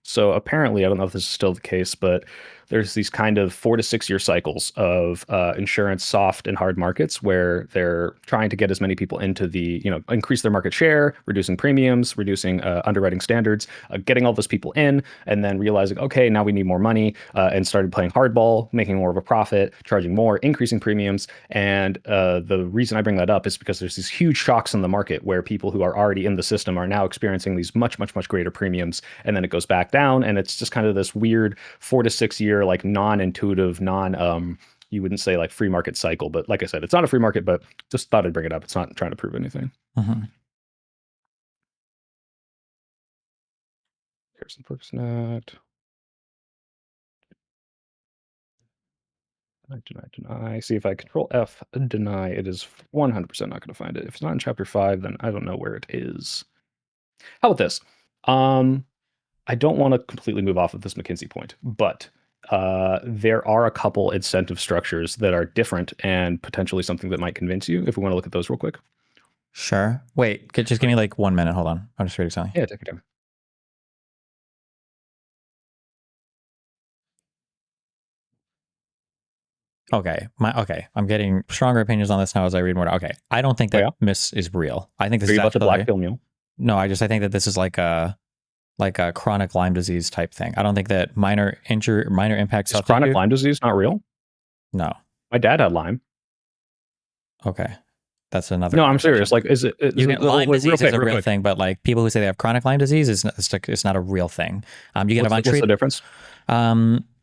So apparently, I don't know if this is still the case, but there's these kind of 4 to 6 year cycles of insurance soft and hard markets where they're trying to get as many people into the, increase their market share, reducing premiums, reducing underwriting standards, getting all those people in, and then realizing, okay, now we need more money, and started playing hardball, making more of a profit, charging more, increasing premiums. And the reason I bring that up is because there's these huge shocks in the market where people who are already in the system are now experiencing these much, much, much greater premiums, and then it goes back down, and it's just kind of this weird 4 to 6 year like non-intuitive, you wouldn't say like free market cycle, but like I said, it's not a free market, but just thought I'd bring it up. It's not trying to prove anything. Mm-hmm. Harrison Person Act. Deny. See, if I control F, deny, it is 100% not going to find it. If it's not in chapter 5, then I don't know where it is. How about this? I don't want to completely move off of this McKinsey point, but there are a couple incentive structures that are different and potentially something that might convince you if we want to look at those real quick. Sure. Wait, just give me like 1 minute. Hold on. I'm just reading something. Yeah, take your time. Okay. I'm getting stronger opinions on this now as I read more. Okay. I don't think that Miss is real. I think this Are is you about actually, to black pill mule? No, I think that this is like a chronic Lyme disease type thing. I don't think that minor impact. Is chronic Lyme disease not real? No. My dad had Lyme. Okay. That's another. No, I'm serious. Like, is it? Lyme disease is a real thing, but like people who say they have chronic Lyme disease it's not a real thing. You get what's the difference?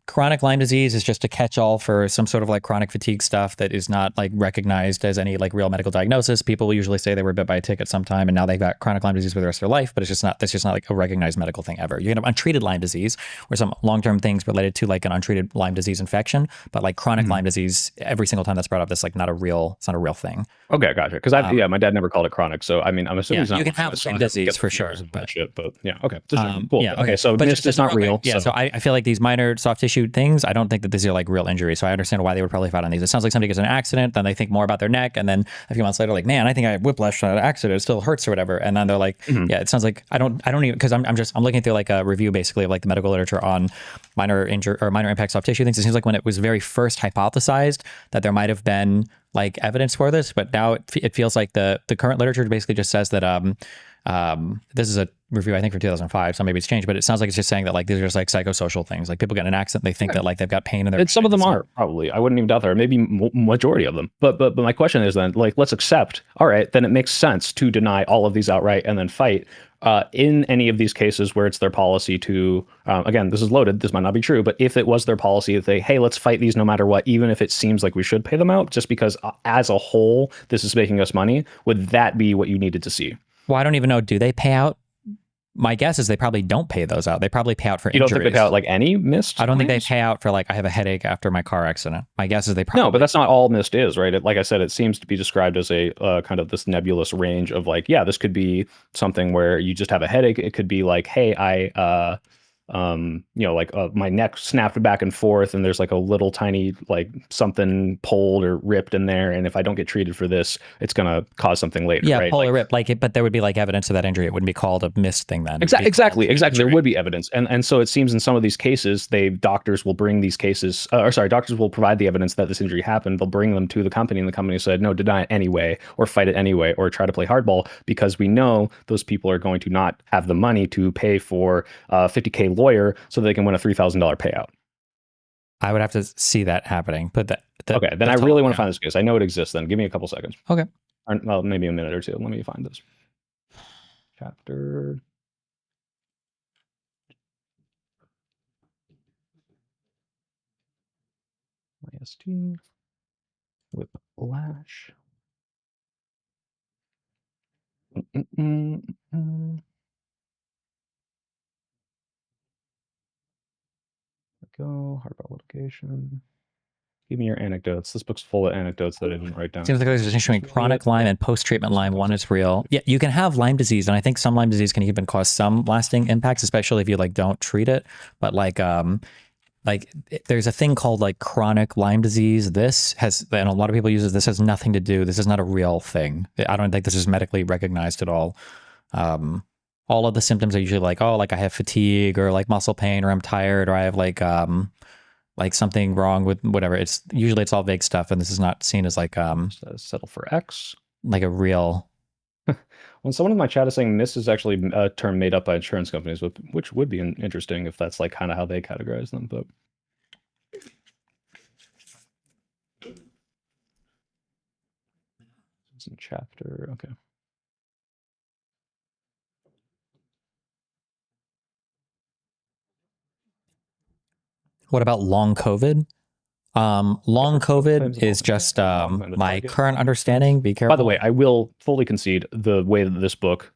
Chronic Lyme disease is just a catch-all for some sort of like chronic fatigue stuff that is not like recognized as any like real medical diagnosis. People will usually say they were bit by a tick at some time and now they've got chronic Lyme disease for the rest of their life, but that's just not like a recognized medical thing ever. You can have untreated Lyme disease or some long-term things related to like an untreated Lyme disease infection, but like chronic Lyme disease, every single time that's brought up, that's like it's not a real thing. Okay, gotcha. Because my dad never called it chronic, so I mean, I'm assuming it's not. You can have Lyme disease for sure, but yeah, okay, cool. Yeah, okay, so but NIST is not real. Yeah, so I feel like these minor soft tissue things, I don't think that these are like real injuries. So I understand why they would probably fight on these. It sounds like somebody gets in an accident, then they think more about their neck, and then a few months later, like, man, I think I had whiplash on an accident. It still hurts or whatever. And then they're like, yeah, it sounds like I don't even because I'm looking through like a review basically of like the medical literature on minor impact soft tissue things. It seems like when it was very first hypothesized that there might have been like evidence for this, but now it feels like the current literature basically just says that this is a review I think from 2005, so maybe it's changed, but it sounds like it's just saying that like these are just like psychosocial things. Like people get in an accident, they think that like they've got pain in their. And some of them are probably. I wouldn't even doubt there. Maybe majority of them. But my question is then like let's accept. All right, then it makes sense to deny all of these outright and then fight. In any of these cases where it's their policy to, again, this is loaded, this might not be true, but if it was their policy that they, hey, let's fight these no matter what, even if it seems like we should pay them out, just because as a whole, this is making us money, would that be what you needed to see? Well, I don't even know. Do they pay out? My guess is they probably don't pay those out. They probably pay out for injuries. You don't think they pay out like any missed? I don't think they pay out for like, I have a headache after my car accident. My guess is they probably... No, but that's not all missed is, right? like I said, it seems to be described as a kind of this nebulous range of like, yeah, this could be something where you just have a headache. It could be like, hey, my neck snapped back and forth and there's like a little tiny like something pulled or ripped in there, and if I don't get treated for this, it's gonna cause something later. Yeah, right? pull or rip, like it, but there would be like evidence of that injury. It wouldn't be called a missed thing then. Exactly. There would be evidence, and so it seems in some of these cases, doctors will bring these cases, doctors will provide the evidence that this injury happened. They'll bring them to the company, and the company said no, deny it anyway, or fight it anyway, or try to play hardball because we know those people are going to not have the money to pay for $50K lawyer so they can win a $3,000 payout. I would have to see that happening, but okay, then I really want to find this case. I know it exists. Then give me a couple seconds. Okay, or, well, maybe a minute or two. Let me find this chapter. ST. Whiplash. Go hardball litigation. Give me your anecdotes. This book's full of anecdotes that I didn't write down. Seems like there's a distinction between chronic Lyme and post-treatment Lyme. One is real. Yeah, you can have Lyme disease, and I think some Lyme disease can even cause some lasting impacts, especially if you like don't treat it. But like there's a thing called like chronic Lyme disease. This has, and a lot of people use it. This has nothing to do. This is not a real thing. I don't think this is medically recognized at all. All of the symptoms are usually like, oh, like I have fatigue or like muscle pain or I'm tired or I have like something wrong with whatever. It's usually it's all vague stuff, and this is not seen as like settle for X. Like a real. When someone in my chat is saying this is actually a term made up by insurance companies, which would be interesting if that's like kind of how they categorize them. But it's in chapter. Okay. What about long COVID? Long COVID is just my current understanding. Be careful. By the way, I will fully concede the way that this book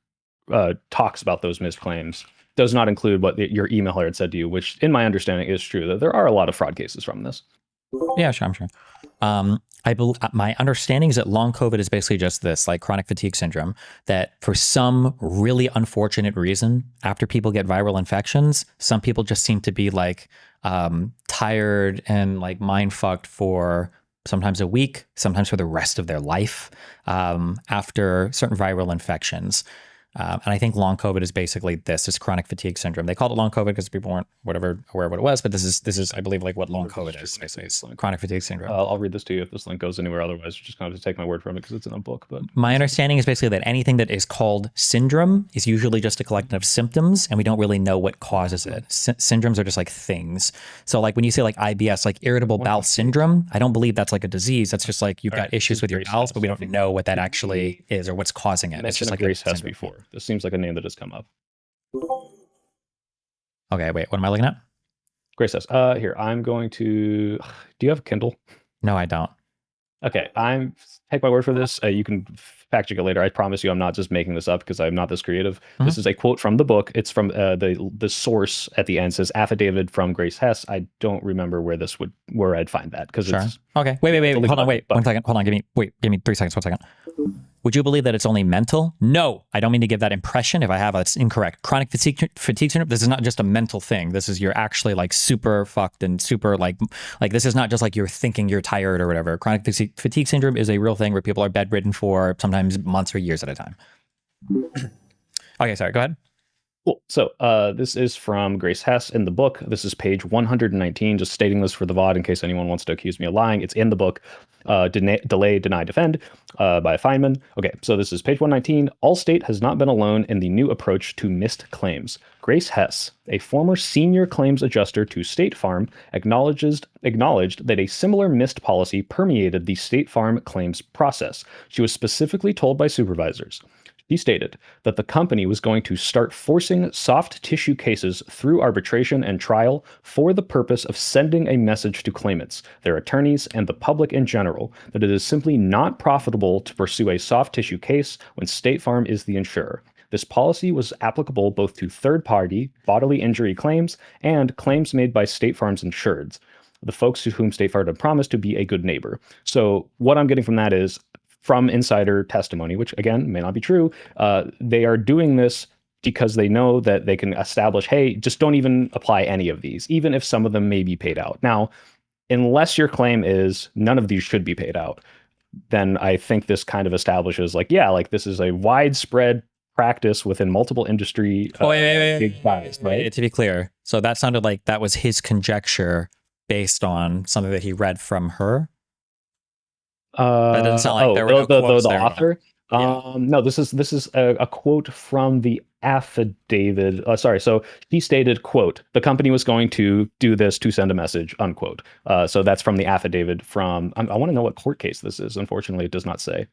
talks about those missed claims does not include what your email had said to you, which in my understanding is true, that there are a lot of fraud cases from this. Yeah, sure, I'm sure. My understanding is that long COVID is basically just this, like chronic fatigue syndrome, that for some really unfortunate reason, after people get viral infections, some people just seem to be like tired and like mind fucked for sometimes a week, sometimes for the rest of their life after certain viral infections. And I think long COVID is basically this chronic fatigue syndrome. They called it long COVID because people weren't aware of what it was, but this is I believe like what long COVID is. Basically, it's chronic fatigue syndrome. I'll read this to you if this link goes anywhere. Otherwise, you're just going to have to take my word from it because it's in a book. But my understanding is basically that anything that is called syndrome is usually just a collection of symptoms, and we don't really know what causes it. Syndromes are just like things. So like when you say like IBS, like irritable bowel syndrome, I don't believe that's like a disease. That's just like you've got issues with your bowels, but we don't know what that actually is or what's causing it. It's just like Grace has before. This seems like a name that has come up. Okay, wait, what am I looking at? Grace says, here, I'm going to, do you have a Kindle? No, I don't. Okay, take my word for this. You can fact check it later. I promise you I'm not just making this up because I'm not this creative. Mm-hmm. This is a quote from the book. It's from the source at the end says affidavit from Grace Hess. I don't remember where I'd find that because it's okay. Wait. Hold on, wait. 1 second. Hold on. Give me 3 seconds. 1 second. Would you believe that it's only mental? No, I don't mean to give that impression. If I have, it's incorrect. Chronic fatigue syndrome. This is not just a mental thing. This is you're actually like super fucked and super like this is not just like you're thinking you're tired or whatever. Chronic fatigue syndrome is a real thing where people are bedridden for sometimes months or years at a time. Okay, sorry. Go ahead. Cool. So this is from Grace Hess in the book. This is page 119, just stating this for the VOD in case anyone wants to accuse me of lying. It's in the book, Delay, Deny, Defend by Feynman. Okay, so this is page 119. Allstate has not been alone in the new approach to missed claims. Grace Hess, a former senior claims adjuster to State Farm, acknowledged that a similar missed policy permeated the State Farm claims process. She was specifically told by supervisors. He stated that the company was going to start forcing soft tissue cases through arbitration and trial for the purpose of sending a message to claimants, their attorneys, and the public in general that it is simply not profitable to pursue a soft tissue case when State Farm is the insurer. This policy was applicable both to third-party bodily injury claims and claims made by State Farm's insureds, the folks to whom State Farm had promised to be a good neighbor. So what I'm getting from that is, from insider testimony, which again may not be true, they are doing this because they know that they can establish, hey, just don't even apply any of these, even if some of them may be paid out. Now, unless your claim is none of these should be paid out, then I think this kind of establishes like, yeah, like this is a widespread practice within multiple industry big guys, right? To be clear, so that sounded like that was his conjecture based on something that he read from her. That doesn't sound like there were no quotes the there. author. Yeah. No, this is a quote from the affidavit. Sorry, so he stated, quote, the company was going to do this to send a message, unquote. So that's from the affidavit from, I want to know what court case this is. Unfortunately, it does not say.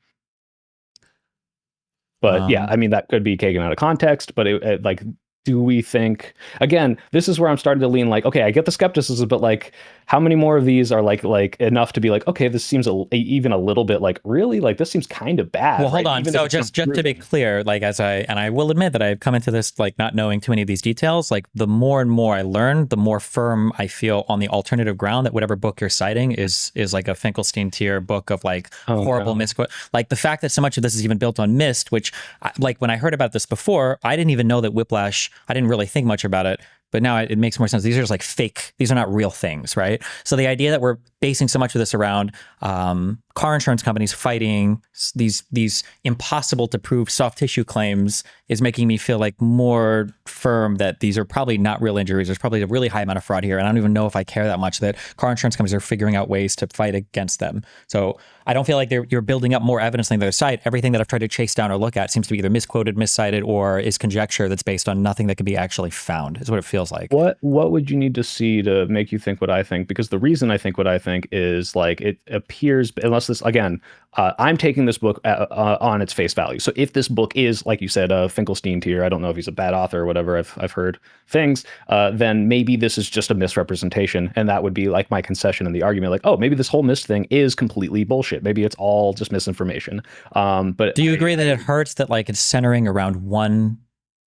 But yeah, I mean, that could be taken out of context, but it like do we think, again, this is where I'm starting to lean like, okay, I get the skepticism, but like how many more of these are like enough to be like, okay, this seems even a little bit like, really, like this seems kind of bad. Well, hold right? on. Even if So it's just to be unproven. clear, like I will admit that I've come into this like not knowing too many of these details. Like the more and more I learn, the more firm I feel on the alternative ground that whatever book you're citing is like a Finkelstein tier book of like Oh, horrible no. misquote. Like the fact that so much of this is even built on mist, which like when I heard about this before, I didn't even know that Whiplash. I didn't really think much about it. But now it makes more sense. These are just like fake. These are not real things, right? So the idea that we're basing so much of this around car insurance companies fighting these impossible to prove soft tissue claims is making me feel like more firm that these are probably not real injuries. There's probably a really high amount of fraud here. And I don't even know if I care that much that car insurance companies are figuring out ways to fight against them. So I don't feel like you're building up more evidence than the other side. Everything that I've tried to chase down or look at seems to be either misquoted, miscited, or is conjecture that's based on nothing that can be actually found, is what it feels like. What would you need to see to make you think what I think? Because the reason I think what I think is like it appears, unless this again, I'm taking this book on its face value. So if this book is, like you said, a Finkelstein tier, I don't know if he's a bad author or whatever. I've heard things. Then maybe this is just a misrepresentation, and that would be like my concession in the argument. Like, oh, maybe this whole mist thing is completely bullshit. Maybe it's all just misinformation. But do you agree that it hurts that like it's centering around one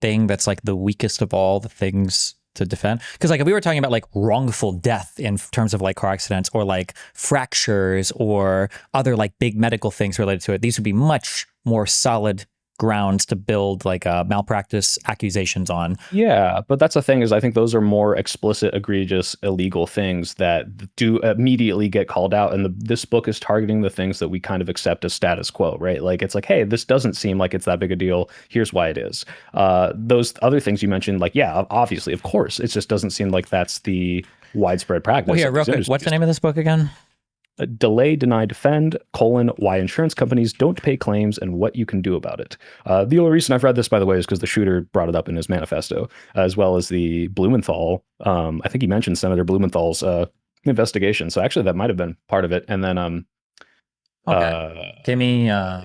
thing that's like the weakest of all the things to defend? Because like if we were talking about like wrongful death in terms of like car accidents or like fractures or other like big medical things related to it, these would be much more solid grounds to build like malpractice accusations on. Yeah, but that's the thing is I think those are more explicit, egregious, illegal things that do immediately get called out. And this book is targeting the things that we kind of accept as status quo, right? Like it's like, hey, this doesn't seem like it's that big a deal. Here's why it is. Those other things you mentioned, like, yeah, obviously, of course, it just doesn't seem like that's the widespread practice. Well, here, real quick, what's the name of this book again? Delay, Deny, Defend, why insurance companies don't pay claims and what you can do about it. The only reason I've read this, by the way, is because the shooter brought it up in his manifesto, as well as the Blumenthal. I think he mentioned Senator Blumenthal's investigation. So actually, that might have been part of it. And then, okay, give me yeah,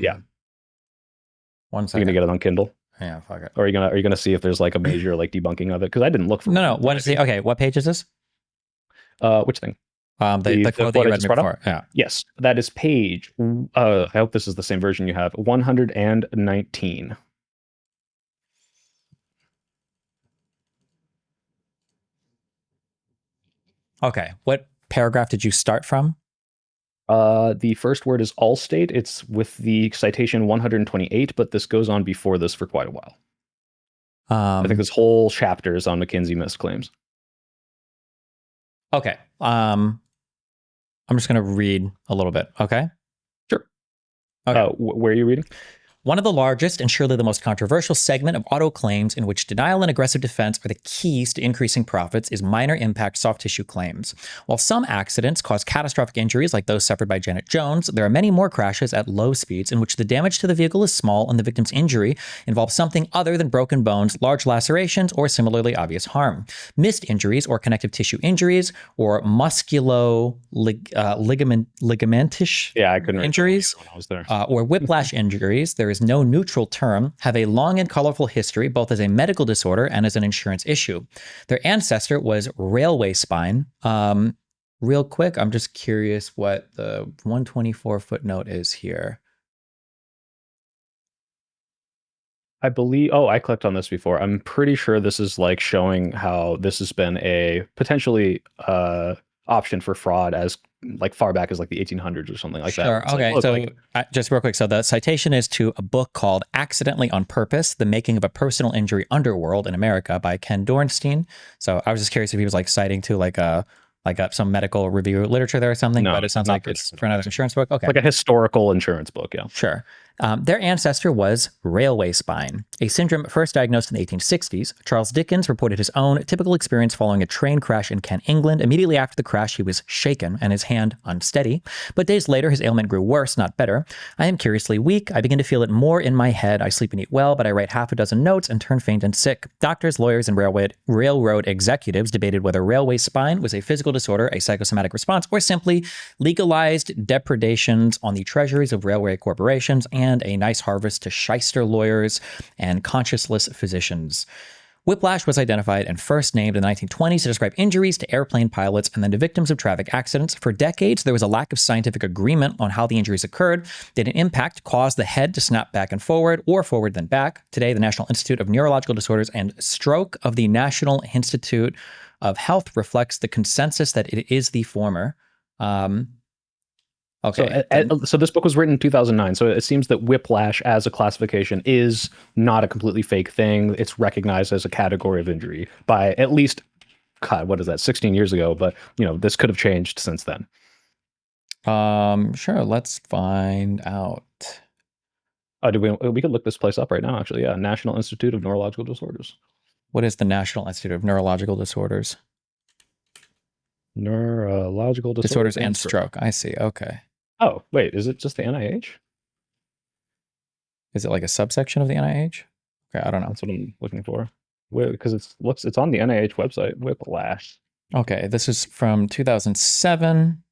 1 you're second. gonna get it on Kindle, Yeah, fuck it. or are you gonna see if there's like a major like debunking of it? Because I didn't look for No. What is the okay? What page is this? which thing? The quote that you read me before. Yeah. Yes, that is page. I hope this is the same version you have. 119. Okay. What paragraph did you start from? The first word is Allstate. It's with the citation 128, but this goes on before this for quite a while. I think this whole chapter is on McKinsey missed claims. Okay. I'm just going to read a little bit. Okay. Sure. Okay. Where are you reading? One of the largest and surely the most controversial segment of auto claims in which denial and aggressive defense are the keys to increasing profits is minor impact soft tissue claims. While some accidents cause catastrophic injuries like those suffered by Janet Jones, there are many more crashes at low speeds in which the damage to the vehicle is small and the victim's injury involves something other than broken bones, large lacerations, or similarly obvious harm. Missed injuries or connective tissue injuries or ligamentish I couldn't injuries when I was there. or whiplash injuries, there is no neutral term, have a long and colorful history, both as a medical disorder and as an insurance issue. Their ancestor was railway spine. Real quick, I'm just curious what the 124 footnote is here. I believe, I clicked on this before. I'm pretty sure this is like showing how this has been a potentially option for fraud as like far back as like the 1800s or something like that. Sure. It's Okay. like, So just real quick. So the citation is to a book called Accidentally on Purpose, The Making of a Personal Injury Underworld in America by Ken Dornstein. So I was just curious if he was like citing to like some medical review literature there or something, No, but it sounds not like it's for another insurance book. Okay. like a historical insurance book. Yeah. Sure. Their ancestor was railway spine, a syndrome first diagnosed in the 1860s. Charles Dickens reported his own typical experience following a train crash in Kent, England. Immediately after the crash, he was shaken and his hand unsteady. But days later, his ailment grew worse, not better. I am curiously weak. I begin to feel it more in my head. I sleep and eat well, but I write half a dozen notes and turn faint and sick. Doctors, lawyers, and railroad executives debated whether railway spine was a physical disorder, a psychosomatic response, or simply legalized depredations on the treasuries of railway corporations and a nice harvest to shyster lawyers and conscienceless physicians. Whiplash was identified and first named in the 1920s to describe injuries to airplane pilots and then to victims of traffic accidents. For decades, there was a lack of scientific agreement on how the injuries occurred. Did an impact cause the head to snap back and forward or forward then back? Today, the National Institute of Neurological Disorders and Stroke of the National Institute of Health reflects the consensus that it is the former. Okay. So this book was written in 2009. So it seems that whiplash as a classification is not a completely fake thing. It's recognized as a category of injury by at least, God, what is that, 16 years ago? But, this could have changed since then. Sure. Let's find out. Oh, we could look this place up right now, actually. Yeah. National Institute of Neurological Disorders. What is the National Institute of Neurological Disorders? Neurological Disorders and stroke. I see. Okay. Oh, wait, is it just the NIH? Is it like a subsection of the NIH? Okay, I don't know. That's what I'm looking for. Because it's on the NIH website, Whiplash. Okay, this is from 2007.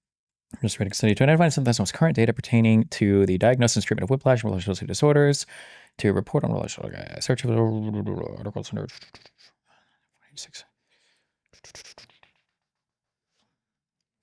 I'm just reading study to identify some of the most current data pertaining to the diagnosis and treatment of whiplash and relational disorders, to report on relational search of articles under 26.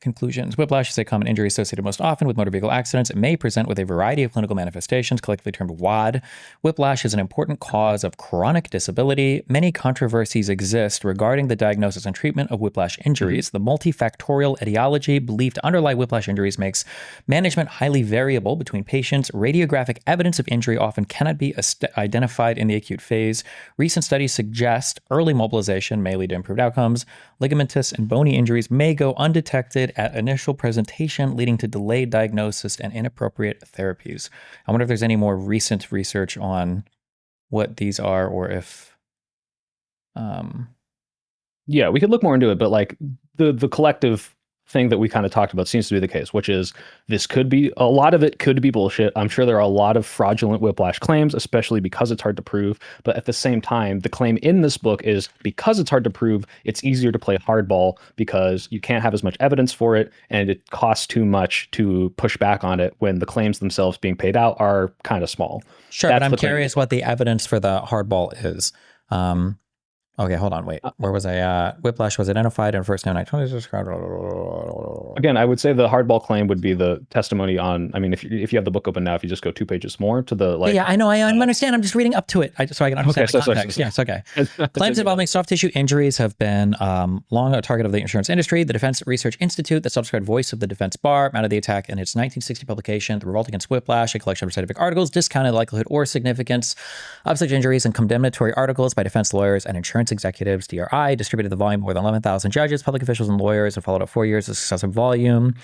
Conclusions. Whiplash is a common injury associated most often with motor vehicle accidents. It may present with a variety of clinical manifestations, collectively termed WAD. Whiplash is an important cause of chronic disability. Many controversies exist regarding the diagnosis and treatment of whiplash injuries. The multifactorial etiology believed to underlie whiplash injuries makes management highly variable between patients. Radiographic evidence of injury often cannot be identified in the acute phase. Recent studies suggest early mobilization may lead to improved outcomes. Ligamentous and bony injuries may go undetected at initial presentation, leading to delayed diagnosis and inappropriate therapies. I wonder if there's any more recent research on what these are, or if Yeah, we could look more into it, but like the collective thing that we kind of talked about seems to be the case, which is a lot of it could be bullshit. I'm sure there are a lot of fraudulent whiplash claims, especially because it's hard to prove. But at the same time, the claim in this book is because it's hard to prove, it's easier to play hardball because you can't have as much evidence for it, and it costs too much to push back on it when the claims themselves being paid out are kind of small. Sure, but I'm curious what the evidence for the hardball is. Okay, hold on, wait. Where was I at? Whiplash was identified in first name 1920s described. Again, I would say the hardball claim would be the testimony on. I mean, if you have the book open now, if you just go 2 pages more to the Yeah, I know. I understand. I'm just reading up to it so I can understand the context. Yes, okay. Claims involving soft tissue injuries have been long a target of the insurance industry. The Defense Research Institute, the subscribed voice of the defense bar, mounted the attack in its 1960 publication, The Revolt Against Whiplash, a collection of scientific articles, discounted the likelihood or significance of such injuries, and condemnatory articles by defense lawyers and insurance executives. DRI distributed the volume to more than 11,000 judges, public officials, and lawyers, and followed up 4 years of successive volume.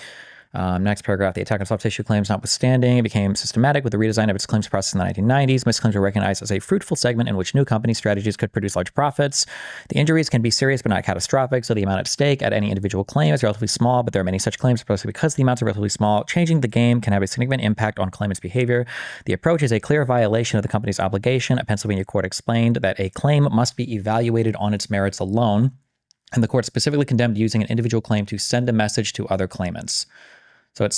Next paragraph, the attack on soft tissue claims notwithstanding, it became systematic with the redesign of its claims process in the 1990s. Misclaims were recognized as a fruitful segment in which new company strategies could produce large profits. The injuries can be serious but not catastrophic, so the amount at stake at any individual claim is relatively small, but there are many such claims, precisely because the amounts are relatively small. Changing the game can have a significant impact on claimant's behavior. The approach is a clear violation of the company's obligation. A Pennsylvania court explained that a claim must be evaluated on its merits alone, and the court specifically condemned using an individual claim to send a message to other claimants. So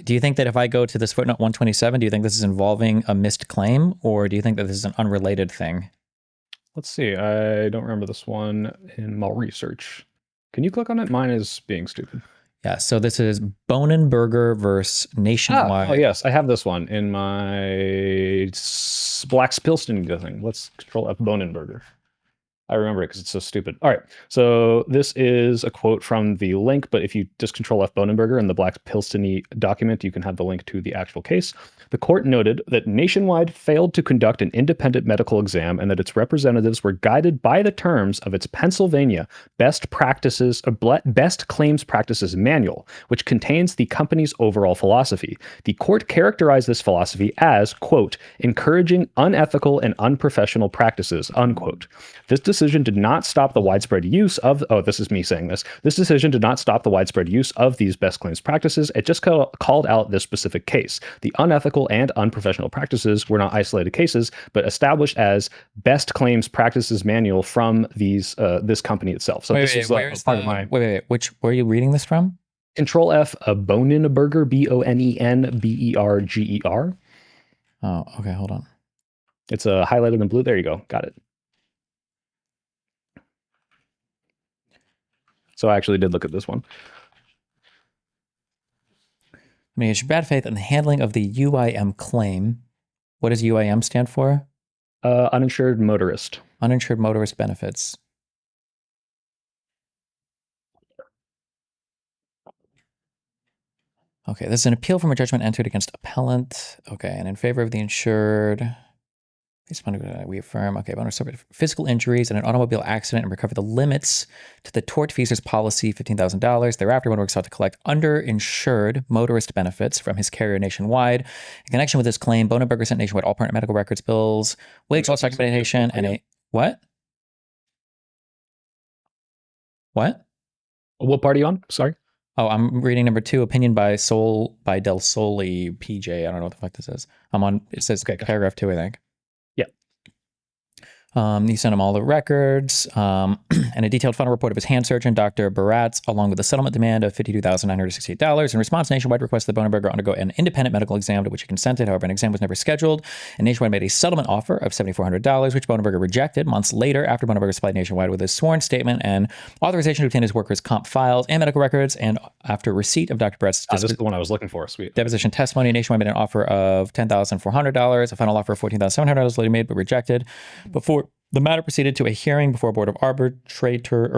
do you think that if I go to this footnote 127, do you think this is involving a missed claim, or do you think that this is an unrelated thing? Let's see. I don't remember this one in my research. Can you click on it? Mine is being stupid. Yeah, so this is Bonenberger versus Nationwide. Oh, yes. I have this one in my Black Spilston thing. Let's control F Bonenberger. I remember it because it's so stupid. All right. So this is a quote from the link, but if you just control F Bonenberger in the Black Pilsteny document, you can have the link to the actual case. The court noted that Nationwide failed to conduct an independent medical exam and that its representatives were guided by the terms of its Pennsylvania Best Claims Practices Manual, which contains the company's overall philosophy. The court characterized this philosophy as, quote, encouraging unethical and unprofessional practices, unquote. This decision did not stop the widespread use of, this is me saying this. This decision did not stop the widespread use of these best claims practices. It just called out this specific case. The unethical and unprofessional practices were not isolated cases, but established as best claims practices manual from this company itself. So this is part of my. Wait. Which, where are you reading this from? Control F, Bonenberger, Bonenberger. Oh, okay. Hold on. It's highlighted in blue. There you go. Got it. So I actually did look at this one. Manage bad faith in the handling of the UIM claim. What does UIM stand for? Uninsured motorist. Uninsured motorist benefits. Okay, this is an appeal from a judgment entered against appellant. Okay, and in favor of the insured. We affirm. Okay, owner suffered physical injuries in an automobile accident and recover the limits to the tortfeasor's policy, $15,000. Thereafter, owner sought to collect underinsured motorist benefits from his carrier Nationwide. In connection with this claim, Bonenberger sent Nationwide all pertinent medical records, bills, wage loss documentation, and a what? What? What part are you on? Sorry. Oh, I'm reading number 2, opinion by Del Soli PJ. I don't know what the fuck this is. I'm on. It says paragraph 2, I think. He sent him all the records and a detailed final report of his hand surgeon, Dr. Baratz, along with a settlement demand of $52,968. In response, Nationwide requested that Bonenberger undergo an independent medical exam to which he consented. However, an exam was never scheduled, and Nationwide made a settlement offer of $7,400, which Bonenberger rejected months later after Bonenberger supplied Nationwide with his sworn statement and authorization to obtain his workers' comp files and medical records. And after receipt of Dr. Baratz's This is the one I was looking for. Sweet. deposition testimony, Nationwide made an offer of $10,400. A final offer of $14,700 later made but rejected. Before the matter proceeded to a hearing before a board of arbitrators.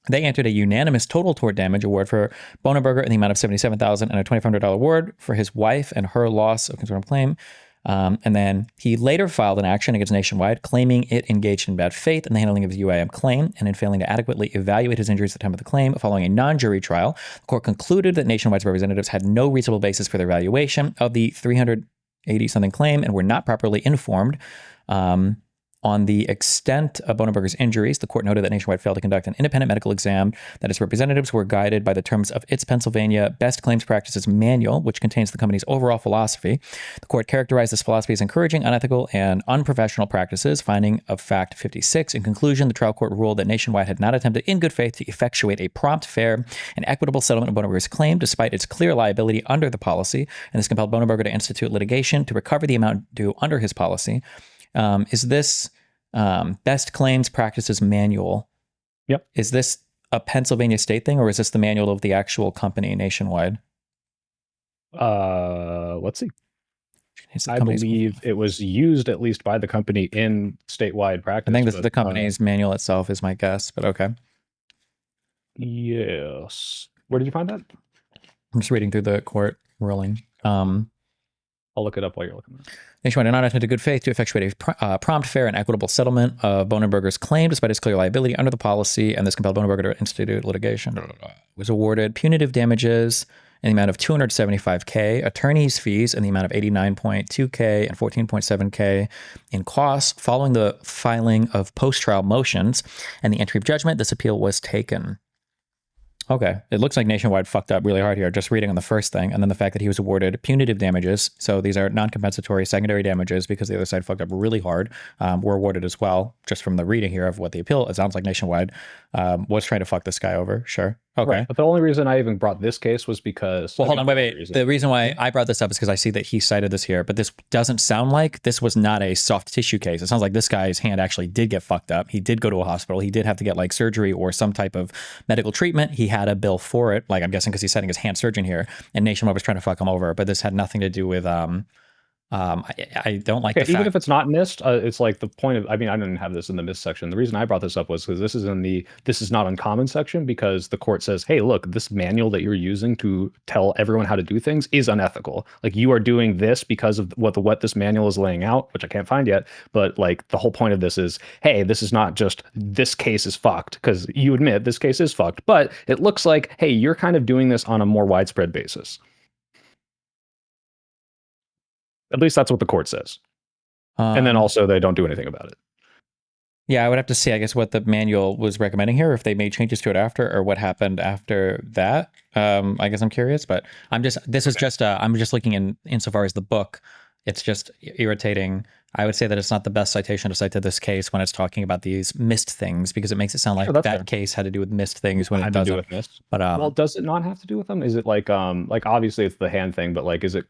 They entered a unanimous total tort damage award for Bonenberger in the amount of $77,000 and a $2,500 award for his wife and her loss of concern claim. And then he later filed an action against Nationwide, claiming it engaged in bad faith in the handling of his UIM claim and in failing to adequately evaluate his injuries at the time of the claim. Following a non-jury trial, the court concluded that Nationwide's representatives had no reasonable basis for their evaluation of the 380-something claim and were not properly informed on the extent of Bonenberger's injuries. The court noted that Nationwide failed to conduct an independent medical exam, that its representatives were guided by the terms of its Pennsylvania Best Claims Practices Manual, which contains the company's overall philosophy. The court characterized this philosophy as encouraging unethical and unprofessional practices, finding of fact 56. In conclusion, the trial court ruled that Nationwide had not attempted in good faith to effectuate a prompt, fair, and equitable settlement of Bonenberger's claim, despite its clear liability under the policy, and this compelled Bonenberger to institute litigation to recover the amount due under his policy. Is this Best Claims Practices Manual? Yep. Is this a Pennsylvania state thing, or is this the manual of the actual company Nationwide? Let's see. I believe it was used at least by the company in statewide practice. I think this is the company's manual itself is my guess, but okay. Yes. Where did you find that? I'm just reading through the court ruling. I'll look it up while you're looking at it. Nationwide did not attempt in good faith to effectuate a prompt, fair, and equitable settlement of Bonenberger's claim, despite his clear liability under the policy, and this compelled Bonenberger to institute litigation. Was awarded punitive damages in the amount of $275K, attorney's fees in the amount of $89.2K and $14.7K in costs. Following the filing of post-trial motions and the entry of judgment, this appeal was taken. Okay. It looks like Nationwide fucked up really hard here, just reading on the first thing, and then the fact that he was awarded punitive damages. So these are non-compensatory secondary damages because the other side fucked up really hard, were awarded as well. Just from the reading here of what the appeal, it sounds like Nationwide was trying to fuck this guy over. Sure. Okay. Right. But the only reason I even brought this case was because... Well, hold on, wait. The reason why I brought this up is because I see that he cited this here, but this doesn't sound like this was not a soft tissue case. It sounds like this guy's hand actually did get fucked up. He did go to a hospital. He did have to get like surgery or some type of medical treatment. He had a bill for it, like I'm guessing because he's citing his hand surgeon here, and Nationwide was trying to fuck him over, but this had nothing to do with I don't like the fact, even if it's not missed, it's like the point of, I mean, I didn't have this in the missed section. The reason I brought this up was because this is in the this is not uncommon section, because the court says, hey, look, this manual that you're using to tell everyone how to do things is unethical. Like, you are doing this because of what this manual is laying out, which I can't find yet. But like, the whole point of this is, hey, this is not just this case is fucked, because you admit this case is fucked, but it looks like, hey, you're kind of doing this on a more widespread basis. At least that's what the court says. And then also they don't do anything about it. Yeah, I would have to see, I guess, what the manual was recommending here, if they made changes to it after, or what happened after that. I guess I'm curious, but I'm just looking insofar as the book. It's just irritating. I would say that it's not the best citation to cite to this case when it's talking about these missed things, because it makes it sound like that case had to do with missed things when it doesn't. Do with missed. But well, does it not have to do with them? Is it like obviously it's the hand thing, but like, is it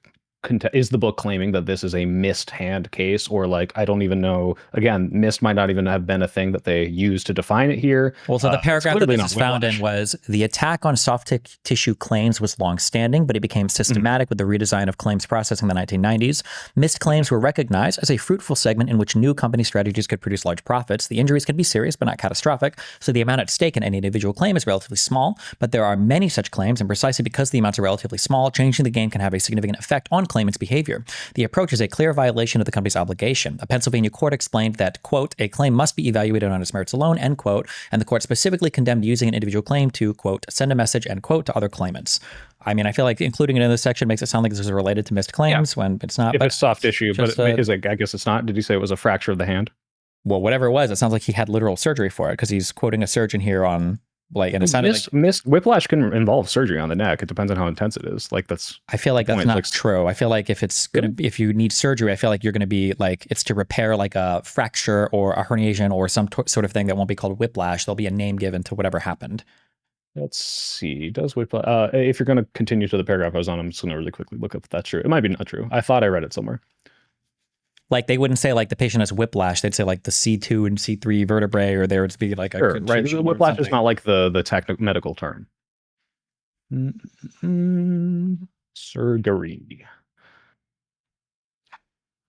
is the book claiming that this is a missed hand case, or like I don't even know. Again, missed might not even have been a thing that they used to define it here. Well, so the paragraph that clearly this is not found in Whiplash. was the attack on soft tissue claims was long-standing, but it became systematic with the redesign of claims processing in the 1990s. Missed claims were recognized as a fruitful segment in which new company strategies could produce large profits. The injuries could be serious, but not catastrophic, so the amount at stake in any individual claim is relatively small, but there are many such claims, and precisely because the amounts are relatively small, changing the game can have a significant effect on claimants' behavior. The approach is a clear violation of the company's obligation. A Pennsylvania court explained that, quote, a claim must be evaluated on its merits alone, end quote, and the court specifically condemned using an individual claim to, quote, send a message, end quote, to other claimants. I mean, I feel like including it in this section makes it sound like this is related to missed claims when it's not. If it's soft issue, but just is it, I guess it's not. Did you say it was a fracture of the hand? Well, whatever it was, it sounds like he had literal surgery for it because he's quoting a surgeon here on like, and it sounded like Whiplash can involve surgery on the neck. It depends on how intense it is. Like that's. I feel like that's point. not Like, true. I feel like if it's gonna be, if you need surgery, I feel like you're gonna be like it's to repair like a fracture or a herniation or some sort of thing that won't be called whiplash. There'll be a name given to whatever happened. Let's see. Does Whiplash? If you're going to continue to the paragraph I was on, I'm just going to really quickly look up if that's true. It might be not true. I thought I read it somewhere. Like they wouldn't say like the patient has whiplash. They'd say like the C2 and C3 vertebrae, or there would be like a Sure, right. contusion or Whiplash is something. not like the technical medical term. Surgery.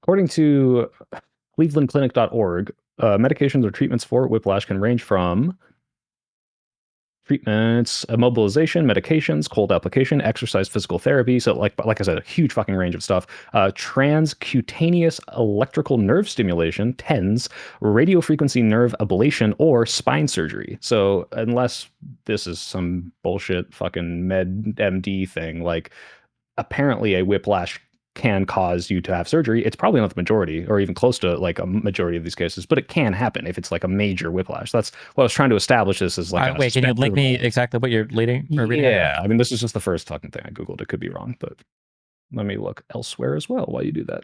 According to clevelandclinic.org, medications or treatments for whiplash can range from treatments, immobilization, medications, cold application, exercise, physical therapy. So like I said, a huge fucking range of stuff. Transcutaneous electrical nerve stimulation, TENS, radiofrequency nerve ablation, or spine surgery. So unless this is some bullshit fucking med MD thing, like apparently a whiplash can cause you to have surgery. It's probably not the majority or even close to like a majority of these cases, but it can happen if it's like a major whiplash. That's what I was trying to establish. This is like, wait, can you link me exactly what you're reading? Yeah. I mean, this is just the first fucking thing I Googled. It could be wrong, but let me look elsewhere as well while you do that.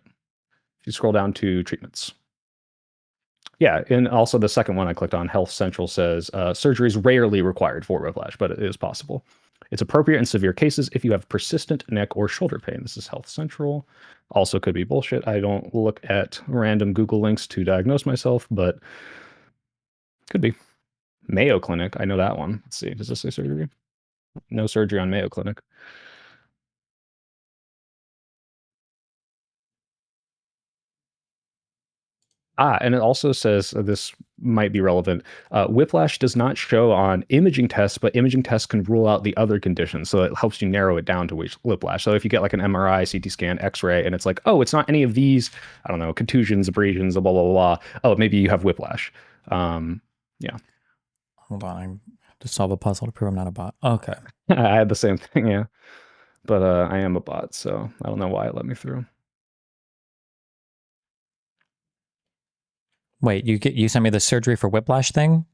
If you scroll down to treatments. Yeah. And also the second one I clicked on, Health Central, says surgery is rarely required for whiplash, but it is possible. It's appropriate in severe cases if you have persistent neck or shoulder pain. This is Health Central. Also could be bullshit. I don't look at random Google links to diagnose myself, but could be. Mayo Clinic. I know that one. Let's see. Does this say surgery? No surgery on Mayo Clinic. And it also says this might be relevant. Whiplash does not show on imaging tests, but imaging tests can rule out the other conditions. So it helps you narrow it down to whiplash. So if you get like an MRI, CT scan, X-ray, and it's like, oh, it's not any of these, I don't know, contusions, abrasions, blah, blah, blah. Oh, maybe you have whiplash. Yeah. Hold on. I have to solve a puzzle to prove I'm not a bot. Okay. I had the same thing, yeah. But I am a bot, so I don't know why it let me through. Wait, you sent me the surgery for whiplash thing?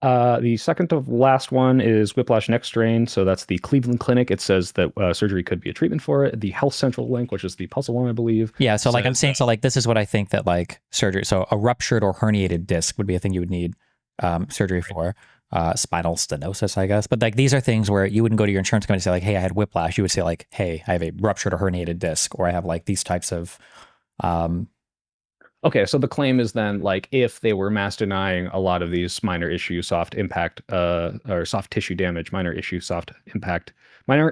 The second to last one is whiplash neck strain. So that's the Cleveland Clinic. It says that surgery could be a treatment for it. The Health Central link, which is the puzzle one, I believe. Yeah. So like I'm saying, so like this is what I think that like surgery. So a ruptured or herniated disc would be a thing you would need surgery for. Spinal stenosis, I guess. But like these are things where you wouldn't go to your insurance company and say like, hey, I had whiplash. You would say like, hey, I have a ruptured or herniated disc, or I have like these types of Okay, so the claim is then like if they were mass denying a lot of these minor issue soft impact or soft tissue damage, minor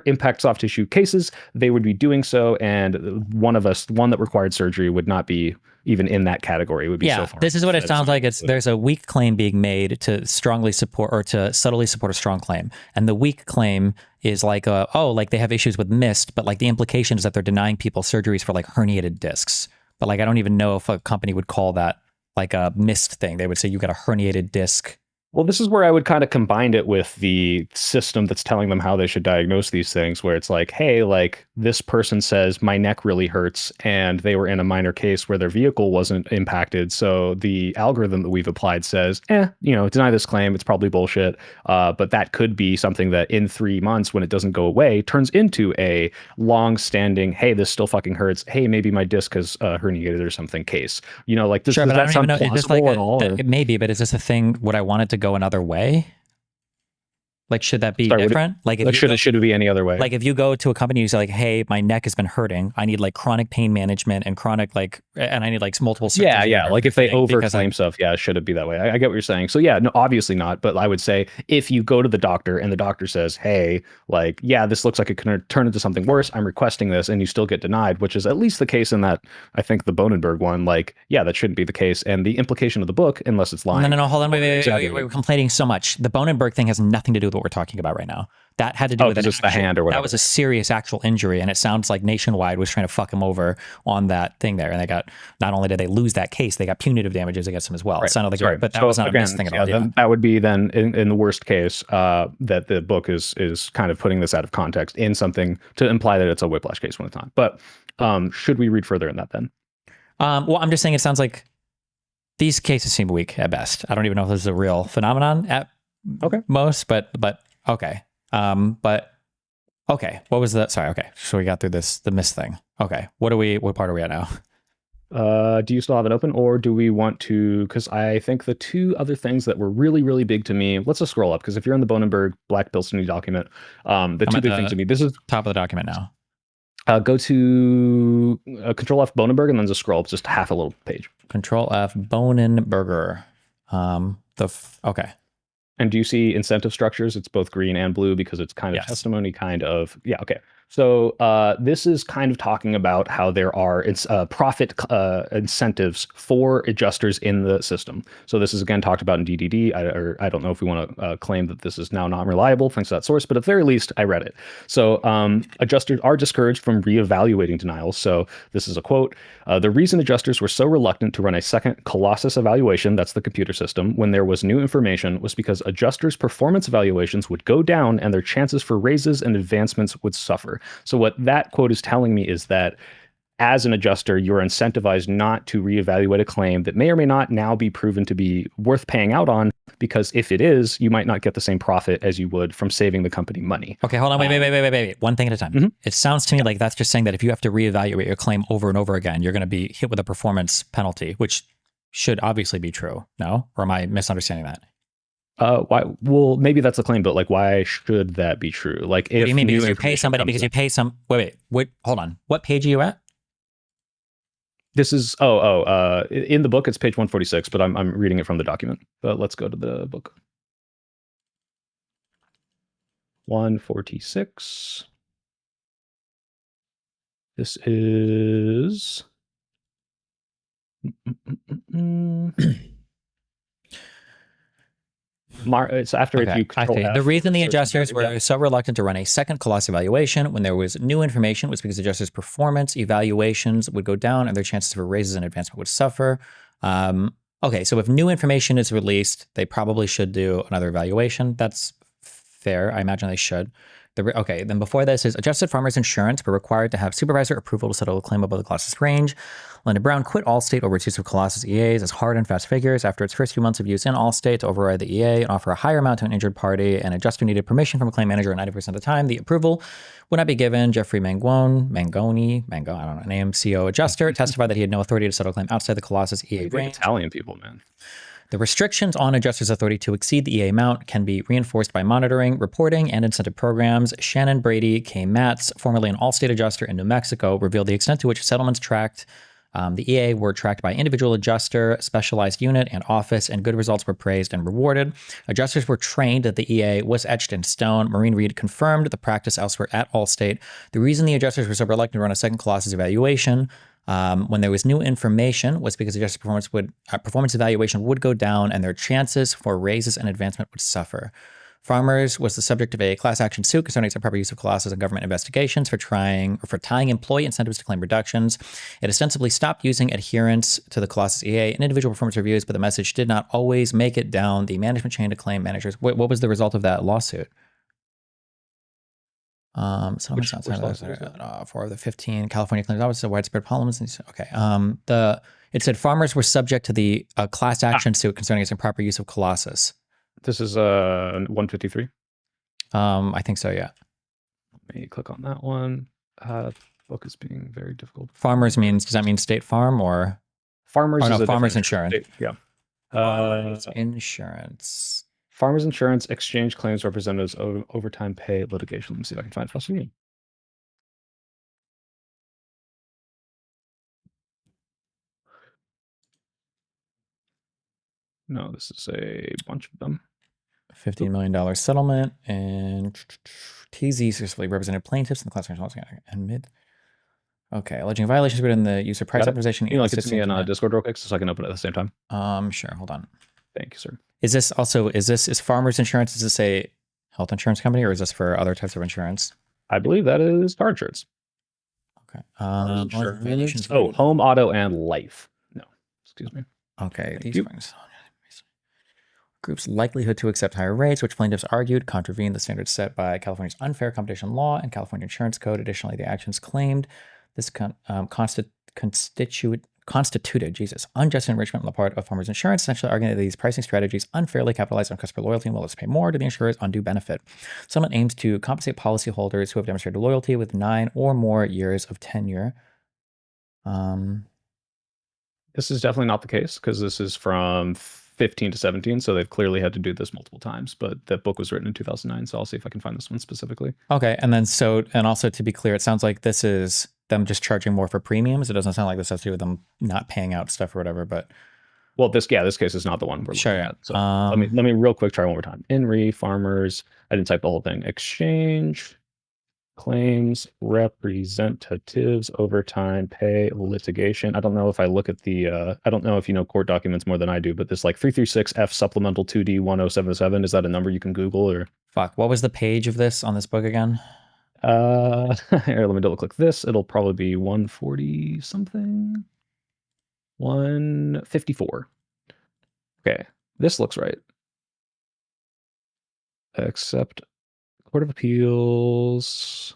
impact soft tissue cases, they would be doing so, and one that required surgery would not be even in that category. It would be so far. This is what it sounds like. There's a weak claim being made to strongly support or to subtly support a strong claim, and the weak claim is like like they have issues with missed, but like the implication is that they're denying people surgeries for like herniated discs. But like, I don't even know if a company would call that like a missed thing. They would say you got a herniated disc. Well, this is where I would kind of combine it with the system that's telling them how they should diagnose these things, where it's like, hey, like this person says my neck really hurts and they were in a minor case where their vehicle wasn't impacted. So the algorithm that we've applied says, deny this claim. It's probably bullshit. But that could be something that in 3 months, when it doesn't go away, turns into a long-standing, hey, this still fucking hurts. Hey, maybe my disc has herniated or something case. Like this, sure, does but I that don't even sound know. Is this plausible like at all? maybe, but is this a thing? Would I want it to go another way? Like, should that be Sorry, different? Like, if Like, you should it be any other way? like if you go to a company and you say like, hey, my neck has been hurting, I need like chronic pain management and chronic and I need like multiple yeah, surgeries yeah. and Like if they everything because overclaim stuff, yeah, should it be that way? I get what you're saying. So yeah, no, obviously not. But I would say if you go to the doctor and the doctor says, hey, like, yeah, this looks like it can turn into something worse, I'm requesting this, and you still get denied, which is at least the case in that, I think the Bonenberg one, like, yeah, that shouldn't be the case. And the implication of the book, unless it's lying. No, hold on, wait, Exaggerating. we're complaining so much. The Bonenberg thing has nothing to do with what we're talking about right now. That had to do with an just the hand or whatever. That was a serious actual injury, and it sounds like Nationwide was trying to fuck him over on that thing there. And they got, not only did they lose that case, they got punitive damages against him as well. Right. It sounded like, Sorry. but that So was not again, a misthing at yeah, all. Yeah. then that would be then in the worst case that the book is kind of putting this out of context in something to imply that it's a Whiplash case when it's not. But should we read further in that then? Well, I'm just saying it sounds like these cases seem weak at best. I don't even know if this is a real phenomenon at most, but okay. But okay, what was the, sorry, okay. So we got through the miss thing. Okay, what part are we at now? Do you still have it open, or do we want to, because I think the two other things that were really, really big to me, let's just scroll up, because if you're in the Bonenberg Black Pilseny document, the two big things to me, this is top of the document now. Go to Control F Bonenberg and then just scroll up just half a little page. Control F Bonenberger. Okay. And do you see incentive structures? It's both green and blue because it's kind of testimony, kind of. Yeah, okay. So this is kind of talking about how there are profit incentives for adjusters in the system. So this is again talked about in DDD. I don't know if we want to claim that this is now not reliable thanks to that source, but at the very least, I read it. So adjusters are discouraged from reevaluating denials. So this is a quote. The reason adjusters were so reluctant to run a second Colossus evaluation, that's the computer system, when there was new information was because adjusters' performance evaluations would go down and their chances for raises and advancements would suffer. So what that quote is telling me is that as an adjuster, you're incentivized not to reevaluate a claim that may or may not now be proven to be worth paying out on, because if it is, you might not get the same profit as you would from saving the company money. Okay, hold on, wait. One thing at a time. Mm-hmm. It sounds to me like that's just saying that if you have to reevaluate your claim over and over again, you're going to be hit with a performance penalty, which should obviously be true. No? Or am I misunderstanding that? Why? Well, maybe that's a claim, but like, why should that be true? Like, if what do you mean? Because you pay somebody, because you pay some. Wait. Hold on. What page are you at? This is in the book it's page 146, but I'm reading it from the document. But let's go to the book. 146. This is. It's after if you control F. The reason the adjusters were so reluctant to run a second Colossus evaluation when there was new information was because adjusters' performance evaluations would go down and their chances for raises and advancement would suffer. Okay, so if new information is released, they probably should do another evaluation. That's fair. I imagine they should. Okay, then before this is adjusted farmers insurance were required to have supervisor approval to settle a claim above the Colossus range. Linda Brown quit Allstate over its use of Colossus EAs as hard and fast figures after its first few months of use in Allstate to override the EA and offer a higher amount to an injured party. An adjuster needed permission from a claim manager 90% of the time. The approval would not be given. Jeffrey Mangoni, I don't know, an AMCO adjuster, testified that he had no authority to settle a claim outside the Colossus EA range. Italian people, man. The restrictions on adjusters' authority to exceed the EA amount can be reinforced by monitoring, reporting, and incentive programs. Shannon Brady K. Matz, formerly an Allstate adjuster in New Mexico, revealed the extent to which settlements tracked the EA were tracked by individual adjuster, specialized unit, and office, and good results were praised and rewarded. Adjusters were trained that the EA was etched in stone. Maureen Reed confirmed the practice elsewhere at Allstate. The reason the adjusters were so reluctant to run a second Colossus evaluation when there was new information was because adjuster performance evaluation would go down and their chances for raises and advancement would suffer. Farmers was the subject of a class action suit concerning its improper use of Colossus in government investigations for tying employee incentives to claim reductions. It ostensibly stopped using adherence to the Colossus EA in individual performance reviews, but the message did not always make it down the management chain to claim managers. What was the result of that lawsuit? Settlements outside of 4 of the 15 California claims offices of widespread problems. Okay. It said farmers were subject to the class action suit concerning its improper use of Colossus. This is 153. I think so, yeah. Let me click on that one. Book is being very difficult. Farmers does that mean State Farm or Farmers? Oh, no, Farmers Insurance. Yeah. Insurance. Farmers Insurance Exchange Claims Representatives Overtime Pay Litigation. Let me see if I can find it. No, this is a bunch of them. $15 million settlement and TZ successfully represented plaintiffs in the class action and mid. Okay, alleging violations within the use of price optimization. Can you like it to me in Discord real quick so I can open it at the same time? Sure. Hold on. Thank you, sir. Is Farmers Insurance, is this a health insurance company or is this for other types of insurance? I believe that is car insurance. Okay. Home, auto, and life. No, excuse me. Okay. These brings groups' likelihood to accept higher rates, which plaintiffs argued contravene the standards set by California's unfair competition law and California Insurance Code. Additionally, the actions claimed this constituted unjust enrichment on the part of Farmers Insurance, essentially arguing that these pricing strategies unfairly capitalize on customer loyalty and will let us pay more to the insurer's undue benefit. Settlement aims to compensate policyholders who have demonstrated loyalty with 9 or more years of tenure. This is definitely not the case because this is from 15 to 17, so they've clearly had to do this multiple times. But the book was written in 2009, so I'll see if I can find this one specifically. Okay, and also to be clear, it sounds like this is them just charging more for premiums. It doesn't sound like this has to do with them not paying out stuff or whatever. But this case is not the one we're looking at. So let me real quick try one more time. INRI, Farmers. I didn't type the whole thing. Exchange Claims Representatives Overtime Pay Litigation. I don't know if I look at the I don't know if you know court documents more than I do, but this like 336F supplemental 2D 1077, is that a number you can Google or fuck? What was the page of this on this book again? Here, let me double click this. It'll probably be 140 something. 154. Okay, this looks right. Except Court of Appeals.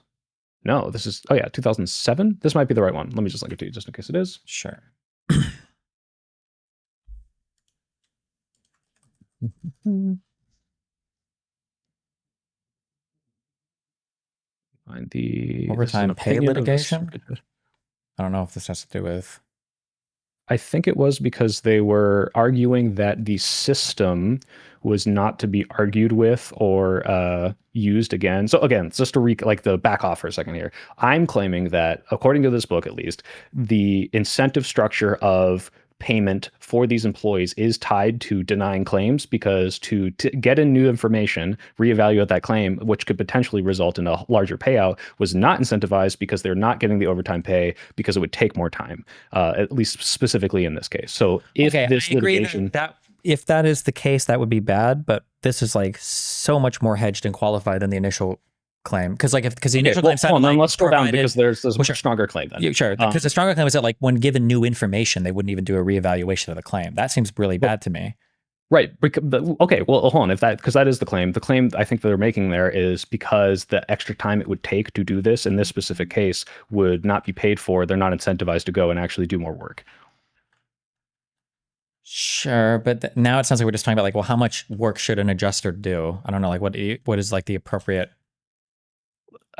No, this is 2007. This might be the right one. Let me just link it to you just in case it is. Sure. Find the overtime pay litigation. I don't know if this has to do with. I think it was because they were arguing that the system was not to be argued with or used again. So again, just to the back off for a second here. I'm claiming that, according to this book at least, the incentive structure of payment for these employees is tied to denying claims, because to get in new information, reevaluate that claim, which could potentially result in a larger payout, was not incentivized because they're not getting the overtime pay because it would take more time, at least specifically in this case. So if this litigation... If that is the case, that would be bad, but this is like so much more hedged and qualified than the initial claim, because the initial claim sounded like, let's go down because there's a much stronger claim then. Yeah, sure, because the stronger claim is that like when given new information, they wouldn't even do a reevaluation of the claim. That seems really bad to me. Right. Okay. Well, hold on. Because that is the claim. The claim I think that they're making there is because the extra time it would take to do this in this specific case would not be paid for. They're not incentivized to go and actually do more work. Sure, but now it sounds like we're just talking about like, well, how much work should an adjuster do? I don't know, like what is like the appropriate.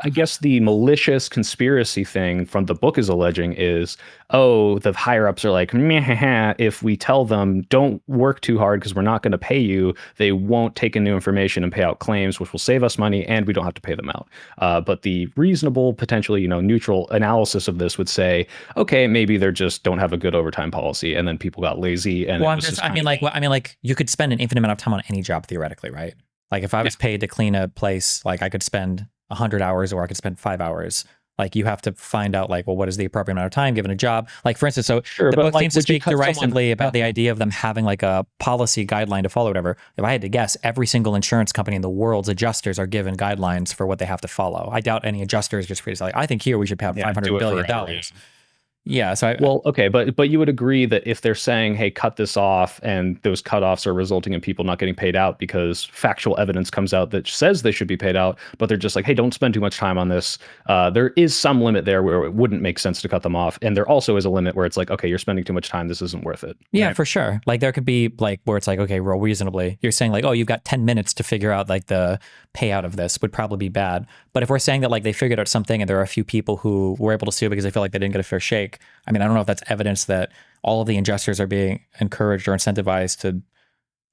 I guess the malicious conspiracy thing from the book is alleging is, the higher ups are like, if we tell them don't work too hard because we're not going to pay you, they won't take in new information and pay out claims, which will save us money and we don't have to pay them out. But the reasonable, potentially, neutral analysis of this would say, okay, maybe they just don't have a good overtime policy, and then people got lazy. And you could spend an infinite amount of time on any job theoretically, right? Like if I was paid to clean a place, like I could spend 100 hours or I could spend 5 hours. Like you have to find out like, well, what is the appropriate amount of time given a job? Like for instance, the book seems to speak derisively about the idea of them having like a policy guideline to follow, whatever. If I had to guess, every single insurance company in the world's adjusters are given guidelines for what they have to follow. I doubt any adjuster is just free to say, I think here we should pay out $500 billion. Yeah. So but you would agree that if they're saying, hey, cut this off, and those cutoffs are resulting in people not getting paid out because factual evidence comes out that says they should be paid out, but they're just like, hey, don't spend too much time on this. There is some limit there where it wouldn't make sense to cut them off. And there also is a limit where it's like, okay, you're spending too much time. This isn't worth it. Yeah, right? For sure. Like there could be like where it's like, okay, real reasonably, you're saying like, oh, you've got 10 minutes to figure out like the payout of this would probably be bad. But if we're saying that like they figured out something and there are a few people who were able to sue because they feel like they didn't get a fair shake, I mean, I don't know if that's evidence that all of the adjusters are being encouraged or incentivized to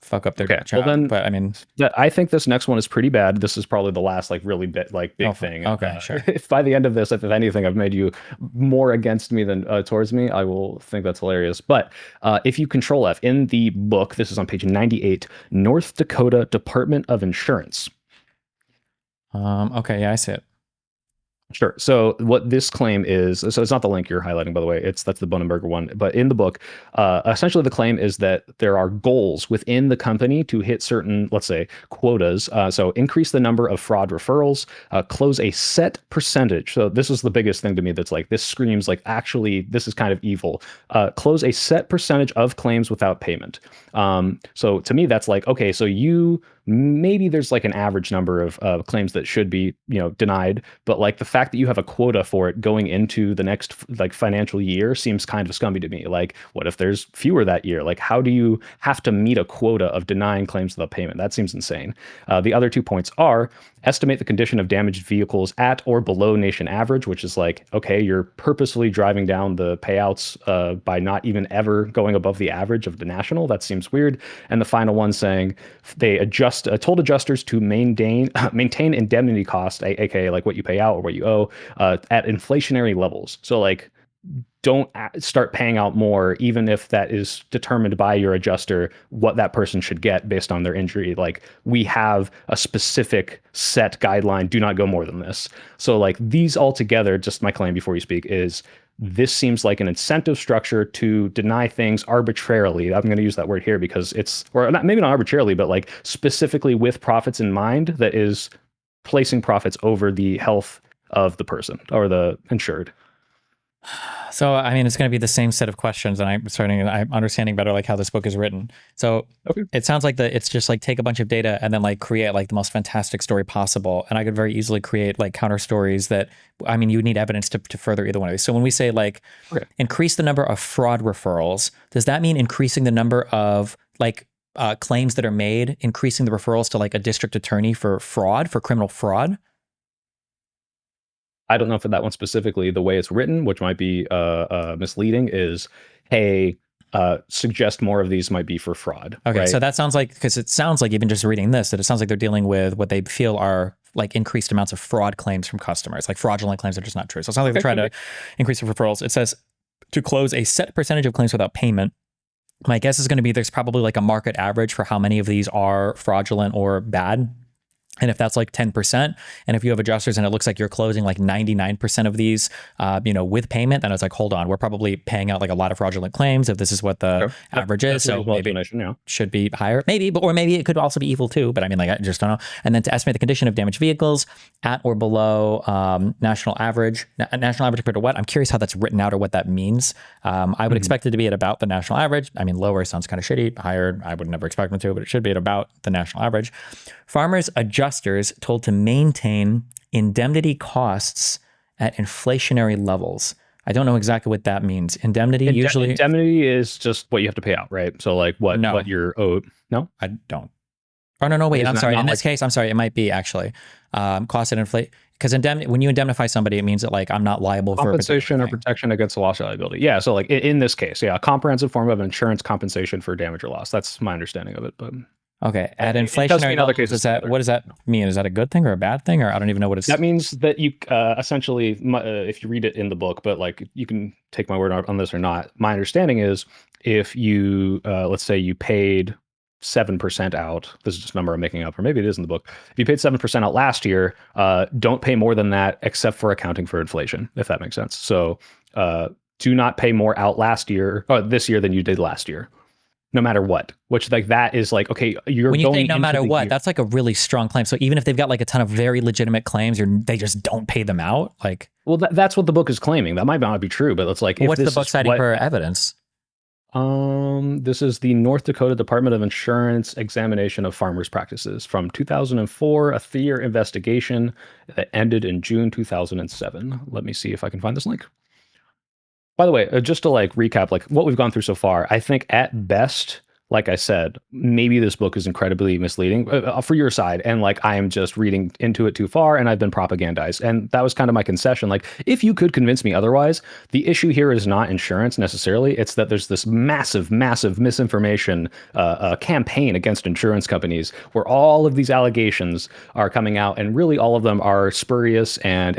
fuck up their Okay, job. well then, But I mean, I think this next one is pretty bad. This is probably the last like really big Oh, thing. okay, sure. If by the end of this, if anything, I've made you more against me than towards me, I will think that's hilarious. But if you control F in the book, this is on page 98, North Dakota Department of Insurance. Okay, yeah, I see it. Sure. So what this claim is, so it's not the link you're highlighting, by the way. That's the Bonenberger one. But in the book, essentially the claim is that there are goals within the company to hit certain, let's say, quotas. So increase the number of fraud referrals, close a set percentage. So this is the biggest thing to me. That's like this screams like actually this is kind of evil. Close a set percentage of claims without payment. So to me, that's like okay. So maybe there's like an average number of claims that should be denied, but like the fact that you have a quota for it going into the next like financial year seems kind of scummy to me. Like what if there's fewer that year? Like how do you have to meet a quota of denying claims without payment? That seems insane. The other 2 points are estimate the condition of damaged vehicles at or below nation average, which is like, okay, you're purposefully driving down the payouts by not even ever going above the average of the national. That seems weird. And the final one saying they told adjusters to maintain indemnity cost, aka like what you pay out or what you owe, at inflationary levels. So like don't start paying out more, even if that is determined by your adjuster what that person should get based on their injury. Like we have a specific set guideline, do not go more than this. So like these all together, just my claim before you speak is this seems like an incentive structure to deny things arbitrarily. I'm going to use that word here because maybe not arbitrarily, but like specifically with profits in mind, that is placing profits over the health of the person or the insured. So, I mean, it's going to be the same set of questions, and I'm understanding better like how this book is written. So Okay. It sounds like it's just like take a bunch of data and then like create like the most fantastic story possible. And I could very easily create like counter stories that, I mean, you would need evidence to further either one of these. So when we say like increase the number of fraud referrals, does that mean increasing the number of like claims that are made, increasing the referrals to like a district attorney for criminal fraud? I don't know for that one specifically. The way it's written, which might be misleading, is hey, suggest more of these might be for fraud. Okay, right? so that sounds like, because it sounds like even just reading this, that it sounds like they're dealing with what they feel are like increased amounts of fraud claims from customers, like fraudulent claims that are just not true. So it sounds like they're trying to increase the referrals. It says to close a set percentage of claims without payment. My guess is going to be there's probably like a market average for how many of these are fraudulent or bad. And if that's like 10%, and if you have adjusters and it looks like you're closing like 99% of these, with payment, then it's like, hold on, we're probably paying out like a lot of fraudulent claims if this is what the average is. So maybe it should be higher, or maybe it could also be evil too. But I mean, like, I just don't know. And then to estimate the condition of damaged vehicles at or below national average compared to what? I'm curious how that's written out or what that means. I would expect it to be at about the national average. I mean, lower sounds kind of shitty. Higher, I would never expect them to, but it should be at about the national average. Farmers adjusters told to maintain indemnity costs at inflationary levels. I don't know exactly what that means. Indemnity is just what you have to pay out, right? So like what you're owed. No, I don't. Oh no, wait. I'm sorry. In this case, I'm sorry. It might be actually cost at inflate, because when you indemnify somebody, it means that like I'm not liable for compensation or protection against loss or liability. Yeah. So like in this case, a comprehensive form of insurance compensation for damage or loss. That's my understanding of it, but. Okay, at inflationary levels, what does that mean? Is that a good thing or a bad thing, or I don't even know what it's... That means that you essentially, if you read it in the book, but like you can take my word on this or not. My understanding is if you, let's say you paid 7% out, this is just a number I'm making up, or maybe it is in the book. If you paid 7% out last year, don't pay more than that except for accounting for inflation, if that makes sense. So do not pay more out this year than you did last year. No matter what, which like that is like, okay, when you think no matter what, that's like a really strong claim. So even if they've got like a ton of very legitimate claims, they just don't pay them out. Like, well, that's what the book is claiming. That might not be true, but it's like, what's the book citing for evidence? This is the North Dakota Department of Insurance examination of farmers' practices from 2004, a 3-year investigation that ended in June 2007. Let me see if I can find this link. By the way, just to like recap, like what we've gone through so far, I think at best, like I said, maybe this book is incredibly misleading for your side, and like I am just reading into it too far, and I've been propagandized, and that was kind of my concession. Like, if you could convince me otherwise, the issue here is not insurance necessarily; it's that there's this massive, massive misinformation campaign against insurance companies, where all of these allegations are coming out, and really all of them are spurious and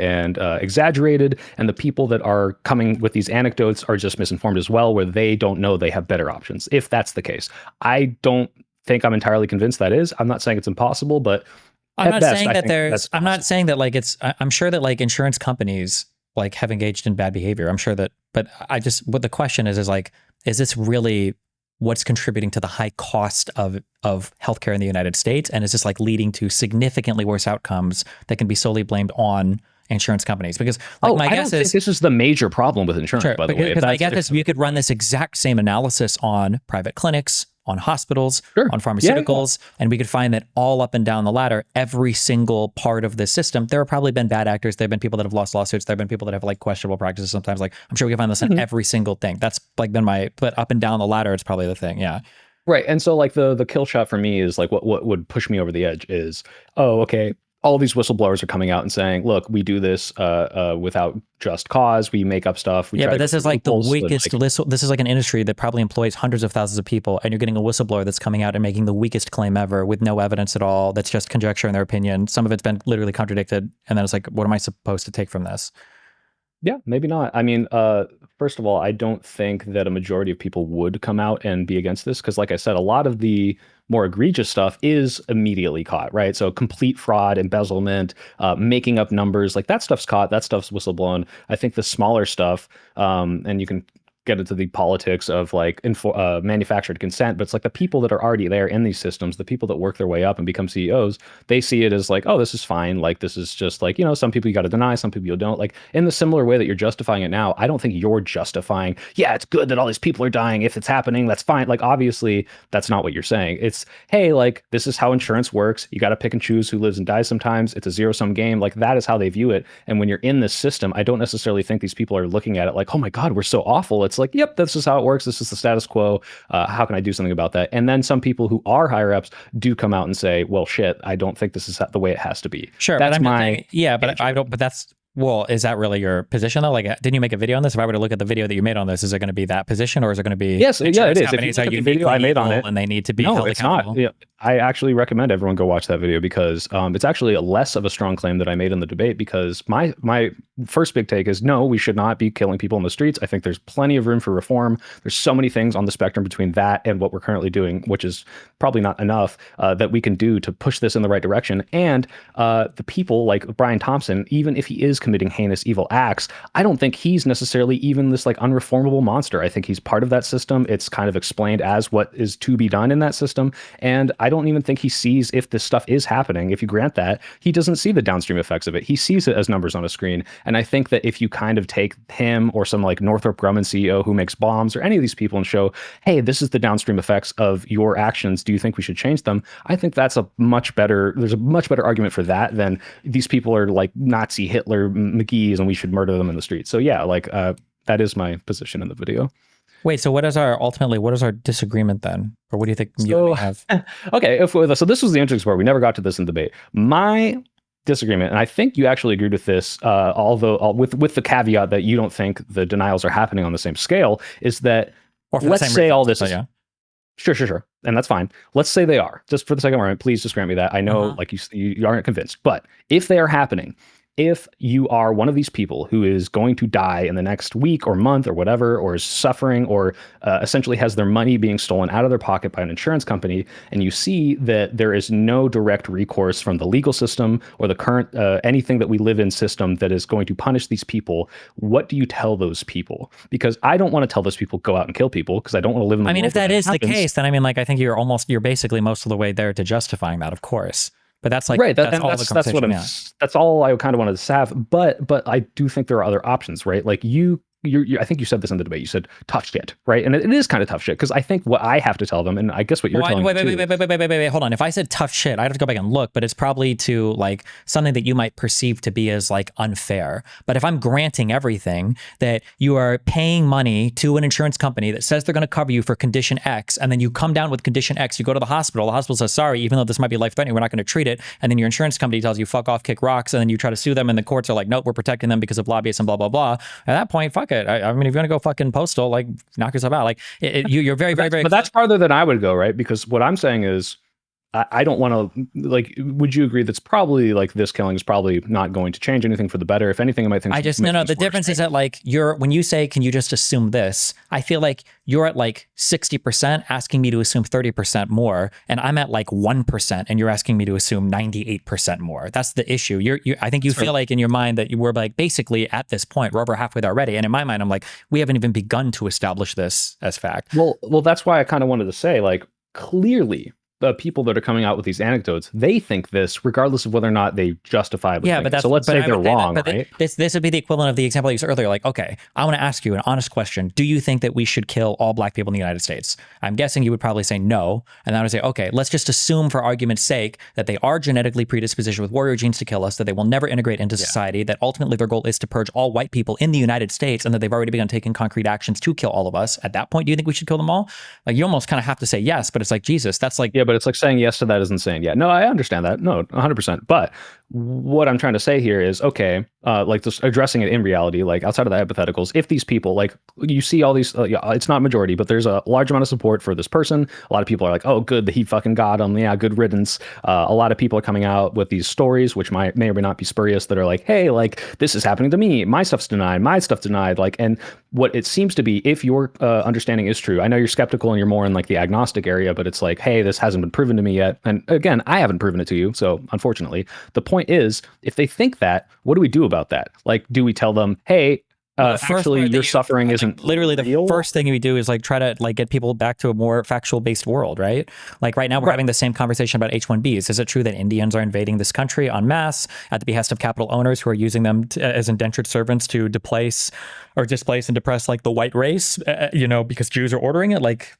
exaggerated, and the people that are coming with these anecdotes are just misinformed as well, where they don't know they have better options. If that's the case, I don't think I'm entirely convinced that is. I'm not saying it's impossible, but I'm at not best, saying I that think there's, that's I'm not possible. saying that like I'm sure that like insurance companies like have engaged in bad behavior. I'm sure that, but what the question is like, is this really what's contributing to the high cost of healthcare in the United States? And is this like leading to significantly worse outcomes that can be solely blamed on insurance companies? Because like my I guess don't is think this is the major problem with insurance, sure, by the way. because my guess is you could run this exact same analysis on private clinics, on hospitals, Sure. on Yeah, pharmaceuticals, and we could find that all up and down the ladder, every single part of this system, there have probably been bad actors. There have been people that have lost lawsuits. There have been people that have like questionable practices sometimes. Like I'm sure we can find this in every single thing. That's like been but up and down the ladder, it's probably the thing. Yeah. Right. And so like the kill shot for me is like what would push me over the edge is, oh, okay, all these whistleblowers are coming out and saying, look, we do this without just cause. We make up stuff. We Yeah, try but to go this is through like the loopholes, but, weakest. like, This is like an industry that probably employs hundreds of thousands of people, and you're getting a whistleblower that's coming out and making the weakest claim ever with no evidence at all. That's just conjecture in their opinion. Some of it's been literally contradicted, and then it's like, what am I supposed to take from this? yeah, maybe not. I mean, first of all, I don't think that a majority of people would come out and be against this because, like I said, a lot of the more egregious stuff is immediately caught, right? So complete fraud, embezzlement, making up numbers, like that stuff's caught, that stuff's whistleblown. I think the smaller stuff, and you can get into the politics of like manufactured consent, but it's like the people that are already there in these systems, the people that work their way up and become CEOs, they see it as like, oh, this is fine. Like, this is just like, some people you got to deny, some people you don't. Like, in the similar way that you're justifying it now, I don't think you're justifying, yeah, it's good that all these people are dying. If it's happening, that's fine. Like, obviously, that's not what you're saying. It's, hey, like, this is how insurance works. You got to pick and choose who lives and dies sometimes. It's a zero-sum game. Like, that is how they view it. And when you're in this system, I don't necessarily think these people are looking at it like, oh my God, we're so awful. It's like, yep, this is how it works. This is the status quo. How can I do something about that? And then some people who are higher ups do come out and say, well, shit, I don't think this is the way it has to be. Sure, That's but I'm my saying, yeah, but I don't. But that's well, is that really your position though? Like, didn't you make a video on this? If I were to look at the video that you made on this, is it going to be that position, or is it going to be yes, yeah, it is. If you companies look are at the video I uniquely made on evil it, and they need to be no, held it's accountable? not. Yeah, I actually recommend everyone go watch that video because it's actually less of a strong claim that I made in the debate. Because my first big take is no, we should not be killing people in the streets. I think there's plenty of room for reform. There's so many things on the spectrum between that and what we're currently doing, which is probably not enough that we can do to push this in the right direction. And the people like Brian Thompson, even if he is committing heinous evil acts, I don't think he's necessarily even this like unreformable monster. I think he's part of that system. It's kind of explained as what is to be done in that system. And I don't even think he sees if this stuff is happening. If you grant that, he doesn't see the downstream effects of it. He sees it as numbers on a screen. And I think that if you kind of take him or some like Northrop Grumman CEO who makes bombs or any of these people and show, hey, this is the downstream effects of your actions. Do you think we should change them? I think there's a much better argument for that than these people are like Nazi Hitler McGee's and we should murder them in the streets. So yeah, like that is my position in the video. Wait, so what is our disagreement then? Or what do you think you and me have? Okay, so this was the interesting part. We never got to this in debate. My disagreement, and I think you actually agreed with this, although with the caveat that you don't think the denials are happening on the same scale, is that let's say all this is... Yeah. Sure. And that's fine. Let's say they are. Just for the second argument, please just grant me that. I know like you aren't convinced, but if they are happening, if you are one of these people who is going to die in the next week or month or whatever, or is suffering or essentially has their money being stolen out of their pocket by an insurance company, and you see that there is no direct recourse from the legal system or the current anything that we live in system that is going to punish these people, what do you tell those people? Because I don't want to tell those people go out and kill people because I don't want to live in the world if that is the happens. case, then I think you're basically most of the way there to justifying that, of course. But that's like right. that's all I kind of wanted to That's all I kind of wanted to have. But I do think there are other options, right? Like you I think you said this in the debate. You said tough shit, right? And it is kind of tough shit because I think what I have to tell them, and I guess what you're telling me wait, hold on. If I said tough shit, I'd have to go back and look, but it's probably to like something that you might perceive to be as like unfair. But if I'm granting everything that you are paying money to an insurance company that says they're going to cover you for condition X, and then you come down with condition X, you go to the hospital says, sorry, even though this might be life-threatening, we're not going to treat it. And then your insurance company tells you, fuck off, kick rocks. And then you try to sue them and the courts are like, nope, we're protecting them because of lobbyists and blah, blah, blah. At that point, fuck it. I mean, if you're going to go fucking postal, like knock yourself out. Like you're very, very, very. But that's farther than I would go, right? Because what I'm saying is, I don't want to, like, would you agree that's probably like this killing is probably not going to change anything for the better? If anything, I might think. No. The difference is that like when you say, can you just assume this? I feel like you're at like 60% asking me to assume 30% more. And I'm at like 1% and you're asking me to assume 98% more. That's the issue. I think you feel like in your mind that you were like basically at this point, we're over halfway there already. And in my mind, I'm like, we haven't even begun to establish this as fact. Well, that's why I kind of wanted to say, like, clearly the people that are coming out with these anecdotes, they think this, regardless of whether or not they justifiably think but it. So let's say they're wrong, right? This would be the equivalent of the example I used earlier. Like, okay, I want to ask you an honest question. Do you think that we should kill all black people in the United States? I'm guessing you would probably say no. And then I would say, okay, let's just assume for argument's sake that they are genetically predisposed with warrior genes to kill us, that they will never integrate into society, that ultimately their goal is to purge all white people in the United States, and that they've already begun taking concrete actions to kill all of us. At that point, do you think we should kill them all? Like, you almost kind of have to say yes, but it's like, Jesus, that's like... Yeah, but it's like saying yes to that isn't saying yeah. No, I understand that. No, 100%. But what I'm trying to say here is, okay, like just addressing it in reality, like outside of the hypotheticals, if these people, like you see all these, it's not majority, but there's a large amount of support for this person. A lot of people are like, oh, good, he fucking got him. Yeah, good riddance. A lot of people are coming out with these stories, which may or may not be spurious, that are like, hey, like this is happening to me. My stuff's denied. My stuff's denied. Like, and what it seems to be, if your understanding is true, I know you're skeptical and you're more in like the agnostic area, but it's like, hey, this hasn't been proven to me yet. And again, I haven't proven it to you. So unfortunately, the point is, if they think that, what do we do about that? Like, do we tell them, hey, actually your suffering isn't literally the real? First thing we do is like try to like get people back to a more factual based world, right? Like right now we're having the same conversation about H-1Bs. Is it true that Indians are invading this country en masse at the behest of capital owners who are using them as indentured servants to displace and depress like the white race, because Jews are ordering it? Like,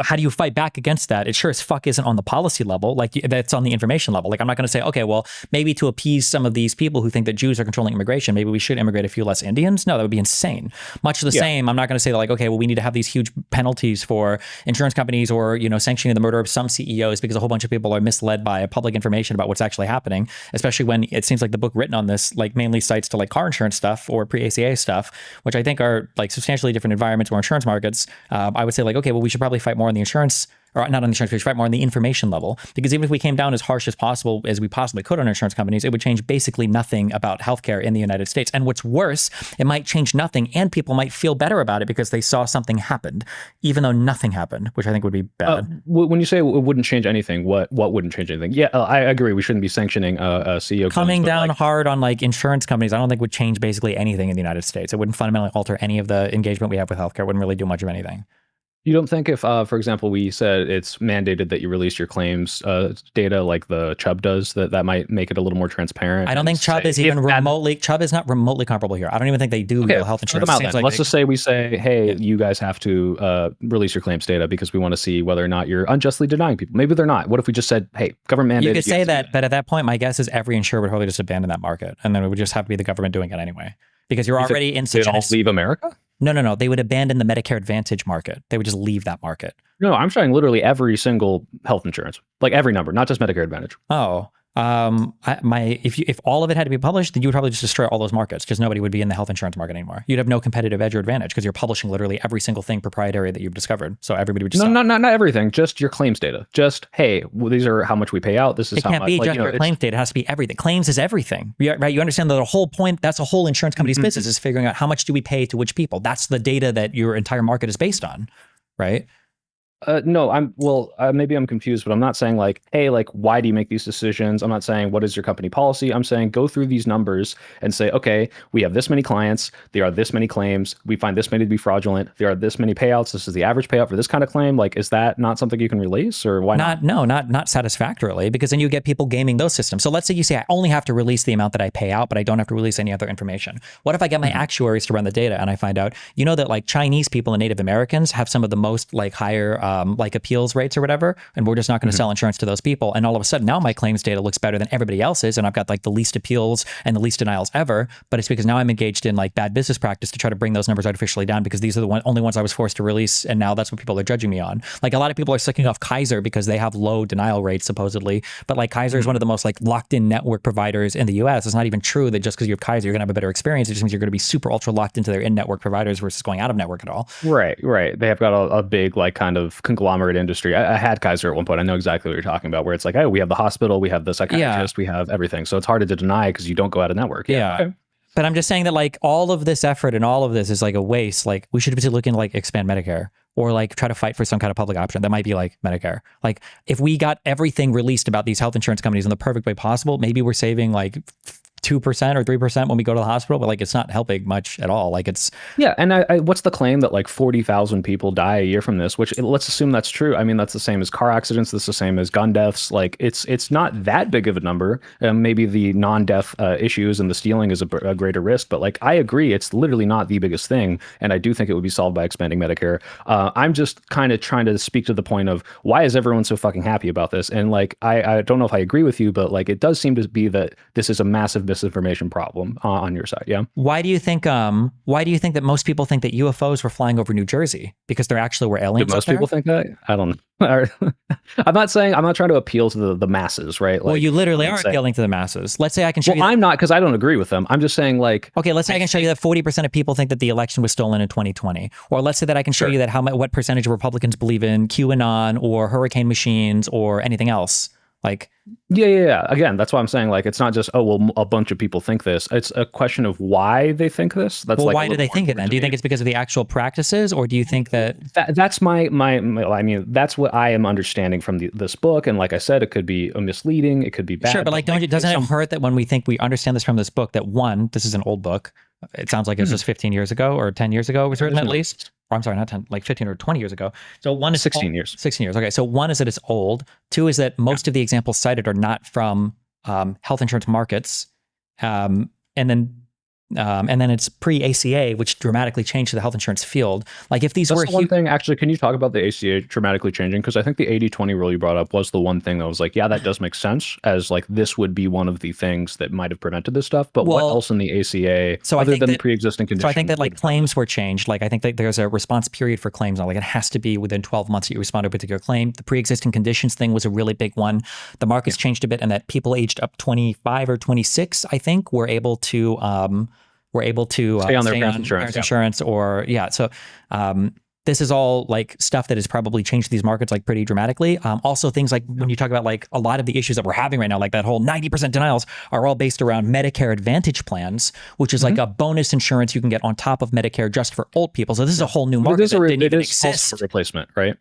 how do you fight back against that? It sure as fuck isn't on the policy level. Like, that's on the information level. Like, I'm not going to say, okay, well, maybe to appease some of these people who think that Jews are controlling immigration, maybe we should immigrate a few less Indians. No, that would be insane. Much the same. I'm not going to say that, like, okay, well, we need to have these huge penalties for insurance companies or, sanctioning the murder of some CEOs because a whole bunch of people are misled by public information about what's actually happening, especially when it seems like the book written on this, like, mainly cites to like car insurance stuff or pre-ACA stuff, which I think are like substantially different environments or insurance markets. I would say like, okay, well, we should probably fight more on the insurance, or not on the insurance, we should fight more on the information level, because even if we came down as harsh as possible as we possibly could on insurance companies, it would change basically nothing about healthcare in the United States. And what's worse, it might change nothing and people might feel better about it because they saw something happened, even though nothing happened, which I think would be bad. When you say it wouldn't change anything, what wouldn't change anything? Yeah, I agree. We shouldn't be sanctioning CEO coming down hard on like insurance companies. I don't think would change basically anything in the United States. It wouldn't fundamentally alter any of the engagement we have with healthcare. It wouldn't really do much of anything. You don't think if, for example, we said it's mandated that you release your claims data like the Chubb does, that might make it a little more transparent? I don't think Chubb is even remotely, Chubb is not remotely comparable here. I don't even think they do health insurance. Let's just say we say, hey, you guys have to release your claims data because we want to see whether or not you're unjustly denying people. Maybe they're not. What if we just said, hey, government mandated? You could say that, but at that point, my guess is every insurer would probably just abandon that market. And then it would just have to be the government doing it anyway. Because you're already in such a... leave America? No. They would abandon the Medicare Advantage market. They would just leave that market. No, I'm saying literally every single health insurance, like every number, not just Medicare Advantage. Oh, if all of it had to be published, then you would probably just destroy all those markets because nobody would be in the health insurance market anymore. You'd have no competitive edge or advantage because you're publishing literally every single thing proprietary that you've discovered. So everybody would just not everything, just your claims data. Just, hey, well, these are how much we pay out. This is how much. It can't be just your claims data. It has to be everything. Claims is everything, right? You understand that the whole point, that's a whole insurance company's business, is figuring out how much do we pay to which people. That's the data that your entire market is based on, right? No, maybe I'm confused, but I'm not saying like, hey, like, why do you make these decisions? I'm not saying what is your company policy. I'm saying go through these numbers and say, okay, we have this many clients. There are this many claims. We find this many to be fraudulent. There are this many payouts. This is the average payout for this kind of claim. Like, is that not something you can release, or why not? Not satisfactorily, because then you get people gaming those systems. So let's say you say I only have to release the amount that I pay out, but I don't have to release any other information. What if I get my actuaries to run the data and I find out, that like Chinese people and Native Americans have some of the most like higher like appeals rates or whatever, and we're just not going to sell insurance to those people. And all of a sudden now my claims data looks better than everybody else's, and I've got like the least appeals and the least denials ever. But it's because now I'm engaged in like bad business practice to try to bring those numbers artificially down, because these are the only ones I was forced to release, and now that's what people are judging me on. Like a lot of people are slicking off Kaiser because they have low denial rates supposedly, but like Kaiser is one of the most like locked in network providers in the US. It's not even true that just because you have Kaiser you're gonna have a better experience. It just means you're gonna be super ultra locked into their in-network providers versus going out of network at all. Right. They have got a big like kind of conglomerate industry. I had Kaiser at one point. I know exactly what you're talking about, where it's like, oh, we have the hospital, we have the psychiatrist, we have everything. So it's harder to deny because you don't go out of network. Yeah. Okay. But I'm just saying that like all of this effort and all of this is like a waste. Like we should be looking to like expand Medicare, or like try to fight for some kind of public option that might be like Medicare. Like if we got everything released about these health insurance companies in the perfect way possible, maybe we're saving like 2% or 3% when we go to the hospital, but like it's not helping much at all. Like it's And what's the claim that like 40,000 people die a year from this? Which let's assume that's true. I mean, that's the same as car accidents. That's the same as gun deaths. Like it's not that big of a number. Maybe the non-death issues and the stealing is a greater risk, but like I agree, it's literally not the biggest thing. And I do think it would be solved by expanding Medicare. I'm just kind of trying to speak to the point of why is everyone so fucking happy about this? And like I don't know if I agree with you, but like it does seem to be that this is a massive misinformation problem on your side. Yeah. why do you think that most people think that UFOs were flying over New Jersey? Because there actually were aliens. Do most people think that? I don't know. I'm not trying to appeal to the masses, right? Like, well, you literally are appealing to the masses. Let's say I can show you. I'm not, because I don't agree with them. I'm just saying like. Okay, let's say I can show you that 40% of people think that the election was stolen in 2020. Or let's say that I can show you that what percentage of Republicans believe in QAnon or hurricane machines or anything else. Like, yeah. Again, that's why I'm saying like it's not just, oh well, a bunch of people think this. It's a question of why they think this. That's well, like why do they think it then? Do you think it's because of the actual practices, or do you think that that's my I mean, that's what I am understanding from this book. And like I said, it could be a misleading, it could be bad. Sure, but like, doesn't it hurt that when we think we understand this from this book, that one, this is an old book. It sounds like it's just 15 years ago or 10 years ago it was written at least. Or I'm sorry, not 10, like 15 or 20 years ago. So one is 16 years. 16 years. Okay. So one is that it's old. Two is that most of the examples cited are not from health insurance markets. And then it's pre-ACA, which dramatically changed the health insurance field. Like if these were one thing, actually, can you talk about the ACA dramatically changing? Because I think the 80-20 rule you brought up was the one thing that was like, yeah, that does make sense, as like this would be one of the things that might have prevented this stuff. But what else in the ACA, other than pre-existing conditions? So I think that like claims were changed. Like I think that there's a response period for claims now. Like it has to be within 12 months that you respond to a particular claim. The pre-existing conditions thing was a really big one. The market's changed a bit, and that people aged up 25 or 26, I think, were able to stay on their parents' insurance, or So this is all like stuff that has probably changed these markets like pretty dramatically. Also things like when you talk about like a lot of the issues that we're having right now, like that whole 90% denials are all based around Medicare Advantage plans, which is like a bonus insurance you can get on top of Medicare just for old people. So this is a whole new market that didn't even exist. Also a replacement, right?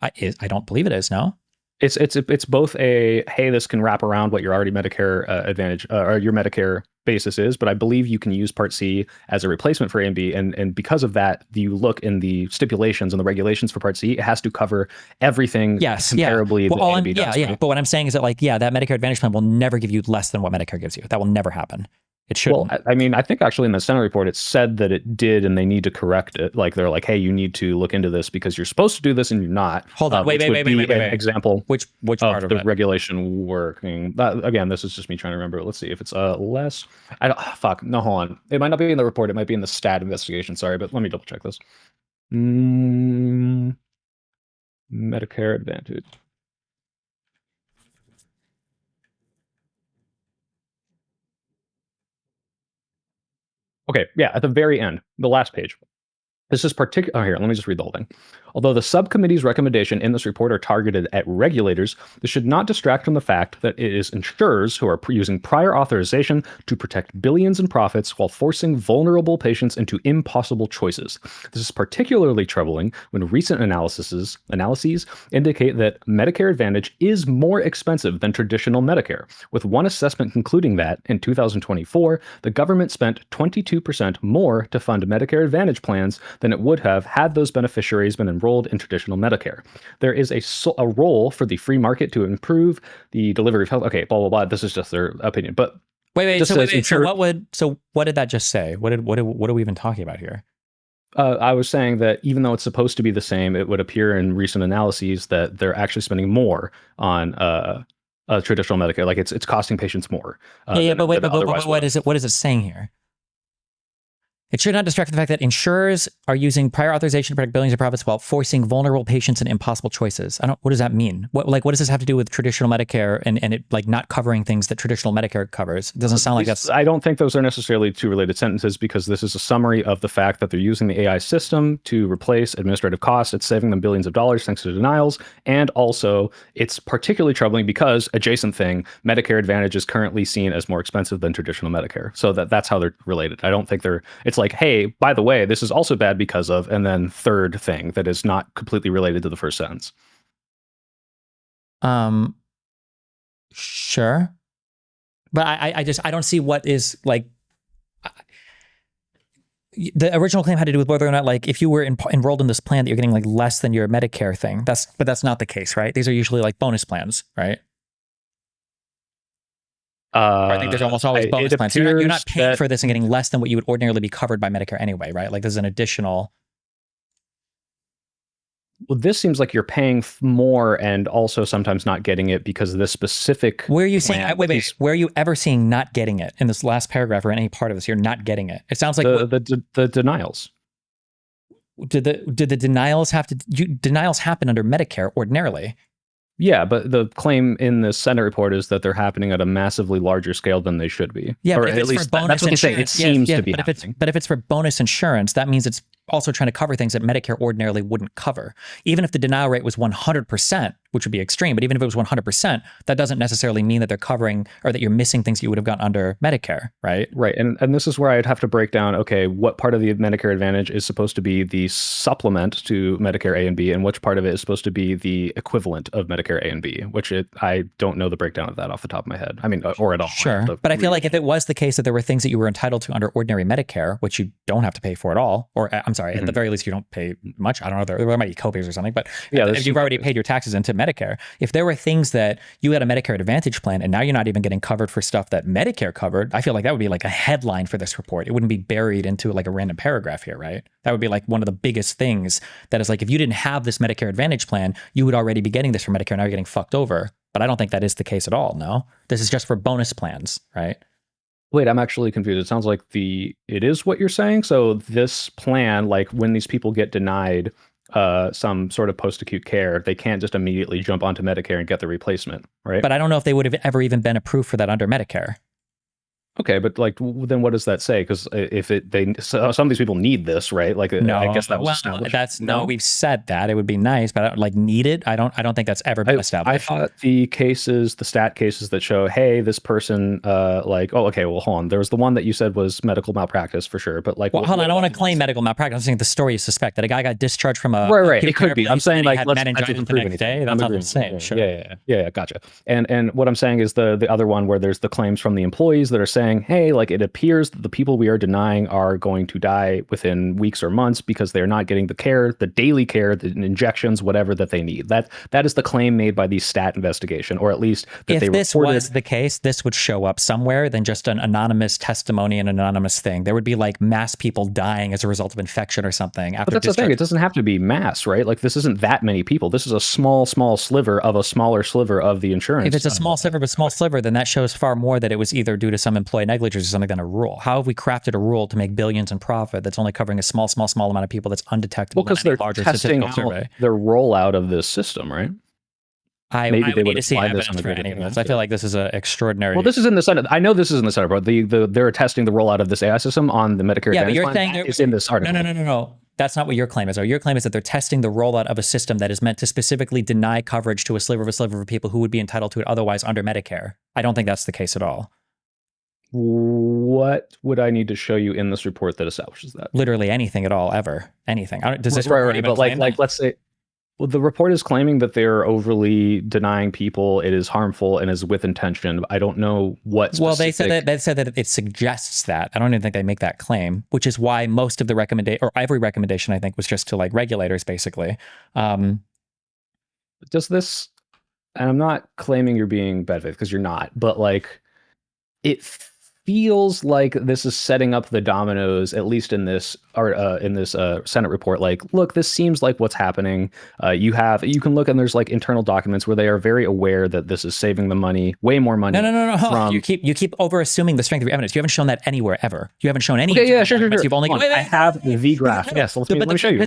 I don't believe it is, no? It's both a, hey, this can wrap around what your already Medicare Advantage or your Medicare basis is, but I believe you can use Part C as a replacement for A and B, and because of that, you look in the stipulations and the regulations for Part C, it has to cover everything comparably. Well, A and B does. But what I'm saying is that like, that Medicare Advantage plan will never give you less than what Medicare gives you. That will never happen. It shouldn't. Well, I mean, I think actually in the Senate report, it said that it did, and they need to correct it. Like they're like, hey, you need to look into this because you're supposed to do this and you're not. Hold on, wait. Example. Which part of the regulation working? Again, this is just me trying to remember. Let's see if it's less. I don't. Fuck. No, hold on. It might not be in the report. It might be in the stat investigation. Sorry, but let me double check this. Medicare Advantage. Okay, yeah, at the very end, the last page. This is particular. Oh, here, let me just read the whole thing. Although the subcommittee's recommendation in this report are targeted at regulators, this should not distract from the fact that it is insurers who are using prior authorization to protect billions in profits while forcing vulnerable patients into impossible choices. This is particularly troubling when recent analyses indicate that Medicare Advantage is more expensive than traditional Medicare, with one assessment concluding that in 2024, the government spent 22% more to fund Medicare Advantage plans than it would have had those beneficiaries been enrolled in traditional Medicare. There is a role for the free market to improve the delivery of health. Okay, blah, blah, blah. This is just their opinion. But wait. So what did that just say? What are we even talking about here? I was saying that even though it's supposed to be the same, it would appear in recent analyses that they're actually spending more on traditional Medicare. Like it's costing patients more. But what is it saying here? It should not distract from the fact that insurers are using prior authorization to protect billions of profits while forcing vulnerable patients into impossible choices. What does that mean? What does this have to do with traditional Medicare and it like not covering things that traditional Medicare covers? It doesn't sound like that's... I don't think those are necessarily two related sentences because this is a summary of the fact that they're using the AI system to replace administrative costs. It's saving them billions of dollars thanks to denials. And also it's particularly troubling because adjacent thing, Medicare Advantage is currently seen as more expensive than traditional Medicare. So that's how they're related. I don't think it's like, hey, by the way, this is also bad because of, and then third thing that is not completely related to the first sentence. Sure. But I don't see what is like, the original claim had to do with whether or not, like, if you were enrolled in this plan that you're getting like less than your Medicare thing. But that's not the case, right? These are usually like bonus plans, right? I think there's almost always bonus plans. So you're not paying for this and getting less than what you would ordinarily be covered by Medicare anyway, right? Like there's an additional... Well, this seems like you're paying more and also sometimes not getting it because of this specific... Where are you saying... Wait. Where are you ever seeing not getting it? In this last paragraph or in any part of this, you're not getting it. It sounds like... The denials. Did the denials have to... Denials happen under Medicare ordinarily. Yeah, but the claim in the Senate report is that they're happening at a massively larger scale than they should be. Yeah, or but if at it's least for bonus that's what they say. It seems to be happening. But if it's for bonus insurance, that means it's also trying to cover things that Medicare ordinarily wouldn't cover. Even if the denial rate was 100%, which would be extreme, but even if it was 100%, that doesn't necessarily mean that they're covering or that you're missing things you would have gotten under Medicare, right? Right, and this is where I'd have to break down, okay, what part of the Medicare Advantage is supposed to be the supplement to Medicare A and B, and which part of it is supposed to be the equivalent of Medicare A and B, which I don't know the breakdown of that off the top of my head. I mean, or at all. Sure, but I feel like if it was the case that there were things that you were entitled to under ordinary Medicare, which you don't have to pay for at all, or I'm sorry, at the very least you don't pay much. I don't know, there might be copays or something, but yeah, if you've already paid your taxes into Medicare, if there were things that you had a Medicare Advantage plan and now you're not even getting covered for stuff that Medicare covered, I feel like that would be like a headline for this report. It wouldn't be buried into like a random paragraph here, right? That would be like one of the biggest things that is like, if you didn't have this Medicare Advantage plan, you would already be getting this from Medicare. Now you're getting fucked over. But I don't think that is the case at all. No, this is just for bonus plans, right? Wait, I'm actually confused. It sounds like it is what you're saying. So this plan, like when these people get denied some sort of post-acute care, they can't just immediately jump onto Medicare and get the replacement, right? But I don't know if they would have ever even been approved for that under Medicare. Okay, but like, then what does that say? Because if some of these people need this, right? Like, no, I guess that was established. No, we've said that it would be nice, but like need it. I don't think that's ever been established. I thought the stat cases that show, hey, this person, like, oh, okay, well, hold on. There was the one that you said was medical malpractice for sure, but like, well, hold on, I don't want to claim medical malpractice. I'm saying the story is suspect that a guy got discharged from a right. It could be. I'm saying like, let's not prove anything. That's not the same. Sure. Yeah, gotcha. And what I'm saying is the other one where there's the claims from the employees that are saying, hey, like it appears that the people we are denying are going to die within weeks or months because they're not getting the care, the daily care, the injections, whatever that they need. That is the claim made by the stat investigation, or at least that if this was the case, this would show up somewhere than just an anonymous testimony and an anonymous thing. There would be like mass people dying as a result of infection or something. After but that's the thing. It doesn't have to be mass, right? Like this isn't that many people. This is a small sliver of a smaller sliver of the insurance. If it's a small sliver, then that shows far more that it was either due to some employee negligence or something than a rule. How have we crafted a rule to make billions in profit that's only covering a small amount of people that's undetectable? Well, because they're testing out their rollout of this system, right? Maybe they would need to see evidence for any of this. I feel like this is an extraordinary. Well, this is in the Senate. I know this is in the Senate, but they're testing the rollout of this AI system on the Medicare Advantage plan. Is in this article. No. That's not what your claim is. Or your claim is that they're testing the rollout of a system that is meant to specifically deny coverage to a sliver of people who would be entitled to it otherwise under Medicare. I don't think that's the case at all. What would I need to show you in this report that establishes that? Literally anything at all, ever. Anything. Does this right, report even but like claim that? let's say, well, the report is claiming that they're overly denying people. It is harmful and is with intention. I don't know what specific... Well, they said that it suggests that. I don't even think they make that claim, which is why most of the every recommendation, I think, was just to like regulators, basically. Does this, and I'm not claiming you're being bad faith because you're not, but like it feels like this is setting up the dominoes, at least in this Senate report. Like, look, this seems like what's happening. You can look, and there's like internal documents where they are very aware that this is saving the money, way more money. No. You keep over assuming the strength of your evidence. You haven't shown that anywhere ever. You haven't shown any. Okay, yeah, sure. You've only. I have the graph. Yes, let me show you.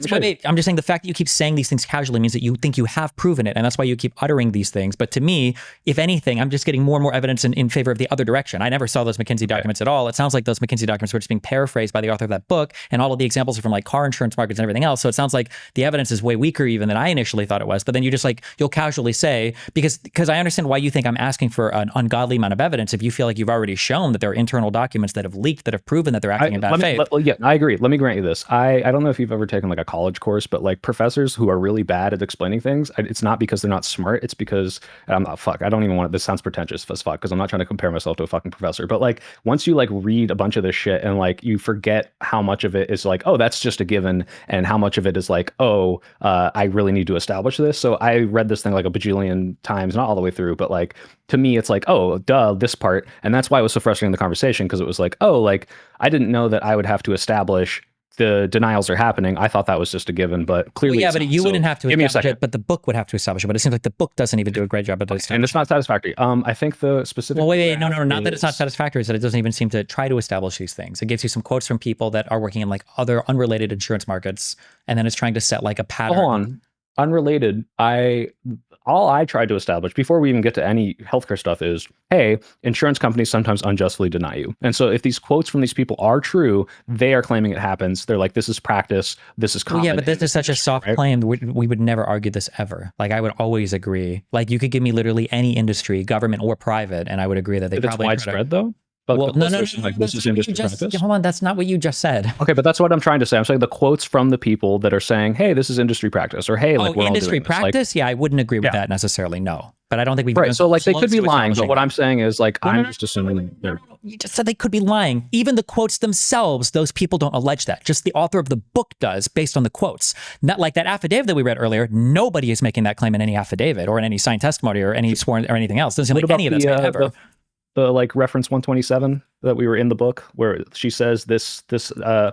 I'm just saying the fact that you keep saying these things casually means that you think you have proven it, and that's why you keep uttering these things. But to me, if anything, I'm just getting more and more evidence in favor of the other direction. I never saw those McKinsey documents at all. It sounds like those McKinsey documents were just being paraphrased by the author of that book, and all of the examples are from like car insurance markets and everything else. So it sounds like the evidence is way weaker even than I initially thought it was. But then you just like, you'll casually say, because I understand why you think I'm asking for an ungodly amount of evidence if you feel like you've already shown that there are internal documents that have leaked that have proven that they're acting in bad faith. Yeah, I agree. Let me grant you this. I don't know if you've ever taken like a college course, but like professors who are really bad at explaining things, it's not because they're not smart. It's because I don't even want this sounds pretentious as fuck because I'm not trying to compare myself to a fucking professor. But like once you like read a bunch of this shit and like you forget how much of it is like, oh, that's just a given, and how much of it is like, oh, I really need to establish this. So I read this thing like a bajillion times, not all the way through, but like to me, it's like, oh, duh, this part. And that's why it was so frustrating in the conversation, because it was like, oh, like I didn't know that I would have to establish the denials are happening. I thought that was just a given, but clearly, but you wouldn't have to establish it, but the book would have to establish it. But it seems like the book doesn't even do a great job at this. And it's not satisfactory. I think the specific. Well, wait, no, not that it's not satisfactory. Is that it doesn't even seem to try to establish these things. It gives you some quotes from people that are working in like other unrelated insurance markets, and then it's trying to set like a pattern. Hold on, unrelated. All I tried to establish before we even get to any healthcare stuff is, hey, insurance companies sometimes unjustly deny you. And so if these quotes from these people are true, they are claiming it happens. They're like, this is practice. This is common. Well, yeah, but this is such a soft claim. We would never argue this ever. Like I would always agree. Like you could give me literally any industry, government or private, and I would agree that they probably it's widespread though. But well, no, like this is industry practice. Hold on, that's not what you just said. Okay, but that's what I'm trying to say. I'm saying the quotes from the people that are saying, "Hey, this is industry practice," or "Hey, like we're industry all doing practice." Like, yeah, I wouldn't agree with that necessarily. No, but I don't think we right. So like they could be lying, but what I'm saying is like I'm just assuming they're. You just said they could be lying. Even the quotes themselves, those people don't allege that. Just the author of the book does, based on the quotes. Not like that affidavit that we read earlier. Nobody is making that claim in any affidavit or in any signed testimony or any sworn or anything else. Doesn't seem like any of that's made ever. The like reference 127 that we were in the book where she says this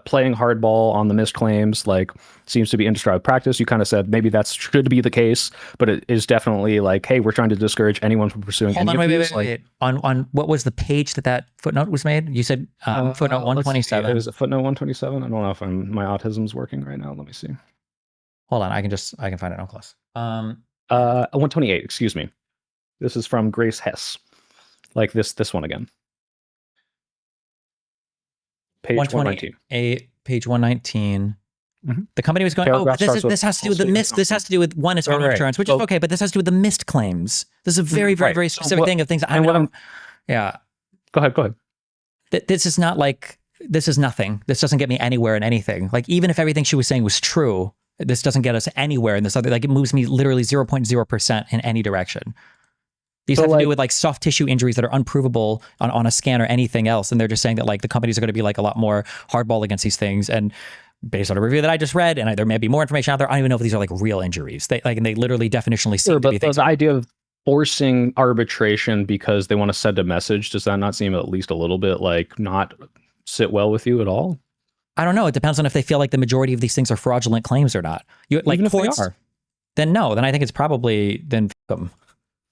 playing hardball on the missed claims like seems to be industry practice. You kind of said maybe that should be the case, but it is definitely like, hey, we're trying to discourage anyone from pursuing any of these. Wait. On what was the page that footnote was made? You said footnote 127. It was a footnote 127. I don't know if my autism's working right now. Let me see. Hold on, I can find it on close. 128. Excuse me. This is from Grace Hess. Like this one again. Page 119. Page 119. Mm-hmm. The company was going, this has to do with the missed. This has to do with one is auto insurance, which is okay, but this has to do with the missed claims. This is a very, very, very specific thing of things. Yeah. Go ahead. This is not like, this is nothing. This doesn't get me anywhere in anything. Like even if everything she was saying was true, this doesn't get us anywhere in this other, like it moves me literally 0.0% in any direction. These have to do with like soft tissue injuries that are unprovable on a scan or anything else. And they're just saying that like the companies are going to be like a lot more hardball against these things. And based on a review that I just read, and there may be more information out there, I don't even know if these are like real injuries. They literally definitionally seem to be things. The idea of forcing arbitration because they want to send a message, does that not seem at least a little bit like not sit well with you at all? I don't know. It depends on if they feel like the majority of these things are fraudulent claims or not. Even if they are. Then no. Then I think it's probably then them.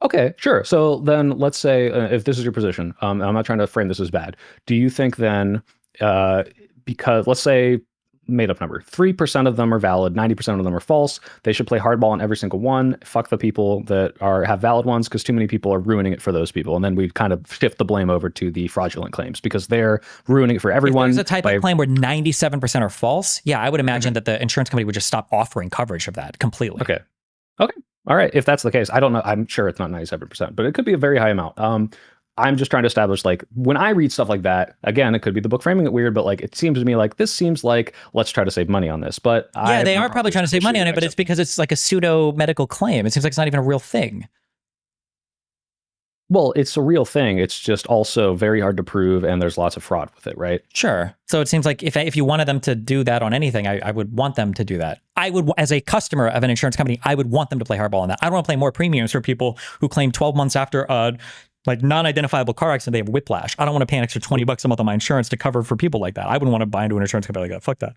Okay, sure. So then let's say if this is your position, I'm not trying to frame this as bad. Do you think then, because let's say made up number. 3% of them are valid, 90% of them are false. They should play hardball on every single one. Fuck the people that have valid ones, because too many people are ruining it for those people. And then we kind of shift the blame over to the fraudulent claims because they're ruining it for everyone. If there's a type of claim where 97% are false, yeah, I would imagine that the insurance company would just stop offering coverage of that completely. Okay. All right. If that's the case, I don't know. I'm sure it's not 97%, but it could be a very high amount. I'm just trying to establish, like, when I read stuff like that, again, it could be the book framing it weird, but like, it seems to me like this seems like, let's try to save money on this. But yeah, they are probably trying to save money on it, but it's because it's like a pseudo medical claim. It seems like it's not even a real thing. Well, it's a real thing. It's just also very hard to prove, and there's lots of fraud with it, right? Sure. So it seems like if you wanted them to do that on anything, I would want them to do that. I would, as a customer of an insurance company, I would want them to play hardball on that. I don't want to play more premiums for people who claim 12 months after a like non-identifiable car accident, they have whiplash. I don't want to pay an extra $20 a month on my insurance to cover for people like that. I wouldn't want to buy into an insurance company like that. Fuck that.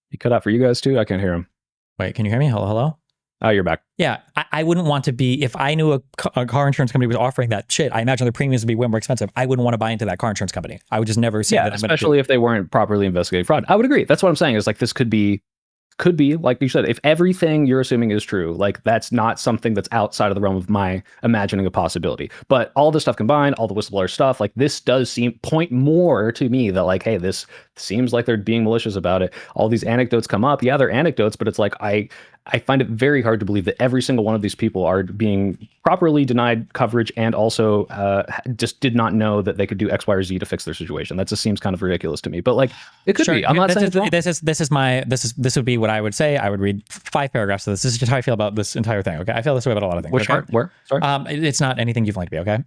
He cut out for you guys too? I can't hear him. Wait, can you hear me? Hello? Oh, you're back. Yeah, I wouldn't want to be, if I knew a car insurance company was offering that shit, I imagine the premiums would be way more expensive. I wouldn't want to buy into that car insurance company. I would just never say that. Especially if they weren't properly investigating fraud. I would agree. That's what I'm saying, is like, this could be, like you said, if everything you're assuming is true, like, that's not something that's outside of the realm of my imagining a possibility. But all this stuff combined, all the whistleblower stuff, like, this does point more to me that, like, hey, this seems like they're being malicious about it. All these anecdotes come up. Yeah, they're anecdotes, but it's like, I find it very hard to believe that every single one of these people are being properly denied coverage and also just did not know that they could do X, Y, or Z to fix their situation. That just seems kind of ridiculous to me. But like, it could be. I'm not saying this would be what I would say. I would read 5 paragraphs of this. This is just how I feel about this entire thing. Okay, I feel this way about a lot of things. Which part? Where? Sorry. It's not anything you've linked me. Okay.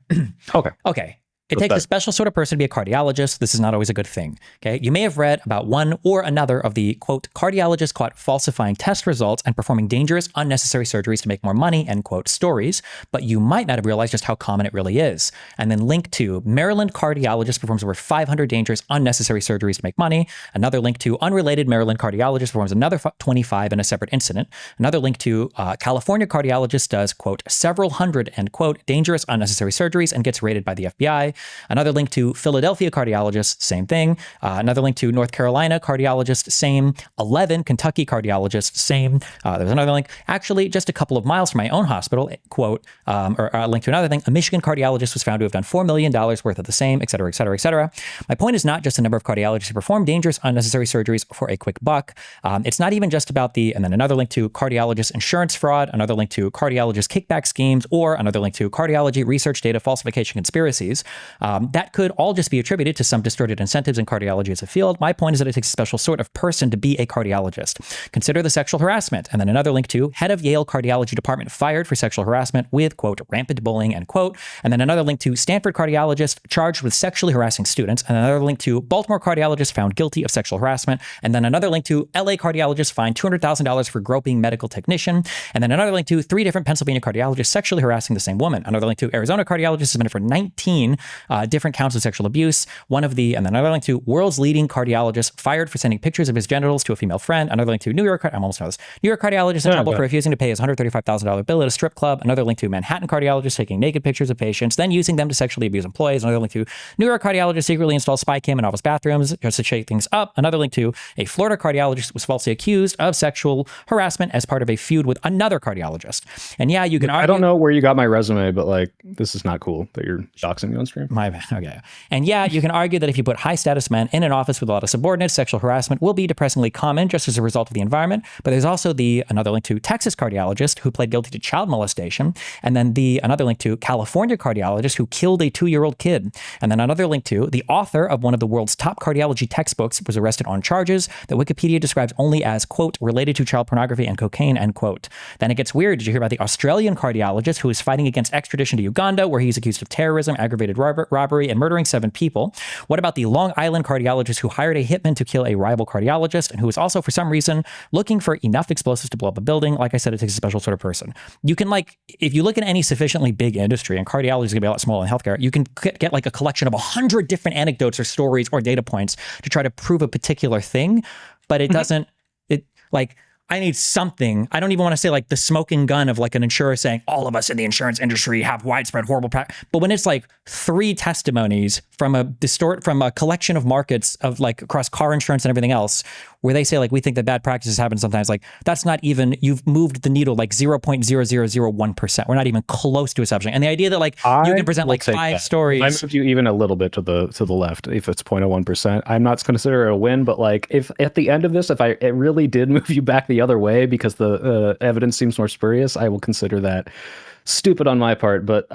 Okay. It takes a special sort of person to be a cardiologist. This is not always a good thing. Okay. You may have read about one or another of the, quote, cardiologists caught falsifying test results and performing dangerous, unnecessary surgeries to make more money, end quote, stories, but you might not have realized just how common it really is. And then link to Maryland cardiologist performs over 500 dangerous, unnecessary surgeries to make money. Another link to unrelated Maryland cardiologist performs another 25 in a separate incident. Another link to California cardiologist does, quote, several hundred, end quote, dangerous, unnecessary surgeries and gets raided by the FBI. Another link to Philadelphia cardiologist, same thing. Another link to North Carolina cardiologist, same. 11 Kentucky cardiologists, same. There's another link. Actually, just a couple of miles from my own hospital, quote, or a link to another thing. A Michigan cardiologist was found to have done $4 million worth of the same, et cetera, et cetera, et cetera. My point is not just the number of cardiologists who perform dangerous, unnecessary surgeries for a quick buck. It's not even just about and then another link to cardiologist insurance fraud, another link to cardiologist kickback schemes, or another link to cardiology research data falsification conspiracies. That could all just be attributed to some distorted incentives in cardiology as a field. My point is that it takes a special sort of person to be a cardiologist. Consider the sexual harassment. And then another link to head of Yale cardiology department fired for sexual harassment with, quote, rampant bullying, end quote. And then another link to Stanford cardiologist charged with sexually harassing students. And another link to Baltimore cardiologist found guilty of sexual harassment. And then another link to LA cardiologist fined $200,000 for groping medical technician. And then another link to 3 different Pennsylvania cardiologists sexually harassing the same woman. Another link to Arizona cardiologist suspended for 19 different counts of sexual abuse. And then another link to world's leading cardiologist fired for sending pictures of his genitals to a female friend. Another link to New York cardiologist in trouble for refusing to pay his $135,000 bill at a strip club. Another link to Manhattan cardiologist taking naked pictures of patients, then using them to sexually abuse employees. Another link to New York cardiologist secretly installed spy cam in office bathrooms just to shake things up. Another link to a Florida cardiologist was falsely accused of sexual harassment as part of a feud with another cardiologist. And yeah, you can argue. I don't know where you got my resume, but like, this is not cool that you're doxing me on stream. My bad. Okay. And yeah, you can argue that if you put high status men in an office with a lot of subordinates, sexual harassment will be depressingly common just as a result of the environment. But there's also another link to Texas cardiologist who pled guilty to child molestation. And then another link to California cardiologist who killed a 2-year-old kid. And then another link to the author of one of the world's top cardiology textbooks was arrested on charges that Wikipedia describes only as, quote, related to child pornography and cocaine, end quote. Then it gets weird. Did you hear about the Australian cardiologist who is fighting against extradition to Uganda, where he's accused of terrorism, aggravated robbery, and murdering 7 people? What about the Long Island cardiologist who hired a hitman to kill a rival cardiologist and who is also, for some reason, looking for enough explosives to blow up a building? Like I said, it takes a special sort of person. You can, if you look at any sufficiently big industry, and cardiology is going to be a lot smaller than healthcare, you can get like a collection of 100 different anecdotes or stories or data points to try to prove a particular thing, but it doesn't, I need something. I don't even want to say like the smoking gun of like an insurer saying all of us in the insurance industry have widespread horrible practice. But when it's like 3 testimonies from a collection of markets of like across car insurance and everything else, where they say like we think that bad practices happen sometimes, like that's not even, you've moved the needle like 0.0001%. We're not even close to establishing. And the idea that like you can present like 5 stories. I moved you even a little bit to the left. If it's 0.01%, I'm not consider it a win. But like if at the end of this, if it really did move you back the other way because the evidence seems more spurious, I will consider that stupid on my part. But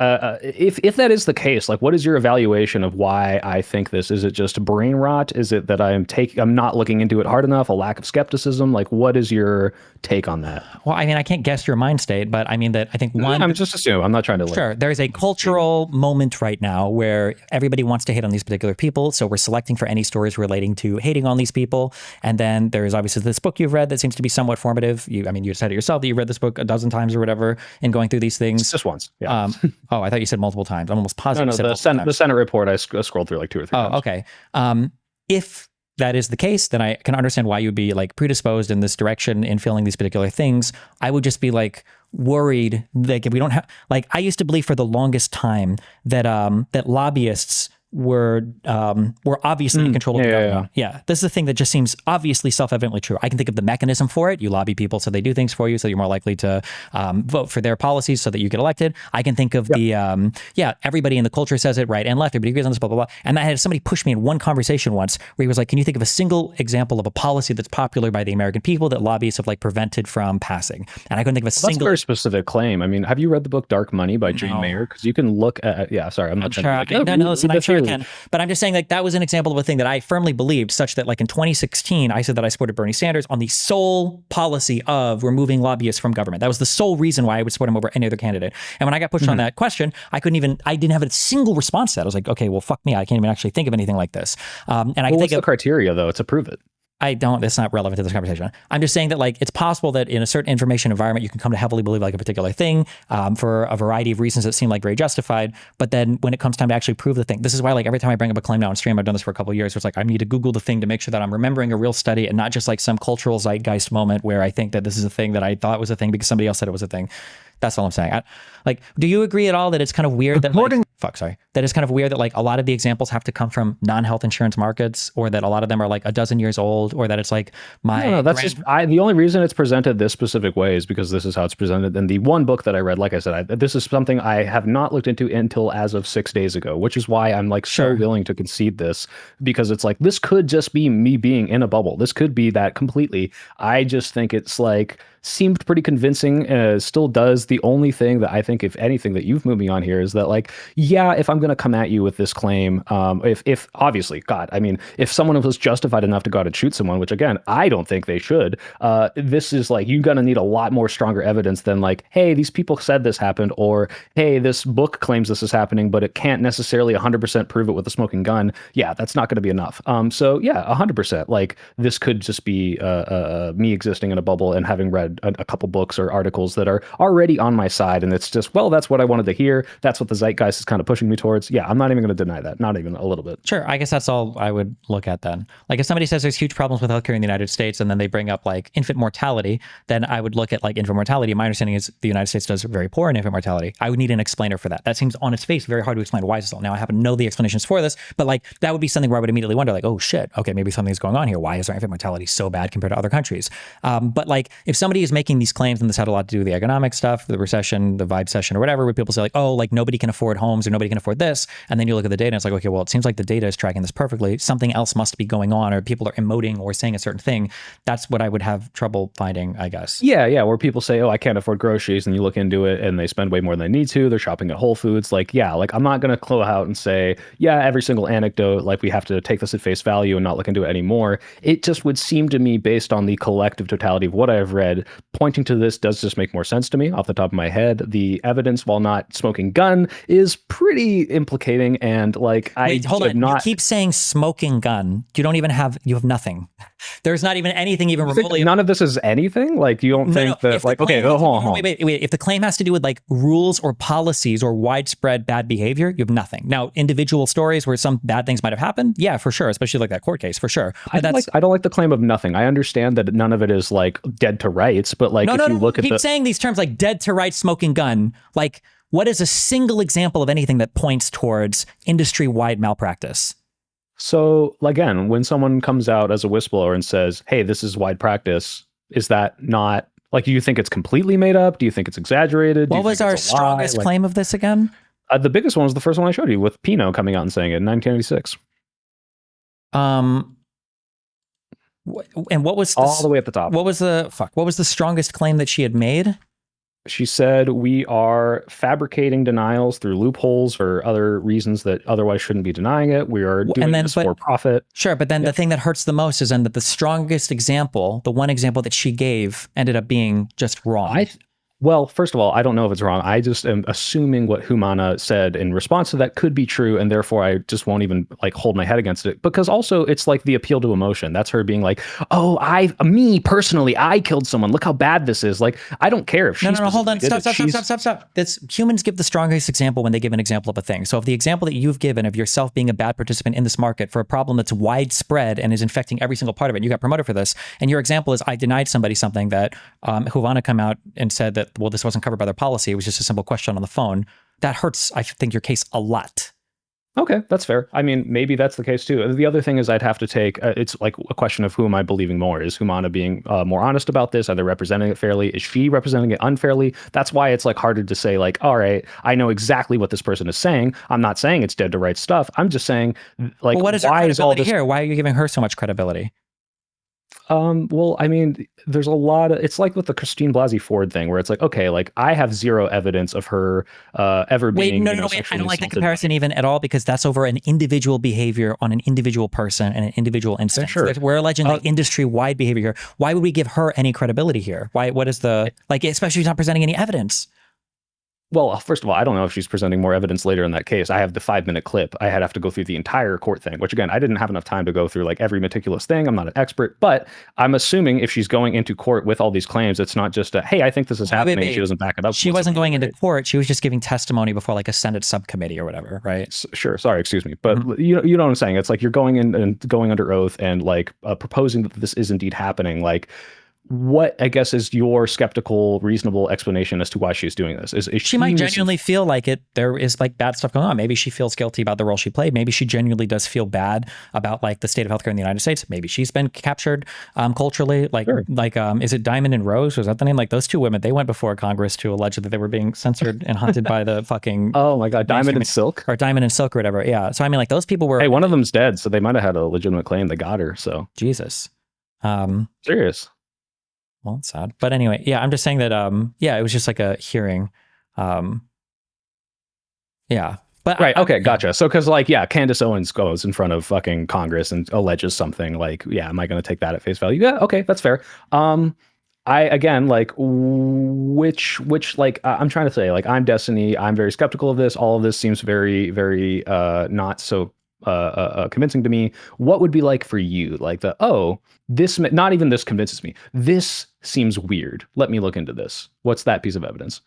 if that is the case, like what is your evaluation of why I think this? Is it just brain rot? Is it that I'm not looking into it hard enough? A lack of skepticism? Like what is your take on that? Well, I mean, I can't guess your mind state, but I mean that I think one. I'm just assuming. I'm not trying to. Sure, there's a cultural moment right now where everybody wants to hate on these particular people, so we're selecting for any stories relating to hating on these people. And then there's obviously this book you've read that seems to be somewhat formative. You said it yourself that you read this book a dozen times or whatever in going through these things. Just once. Yeah. Oh, I thought you said multiple times. I'm almost positive. No, the Senate report. I scrolled through like 2 or 3 times. Oh, okay. If that is the case, then I can understand why you'd be like predisposed in this direction in feeling these particular things. I would just be like worried, like if we don't have, like I used to believe for the longest time that that lobbyists were obviously in control of the government. Yeah. This is a thing that just seems obviously self-evidently true. I can think of the mechanism for it. You lobby people so they do things for you, so you're more likely to vote for their policies so that you get elected. I can think of everybody in the culture says it, right and left, everybody agrees on this, blah, blah, blah. And I had somebody push me in one conversation once where he was like, can you think of a single example of a policy that's popular by the American people that lobbyists have like prevented from passing? And I couldn't think of a single. That's a very specific claim. I mean, have you read the book Dark Money by Jane Mayer? Because you can look at, I'm not sure. Listen, I'm sure I can. But I'm just saying like that was an example of a thing that I firmly believed, such that like in 2016, I said that I supported Bernie Sanders on the sole policy of removing lobbyists from government. That was the sole reason why I would support him over any other candidate. And when I got pushed on that question, I didn't have a single response to that. I was like, okay, well, fuck me. I can't even actually think of anything like this. And I think what's the criteria though to prove it? That's not relevant to this conversation. I'm just saying that like, it's possible that in a certain information environment, you can come to heavily believe like a particular thing for a variety of reasons that seem like very justified. But then when it comes time to actually prove the thing, this is why like every time I bring up a claim now on stream, I've done this for a couple of years, where it's like, I need to Google the thing to make sure that I'm remembering a real study and not just like some cultural zeitgeist moment where I think that this is a thing that I thought was a thing because somebody else said it was a thing. That's all I'm saying. Do you agree at all that it's kind of weird that that it's kind of weird that like a lot of the examples have to come from non-health insurance markets, or that a lot of them are like a dozen years old, or that it's like the only reason it's presented this specific way is because this is how it's presented. And the one book that I read, like I said, this is something I have not looked into until as of 6 days ago, which is why I'm like so willing to concede this, because it's like, this could just be me being in a bubble. This could be that completely. I just think it's like, seemed pretty convincing, still does. The only thing that I think, if anything, that you've moved me on here is that like, if I'm going to come at you with this claim, if obviously, God, I mean, if someone was justified enough to go out and shoot someone, which again, I don't think they should, this is like, you're going to need a lot more stronger evidence than like, hey, these people said this happened, or hey, this book claims this is happening, but it can't necessarily 100% prove it with a smoking gun. Yeah, that's not going to be enough. 100%. Like, this could just be me existing in a bubble and having read a couple books or articles that are already on my side, and it's just, well, that's what I wanted to hear. That's what the zeitgeist is kind of pushing me towards. Yeah, I'm not even going to deny that. Not even a little bit. Sure. I guess that's all I would look at then. Like if somebody says there's huge problems with healthcare in the United States, and then they bring up like infant mortality, then I would look at like infant mortality. My understanding is the United States does very poor in infant mortality. I would need an explainer for that. That seems on its face very hard to explain. Why is this all? Now I happen to know the explanations for this, but like that would be something where I would immediately wonder like, oh shit, okay, maybe something's going on here. Why is our infant mortality so bad compared to other countries? But like if somebody is making these claims, and this had a lot to do with the economic stuff, the recession, the vibe session or whatever, where people say like, oh, like nobody can afford homes or nobody can afford this. And then you look at the data and it's like, okay, well, it seems like the data is tracking this perfectly. Something else must be going on, or people are emoting or saying a certain thing. That's what I would have trouble finding, I guess. Yeah. Where people say, oh, I can't afford groceries, and you look into it and they spend way more than they need to. They're shopping at Whole Foods. Like, yeah, like I'm not going to close out and say, yeah, every single anecdote, like we have to take this at face value and not look into it anymore. It just would seem to me, based on the collective totality of what I've read, pointing to this does just make more sense to me off the top of my head. The evidence, while not smoking gun, is pretty implicating, and like Wait, hold on. not. You keep saying smoking gun. You have nothing. There's not even anything even remotely. None of this is anything. Like you don't think that like okay, hold on. Wait. If the claim has to do with like rules or policies or widespread bad behavior, you have nothing. Now, individual stories where some bad things might have happened, yeah, for sure, especially like that court case, for sure. But I don't like the claim of nothing. I understand that none of it is like dead to rights, but like if you look at keep saying these terms like dead to rights, smoking gun, like what is a single example of anything that points towards industry-wide malpractice? So again, when someone comes out as a whistleblower and says, "Hey, this is wide practice," is that not like? Do you think it's completely made up? Do you think it's exaggerated? What was our strongest claim of this again? The biggest one was the first one I showed you with Peeno coming out and saying it in 1986. And what was all the way at the top? What was the strongest claim that she had made? She said, we are fabricating denials through loopholes or other reasons that otherwise shouldn't be denying it. We are doing this for profit. Sure, but then the thing that hurts the most is then that the strongest example, the one example that she gave, ended up being just wrong. Well, first of all, I don't know if it's wrong. I just am assuming what Humana said in response to that could be true, and therefore I just won't even like hold my head against it. Because also it's like the appeal to emotion. That's her being like, "Oh, me personally, I killed someone. Look how bad this is." Like, I don't care if she's no, hold on, stop. Humans give the strongest example when they give an example of a thing. So if the example that you've given of yourself being a bad participant in this market for a problem that's widespread and is infecting every single part of it, you got promoted for this, and your example is I denied somebody something that Humana come out and said that, well, this wasn't covered by their policy. It was just a simple question on the phone. That hurts, I think, your case a lot. Okay, that's fair. I mean, maybe that's the case too. The other thing is I'd have to take, it's like a question of who am I believing more? Is Humana being more honest about this? Are they representing it fairly? Is she representing it unfairly? That's why it's like harder to say like, all right, I know exactly what this person is saying. I'm not saying it's dead to rights stuff. I'm just saying like, well, what is why is all this here? Why are you giving her so much credibility? Well, I mean, there's a lot of, it's like with the Christine Blasey Ford thing where it's like, okay, like I have zero evidence of her ever being. Wait, I don't like the comparison even at all, because that's over an individual behavior on an individual person and an individual instance. Sure. We're alleging like industry-wide behavior here. Why would we give her any credibility here? What is the, like, especially if she's not presenting any evidence? Well, first of all, I don't know if she's presenting more evidence later in that case. I have the 5-minute clip. I have to go through the entire court thing, which again, I didn't have enough time to go through like every meticulous thing. I'm not an expert, but I'm assuming if she's going into court with all these claims, it's not just a, hey, I think this is happening. She doesn't back it up. She wasn't going into court. She was just giving testimony before like a Senate subcommittee or whatever, right? Sure. Sorry, excuse me. But you know what I'm saying? It's like you're going in and going under oath and like proposing that this is indeed happening. Like, what I guess is your skeptical, reasonable explanation as to why she's doing this? Is she might genuinely feel like there is like bad stuff going on. Maybe she feels guilty about the role she played. Maybe she genuinely does feel bad about like the state of healthcare in the United States. Maybe she's been captured culturally. Like, sure. Is it Diamond and Rose? Was that the name? Like those two women, they went before Congress to allege that they were being censored and hunted by the fucking. Oh my God, Diamond and Silk, or Diamond and Silk or whatever. Yeah. So I mean, like those people were. Hey, one of them's dead, so they might have had a legitimate claim. They got her. So Jesus. Serious. Well, it's sad. But anyway, yeah, I'm just saying that, it was just like a hearing. Yeah. But right. Okay. Gotcha. So, cause like, yeah, Candace Owens goes in front of fucking Congress and alleges something like, yeah, am I going to take that at face value? Yeah. Okay. That's fair. Again, like which like, I'm trying to say like, I'm Destiny. I'm very skeptical of this. All of this seems very, very, not so convincing to me. What would be like for you? Like this, not even this convinces me. This seems weird. Let me look into this. What's that piece of evidence?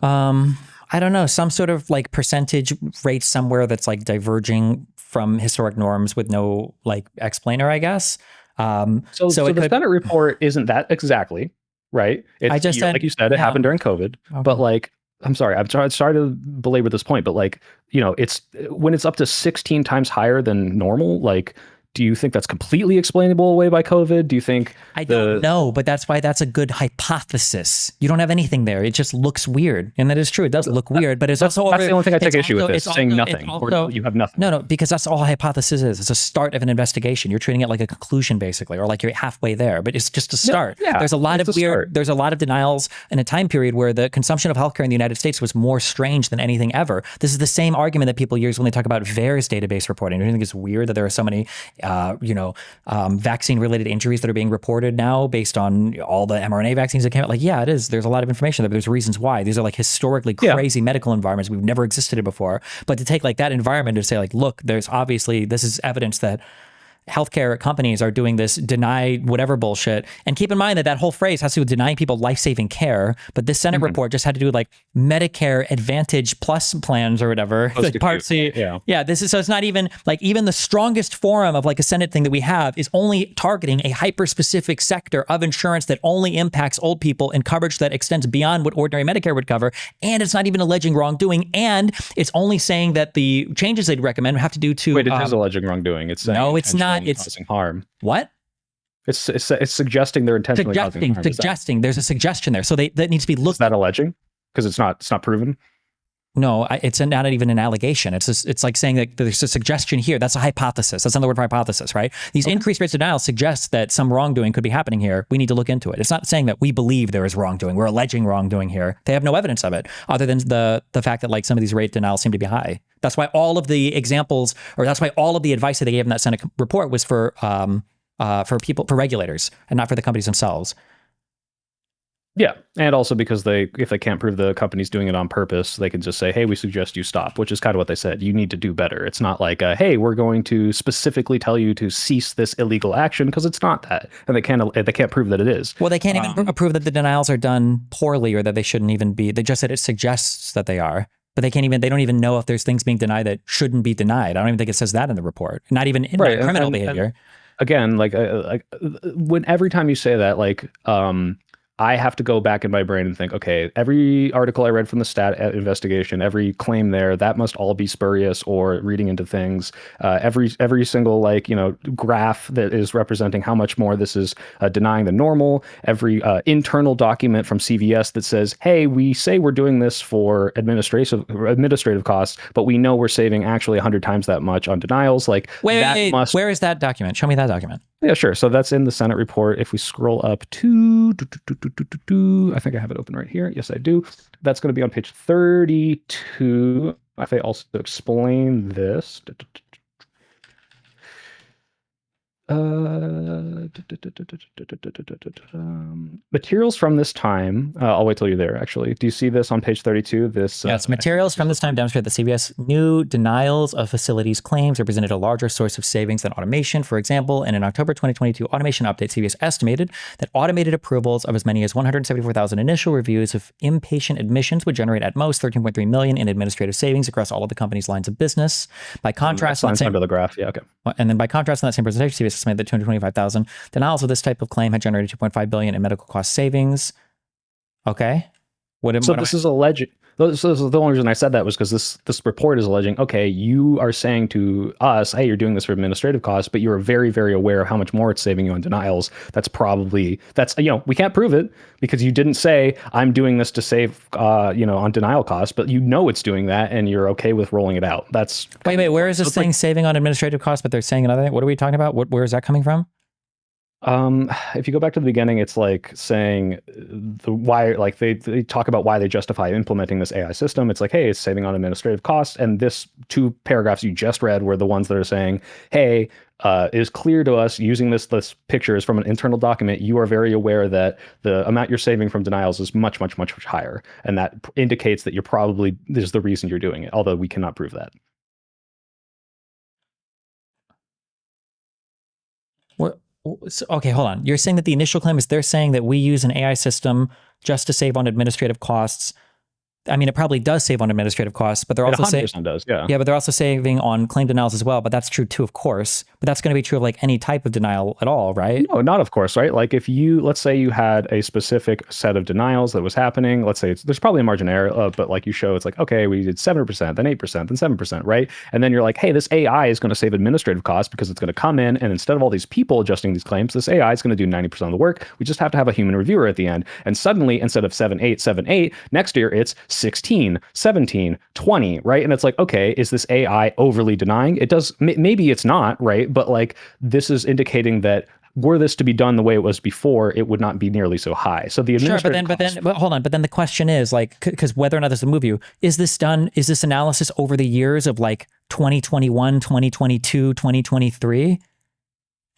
I don't know. Some sort of like percentage rate somewhere that's like diverging from historic norms with no like explainer, I guess. So the Senate report isn't that exactly right. I just said, like you said, it happened during COVID, but like, I'm sorry to belabor this point, but like, it's when it's up to 16 times higher than normal, like, do you think that's completely explainable away by COVID? Do you think I don't know, but that's why that's a good hypothesis. You don't have anything there. It just looks weird. And that is true. It does look weird, but it's also that's the only thing I take issue with this, saying nothing. Or you have nothing. No, because that's all a hypothesis is. It's a start of an investigation. You're treating it like a conclusion, basically, or like you're halfway there, but it's just a start. Yeah, there's a lot of there's a lot of denials in a time period where the consumption of healthcare in the United States was more strange than anything ever. This is the same argument that people use when they talk about VAERS database reporting. Do you think it's weird that there are so many vaccine related injuries that are being reported now based on all the mRNA vaccines that came out. Like, yeah, it is. There's a lot of information there, but there's reasons why. These are like historically crazy medical environments we've never existed in before. But to take like that environment to say like, look, there's obviously, this is evidence that healthcare companies are doing this deny whatever bullshit. And keep in mind that that whole phrase has to do with denying people life-saving care. But this Senate report just had to do with like Medicare Advantage Plus plans or whatever. Like Part C. Yeah. This is, so it's not even like, even the strongest form of like a Senate thing that we have is only targeting a hyper-specific sector of insurance that only impacts old people in coverage that extends beyond what ordinary Medicare would cover. And it's not even alleging wrongdoing. And it's only saying that the changes they'd recommend have to do to... Wait, it is alleging wrongdoing. It's saying no, it's not. It's causing harm. What? It's suggesting they're intentionally causing harm. Suggesting. There's a suggestion there. So that needs to be looked. Is that alleging? Because it's not proven. No, it's not even an allegation. It's like saying that there's a suggestion here. That's a hypothesis. That's another word for hypothesis, right? These increased rates of denial suggest that some wrongdoing could be happening here. We need to look into it. It's not saying that we believe there is wrongdoing. We're alleging wrongdoing here. They have no evidence of it other than the fact that like some of these rate denials seem to be high. That's why all of the examples, or that's why all of the advice that they gave in that Senate report was for regulators and not for the companies themselves. Yeah, and also because if they can't prove the company's doing it on purpose, they can just say, hey, we suggest you stop, which is kind of what they said. You need to do better. It's not like, hey, we're going to specifically tell you to cease this illegal action, because it's not that. And they can't prove that it is. Well, they can't even prove that the denials are done poorly or that they shouldn't even be. They just said it suggests that they are. But they don't even know if there's things being denied that shouldn't be denied. I don't even think it says that in the report. Not even in criminal behavior. And again, when every time you say that, I have to go back in my brain and think, okay, every article I read from the stat investigation, every claim there, that must all be spurious or reading into things. Every single graph that is representing how much more this is denying the normal. Every internal document from CVS that says, hey, we say we're doing this for administrative costs, but we know we're saving actually 100 times that much on denials. Wait, where is that document? Show me that document. Yeah, sure. So that's in the Senate report. If we scroll up to, I think I have it open right here. Yes, I do. That's going to be on page 32. I think also explain this. Materials from this time. I'll wait till you're there, actually. Do you see this on page 32? Yes, materials from this time demonstrate that CVS new denials of facilities claims represented a larger source of savings than automation. For example, in an October 2022 automation update, CVS estimated that automated approvals of as many as 174,000 initial reviews of inpatient admissions would generate at most 13.3 million in administrative savings across all of the company's lines of business. By contrast, under the graph. Yeah, okay. And then by contrast, in that same presentation, CVS estimated that 225,000 denials of this type of claim had generated 2.5 billion in medical cost savings. Okay. This is alleged. So the only reason I said that was because this report is alleging, okay, you are saying to us, hey, you're doing this for administrative costs, but you're very, very aware of how much more it's saving you on denials. That's we can't prove it because you didn't say I'm doing this to save, on denial costs, but it's doing that and you're okay with rolling it out. That's wait, where is this saying saving on administrative costs, but they're saying another thing? What are we talking about? Where is that coming from? If you go back to the beginning, it's like saying they talk about why they justify implementing this AI system. It's like, hey, it's saving on administrative costs. And this 2 paragraphs you just read were the ones that are saying, hey, it is clear to us using this picture is from an internal document. You are very aware that the amount you're saving from denials is much, much, much, much higher. And that indicates that this is the reason you're doing it, although we cannot prove that. Okay, hold on. You're saying that the initial claim is they're saying that we use an AI system just to save on administrative costs. I mean, it probably does save on administrative costs, but they're also saying, but they're also saving on claim denials as well. But that's true too, of course. But that's going to be true of like any type of denial at all, right? No, not of course, right? Like let's say you had a specific set of denials that was happening. Let's say there's probably a margin error, but like you show, it's like, okay, we did 7%, then 8%, then 7%, right? And then you're like, hey, this AI is going to save administrative costs because it's going to come in and instead of all these people adjusting these claims, this AI is going to do 90% of the work. We just have to have a human reviewer at the end. And suddenly, instead of 7.8, next year it's 16, 17, 20, right? And it's like, okay, is this AI overly denying? It does, maybe it's not, right? But like, this is indicating that were this to be done the way it was before, it would not be nearly so high. So the administrative but hold on. But then the question is like, because whether or not this will move you, is this analysis over the years of like 2021, 2022, 2023?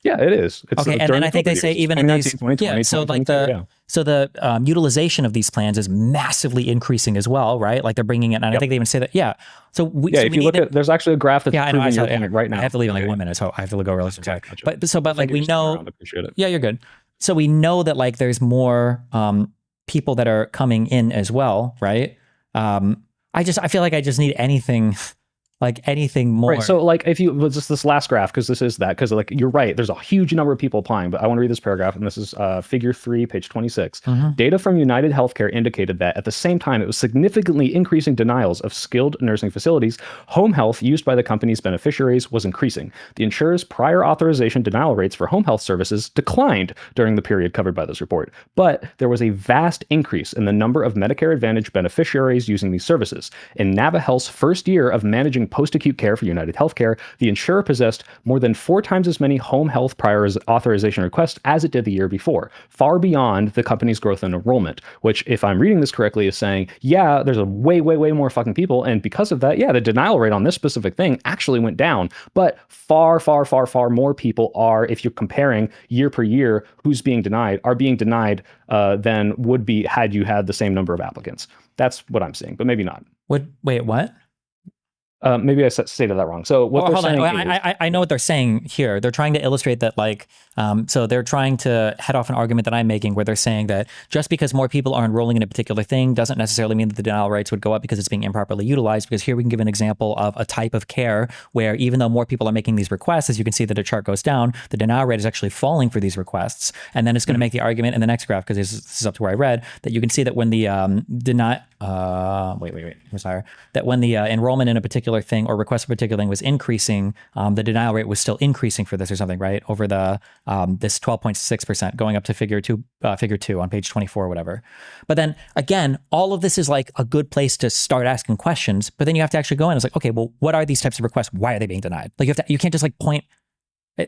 Yeah, it is. It's Okay, and during then I the think they COVID say years. even in 2019, these, 2020, yeah, so like 2022, the utilization of these plans is massively increasing as well, right? Like they're bringing it, and I think they even say that, yeah. So we, yeah. so if we you need look to, at, there's actually a graph that's yeah, I know, proving your yeah, point right now. I have to leave in like Okay. 1 minute, so I have to go really quick. Gotcha. But like we Thank you for sticking know, around. Appreciate it. yeah, you're good. So we know that like there's more people that are coming in as well, right? I feel like I just need anything. Like anything more. Right. So like if you just this last graph, because this is that, because like you're right, there's a huge number of people applying, but I want to read this paragraph, and this is figure 3, page 26. Data from United Healthcare indicated that at the same time it was significantly increasing denials of skilled nursing facilities, home health used by the company's beneficiaries was increasing. The insurer's prior authorization denial rates for home health services declined during the period covered by this report, but there was a vast increase in the number of Medicare Advantage beneficiaries using these services. In NaviHealth's first year of managing post-acute care for United Healthcare, the insurer possessed more than 4 times as many home health prior authorization requests as it did the year before, far beyond the company's growth in enrollment, which, if I'm reading this correctly, is saying, yeah, there's a way more fucking people, and because of that, yeah, the denial rate on this specific thing actually went down, but far more people are, if you're comparing year per year, who's being denied, are being denied than would be had you had the same number of applicants. That's what I'm seeing, but maybe not. Wait, what? Maybe I stated that wrong. So what they're saying is, I know what they're saying here. They're trying to illustrate that, like, so they're trying to head off an argument that I'm making, where they're saying that just because more people are enrolling in a particular thing doesn't necessarily mean that the denial rates would go up because it's being improperly utilized. Because here we can give an example of a type of care where even though more people are making these requests, as you can see that the chart goes down, the denial rate is actually falling for these requests. And then it's going to make the argument in the next graph, because this is up to where I read, that you can see that when the that when the enrollment in a particular thing or request for a particular thing was increasing, the denial rate was still increasing for this or something, right? Over the this 12.6% going up to figure two on page 24 or whatever. But then again, all of this is like a good place to start asking questions, but then you have to actually go in and it's like, okay, well, what are these types of requests? Why are they being denied? Like you can't just like point.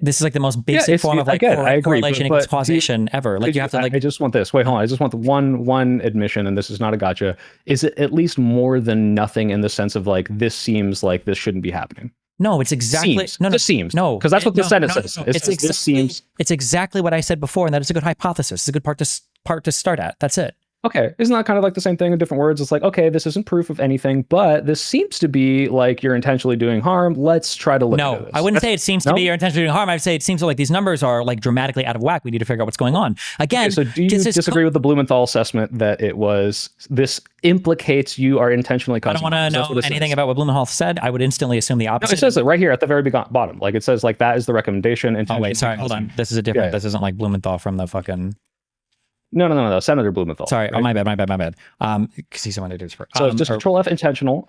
This is like the most basic form of like correlation equals causation ever. Like you have to like. I just want this. Wait, hold on. I just want the one admission, and this is not a gotcha. Is it at least more than nothing in the sense of like this seems like this shouldn't be happening? No, it's exactly seems because that's what the Senate says. This seems. It's exactly what I said before, and that is a good hypothesis. It's a good part to start at. That's it. Okay, isn't that kind of like the same thing in different words? It's like, okay, this isn't proof of anything, but this seems to be like you're intentionally doing harm. Let's try to look into this. I wouldn't say it seems to be you're intentionally doing harm. I'd say it seems like these numbers are like dramatically out of whack. We need to figure out what's going on. Again, okay, so do you disagree with the Blumenthal assessment that this implicates you are intentionally causing harm? I don't want to know anything about what Blumenthal said. I would instantly assume the opposite. No, it says it right here at the very bottom. Like it says like that is the recommendation. Oh wait, sorry, hold on. This is a different. This isn't like Blumenthal from the fucking. No. Senator Blumenthal. Sorry. Right? Oh, my bad. Because he's the one that does for. So it's just Control F intentional.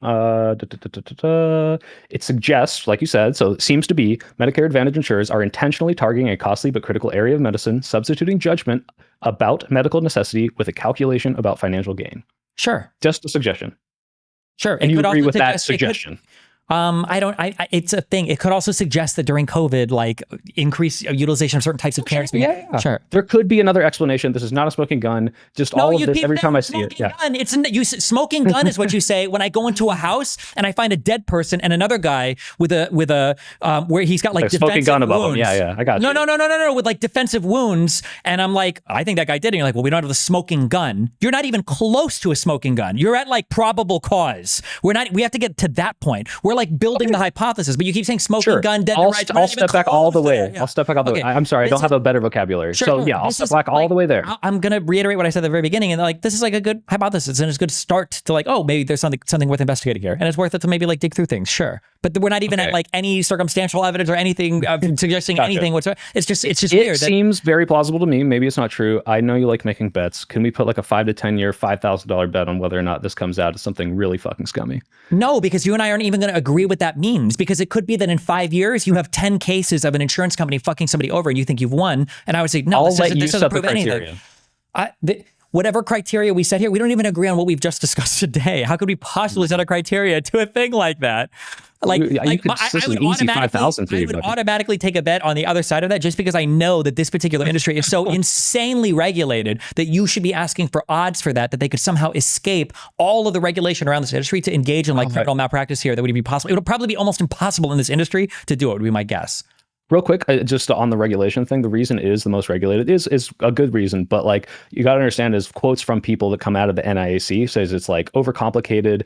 It suggests, like you said, so it seems to be Medicare Advantage insurers are intentionally targeting a costly but critical area of medicine, substituting judgment about medical necessity with a calculation about financial gain. Sure. Just a suggestion. Sure. And you agree with that suggestion? It's a thing. It could also suggest that during COVID, like increased utilization of certain types of care. Yeah. Sure. There could be another explanation. This is not a smoking gun. Just all of this every time I see it. Yeah. Gun. Smoking gun is what you say when I go into a house and I find a dead person and another guy with a where he's got like defensive smoking gun above wounds. him. Yeah. I got you. No, with like defensive wounds. And I'm like, I think that guy did. And you're like, well, we don't have the smoking gun. You're not even close to a smoking gun. You're at like probable cause. We have to get to that point. We're like building the hypothesis, but you keep saying smoking gun, dead and right. I'll step back all the way. I'll step back all the way. I'm sorry, I don't have a better vocabulary. So yeah, I'll step back all the way there. I'm going to reiterate what I said at the very beginning, and like this is like a good hypothesis, and it's a good start to like, oh, maybe there's something worth investigating here, and it's worth it to maybe like dig through things, sure. But we're not even at like any circumstantial evidence or anything suggesting anything whatsoever. It's just weird. It seems very plausible to me. Maybe it's not true. I know you like making bets. Can we put like a 5 to 10 year $5,000 bet on whether or not this comes out as something really fucking scummy? No, because you and I aren't even going to agree what that means, because it could be that in 5 years you have 10 cases of an insurance company fucking somebody over and you think you've won, and I would say no, this doesn't prove anything. Whatever criteria we set here, we don't even agree on what we've just discussed today. How could we possibly set a criteria to a thing like that? I would automatically take a bet on the other side of that, just because I know that this particular industry is so insanely regulated that you should be asking for odds for that they could somehow escape all of the regulation around this industry to engage in like criminal malpractice here. That would be possible. It would probably be almost impossible in this industry to do it, would be my guess. Real quick, just on the regulation thing, the reason is the most regulated is a good reason, but like you got to understand is quotes from people that come out of the NIAC says it's like overcomplicated,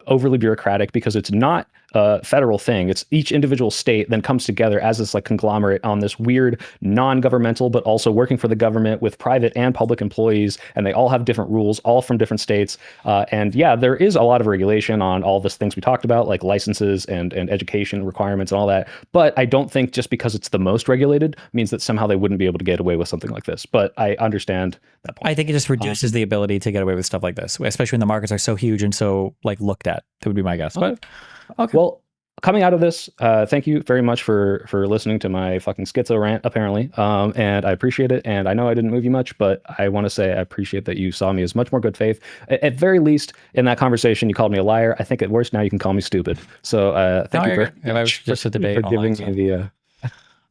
overly bureaucratic because it's not a federal thing. It's each individual state then comes together as this like conglomerate on this weird non-governmental, but also working for the government with private and public employees, and they all have different rules, all from different states. And yeah, there is a lot of regulation on all these things we talked about, like licenses and education requirements and all that. But I don't think just because it's the most regulated means that somehow they wouldn't be able to get away with something like this. But I understand that point. I think it just reduces the ability to get away with stuff like this, especially when the markets are so huge and so like looked at. That would be my guess. But okay. Well, coming out of this, thank you very much for listening to my fucking schizo rant, apparently. And I appreciate it. And I know I didn't move you much, but I want to say I appreciate that you saw me as much more good faith. At very least, in that conversation, you called me a liar. I think at worst, now you can call me stupid. So thank you was just a debate for giving online, me the...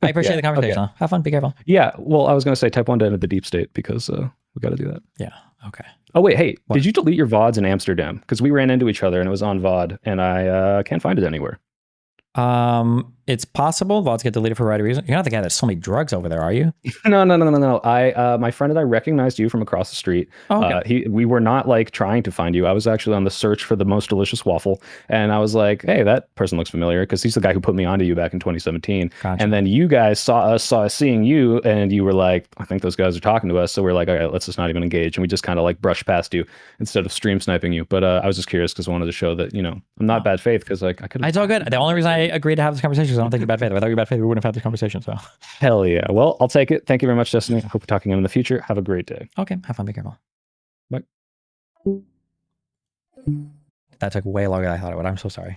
I appreciate the conversation. Okay. Have fun. Be careful. Yeah, well, I was going to say type 1 to enter the deep state because we got to do that. Yeah. Okay. Oh, wait, hey, did you delete your VODs in Amsterdam? Because we ran into each other and it was on VOD and I can't find it anywhere. It's possible VODs get deleted for a variety of reasons. You're not the guy that sold me drugs over there, are you? No. My friend and I recognized you from across the street. Oh, okay. We were not like trying to find you. I was actually on the search for the most delicious waffle. And I was like, hey, that person looks familiar because he's the guy who put me onto you back in 2017. Gotcha. And then you guys saw us seeing you and you were like, I think those guys are talking to us. So we're like, all right, let's just not even engage. And we just kind of like brushed past you instead of stream sniping you. But I was just curious because I wanted to show that, you know, I'm not bad faith because like I could. It's all good. The only reason I agreed to have this conversation is I don't think you're bad faith. If I thought you were bad faith, we wouldn't have had this conversation. So hell yeah. Well, I'll take it. Thank you very much, Destiny. I hope we're talking in the future. Have a great day. okay, have fun. Be careful. Bye. That took way longer than I thought it would. I'm so sorry.